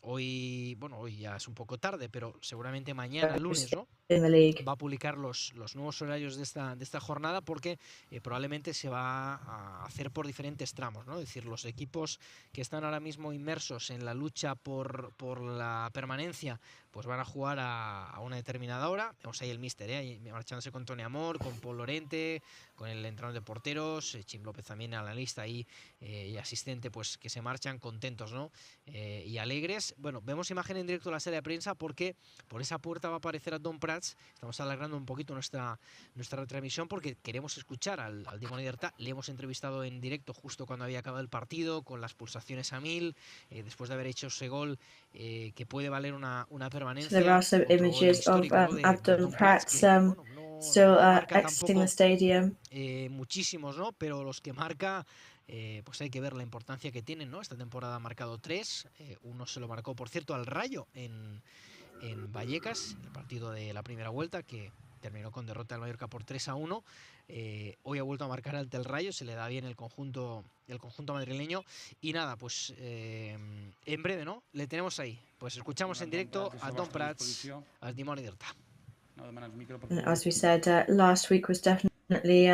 hoy ya es un poco tarde, pero seguramente mañana, lunes, ¿no?, in the league. va a publicar los nuevos horarios de esta jornada, porque probablemente se va a hacer por diferentes tramos, ¿no? Es decir, los equipos que están ahora mismo inmersos en la lucha por la permanencia, pues van a jugar a una determinada hora. Vemos ahí el míster, marchándose con Tony Amor, con Paul Lorente, con el entrenador de porteros, Chim López también analista ahí y asistente, pues que se marchan contentos, ¿no? Y alegres. Bueno, vemos imagen en directo de la sala de prensa, porque por esa puerta va a aparecer a Don Prats. Estamos alargando un poquito nuestra retransmisión porque queremos escuchar al Dimoni Derta. Le hemos entrevistado en directo justo cuando había acabado el partido, con las pulsaciones a 1000, después de haber hecho ese gol que puede valer una permanencia. So there are some images of Abdon Prats still exiting the stadium. Muchísimos, ¿no? Pero los que marca, pues hay que ver la importancia que tienen, ¿no? Esta temporada ha marcado 3, uno se lo marcó, por cierto, al Rayo en Vallecas, el partido de la primera vuelta, que terminó con derrota del Mallorca por 3-1. Hoy ha vuelto a marcar ante el Rayo, se le da bien el conjunto madrileño. Y nada, pues en breve, ¿no?, le tenemos ahí. Pues escuchamos en directo a Don Prats, al Dimoni Derta. As we said, last week was definitely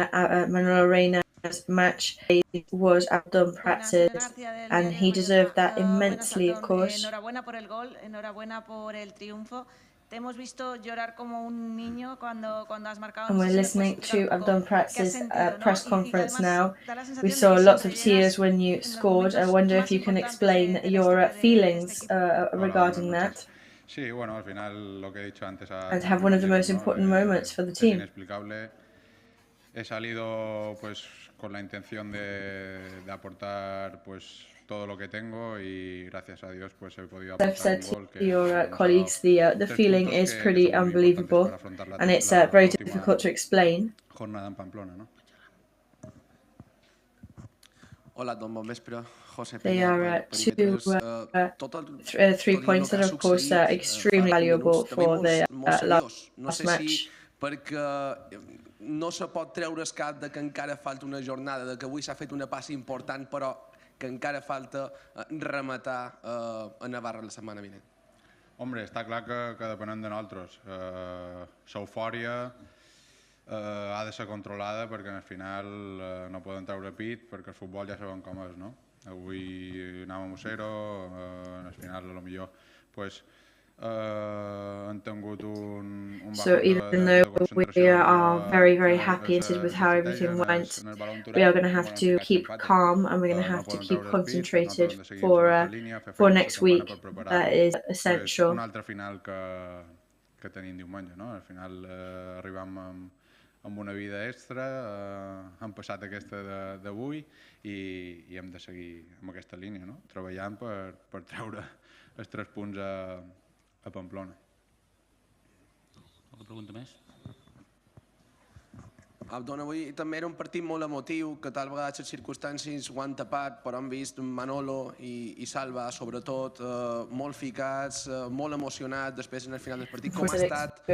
Manuel Reina's match. It was Abdon Prats's, and he deserved that immensely, of course. Enhorabuena por el gol, enhorabuena por el triunfo. Te hemos visto llorar como un niño cuando has marcado. And we're listening to Abdon Prats's press conference now. We saw lots of tears when you scored. I wonder if you can explain your feelings regarding that. Sí, bueno, al final lo que he dicho antes. And have one of the most important moments for the team. Es inexplicable. He salido pues con la intención de aportar pues todo lo que tengo, y gracias a Dios pues he podido I've aportar said un gol to que your colleagues, the feeling is pretty unbelievable, and it's very difficult to explain. Jornada en Pamplona, ¿no? Hola, don bon vespre. José They Peña, are two 3 tot points el that are, que of course, ha succeït, extremely fa valuable minuts, for the molt seriós. No last sé match. si perquè no se pot treure el cap de que encara falta una jornada, de que avui s'ha fet una passa important, però que encara falta rematar a Navarra la setmana vinent. Hombre, està clar que depenem de nosaltres. L'eufòria ha de ser controlada, perquè al final no poden treure pit, perquè el futbol ja sabem com és, no? Avui anàvem a 0, al final potser pues, han tingut un So even though we are very, very happy with how everything went, we are going to have to keep calm, and we're going to have to keep concentrated for next week. That is essential. Un altre final que tenim diumenge, no? Al final arribam amb una vida extra, hem passat aquesta d'avui i hem de seguir amb aquesta línia, no? Treballant per treure els 3 punts a Pamplona. Alguna pregunta més? Abdon, avui també era un partit molt emotiu, que tal vegada les circumstàncies ho han tapat, però hem vist Manolo i Salva, sobretot, molt ficats, molt emocionats després en el final del partit. Com ha estat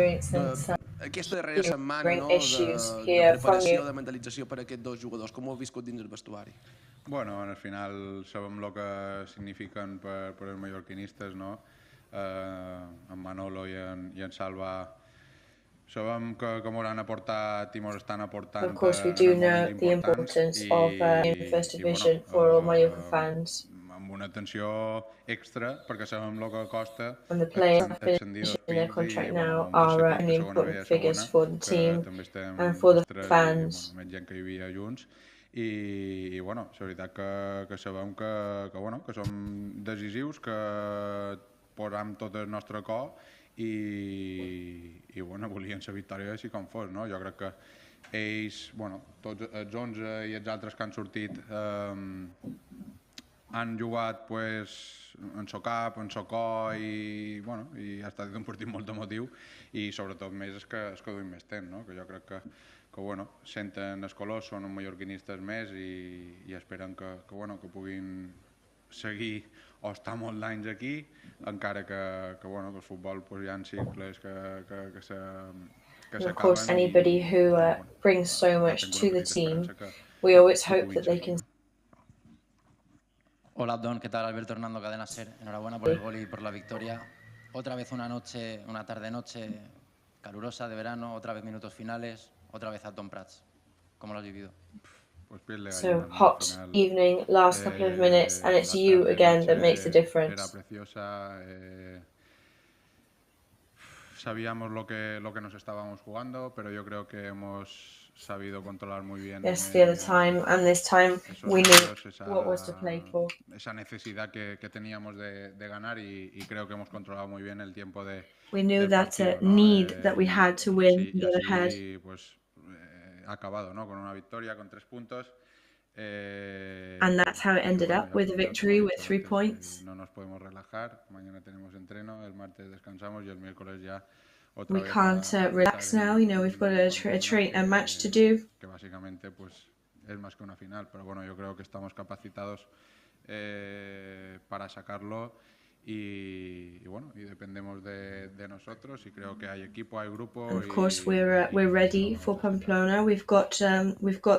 aquesta darrera setmana, no, de preparació, de mentalització per a aquests dos jugadors? Com ho heu viscut dins el vestuari? Bueno, al final sabem el que signifiquen per els mallorquinistes, no? En Manolo i en Salva sabem que ens han aportat i ens estan aportant. Of course, we do know the importance of First Division for all Mallorca fans. Amb una atenció extra, perquè sabem el que costa. And the players finishing their contract now are only important figures for the team and for the fans. Més gent que hi havia junts. I bueno, la veritat que sabem que som decisius, que posam tot el nostre cor i bueno, volien la victòria així com fos, no? Jo crec que ells, bueno, tots els 11 i els altres que han sortit han jugat pues, en so cap, en so cor i, bueno, i ha estat un partit molt emotiu i sobretot més és que duim més temps, no? Que jo crec que bueno, senten els colors, són uns mallorquinistes més i esperen que puguin seguir o estar molts anys aquí, encara que bueno, el futbol pues, hi ha cicles que s'acaben. And of course, anybody who brings so much to the team, we always hope that they can. Hola Abdón, ¿qué tal? Alberto Hernando, Cadena SER. Enhorabuena por el gol y por la victoria. Otra vez una tarde-noche calurosa de verano, otra vez minutos finales, otra vez a Tom Prats. ¿Cómo lo has vivido? So hot evening, last couple of minutes, and it's you again that makes the difference. Era preciosa. Sabíamos lo que nos estábamos jugando, pero yo creo que hemos sabido controlar muy bien. Yes, the other time, and this time we knew what was to play for. Esa necesidad que teníamos de ganar y creo que hemos controlado muy bien el tiempo de. We knew that need that we had to win, get ahead. Pues ha acabado, ¿no? Con una victoria, con 3 puntos. And that's how it ended up, with a victory, with 3 points. No nos podemos relajar. Mañana tenemos entreno, el martes descansamos y el miércoles ya otra we vez. Can't relax now. You know, we've got a match to do. Que básicamente, pues, es más que una final. Pero bueno, yo creo que estamos capacitados para sacarlo. Y bueno, y dependemos de nosotros y creo que hay equipo, hay grupo. And of course, we're ready for Pamplona. We've got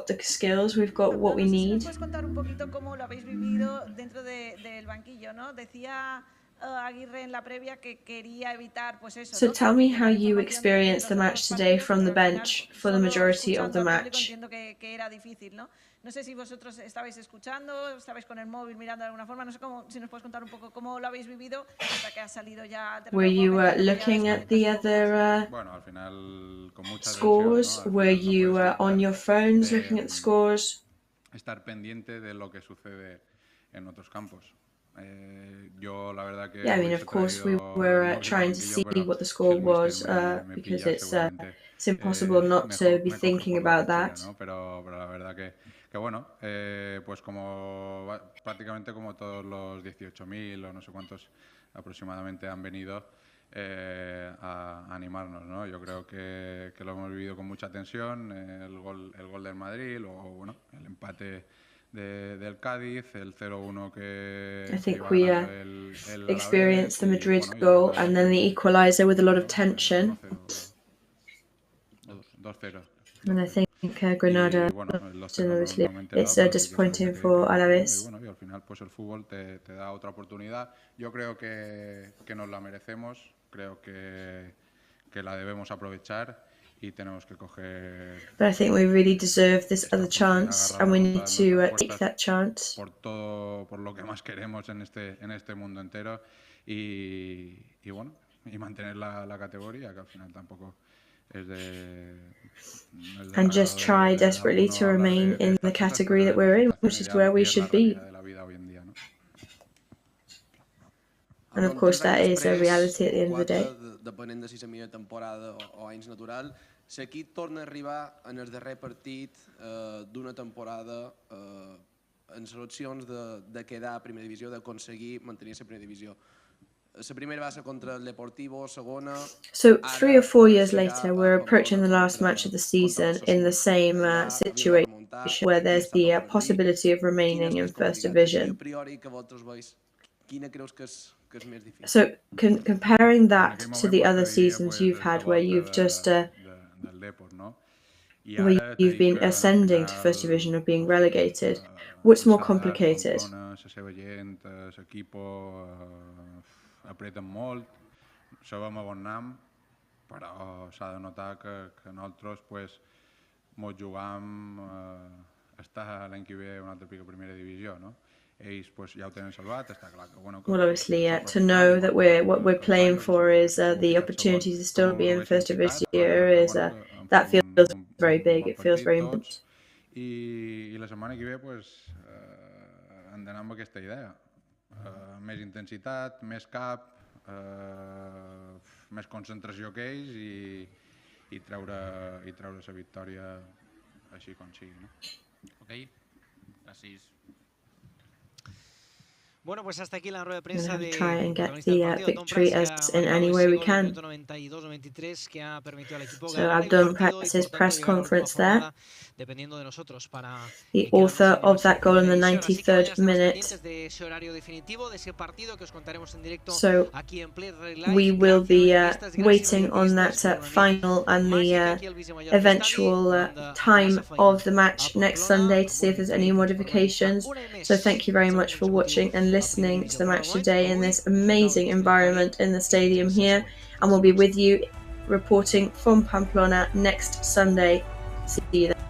the skills, we've got what we need. ¿Puedes contar un poquito cómo lo habéis vivido dentro del banquillo, no? Decía Aguirre en la previa que quería evitar, pues eso. So tell me how you experienced the match today from the bench for the majority of the match. Entiendo que era difícil, ¿no? No sé si vosotros estabais escuchando, estabais con el móvil mirando de alguna forma, no sé si nos puedes contar un poco cómo lo habéis vivido hasta que ha salido ya. Were you looking at the other bueno, al final, con mucha scores? Tensión, ¿no? Were you on your phones looking at the scores? Estar pendiente de lo que sucede en otros campos. Yo la verdad que yeah, I mean, of course, we were trying to see what the score was because it's impossible not to be thinking about that. ¿no? Pero la verdad que bueno, pues como prácticamente como todos los 18.000 o no sé cuántos aproximadamente han venido a animarnos, ¿no? Yo creo que lo hemos vivido con mucha tensión, el gol del Madrid, luego bueno, el empate del Cádiz, el 0-1 que I think we experienced the Madrid goal and then the equaliser with a lot of tension. 2-0. And I think Granada, obviously, it's disappointing for Alaves. Y bueno, y al final pues el fútbol te da otra oportunidad. Yo creo que nos la merecemos, creo que la debemos aprovechar y tenemos que coger. But I think we really deserve this other chance and we need to take that chance. Por lo que más queremos en este mundo entero y bueno, y mantener la categoría, que al final tampoco es de. And just try desperately to remain in the category that we're in, which is where we should be. And of course that is a reality at the end of the day. Depenent de si és la millor temporada o anys natural, l'equip torna a arribar en el darrer partit d'una temporada en les opcions de quedar a primera divisió, d'aconseguir mantenir la primera divisió. La primera va ser contra el Deportivo, segona. So 3 or 4 years later, we're approaching the last match of the season in the same situation where there's the possibility of remaining in First Division. So comparing that to the other seasons you've had where you've just where you've been ascending to First Division or being relegated, what's more complicated? Apreten molt, sabem a bon nom, però s'ha de notar que nosaltres pues, mos jugam estar l'any que ve una altra pica primera divisió, no? Ells pues, ja ho tenen salvat, està clar que... Bueno, well, obviously, to know that what we're playing for is the opportunity to still be in First Division is that feels very big, it feels very important. I la setmana que ve pues, hem d'anar amb aquesta idea. Més intensitat, més cap, més concentració que ells i treure la victòria així com sigui. No? Ok, gràcies. Bueno, pues hasta aquí la rueda de We're prensa going to de try and get protagonista del the partido, Tom victory Prats, as que ha in marcado any ese way we gol en el can. minuto 92-93 que ha permitido al equipo So ganar el Abdul partido y Prats' por tanto press llegar a la última conference there. jornada dependiendo de nosotros para The quedarnos author en of that goal in the división. Así que mañana 93rd estamos minute. pendientes de ese horario definitivo, de ese partido que os contaremos en directo So aquí en Play Live. we will Gracias, be madridistas, gracias, waiting on madridistas, that por venir final and más the aquí al Vive Mallorca eventual Stadi, time a of the a match next Sunday to see if there's any modifications. So thank you very much for watching and listening to the match today in this amazing environment in the stadium here, and we'll be with you reporting from Pamplona next Sunday. See you then.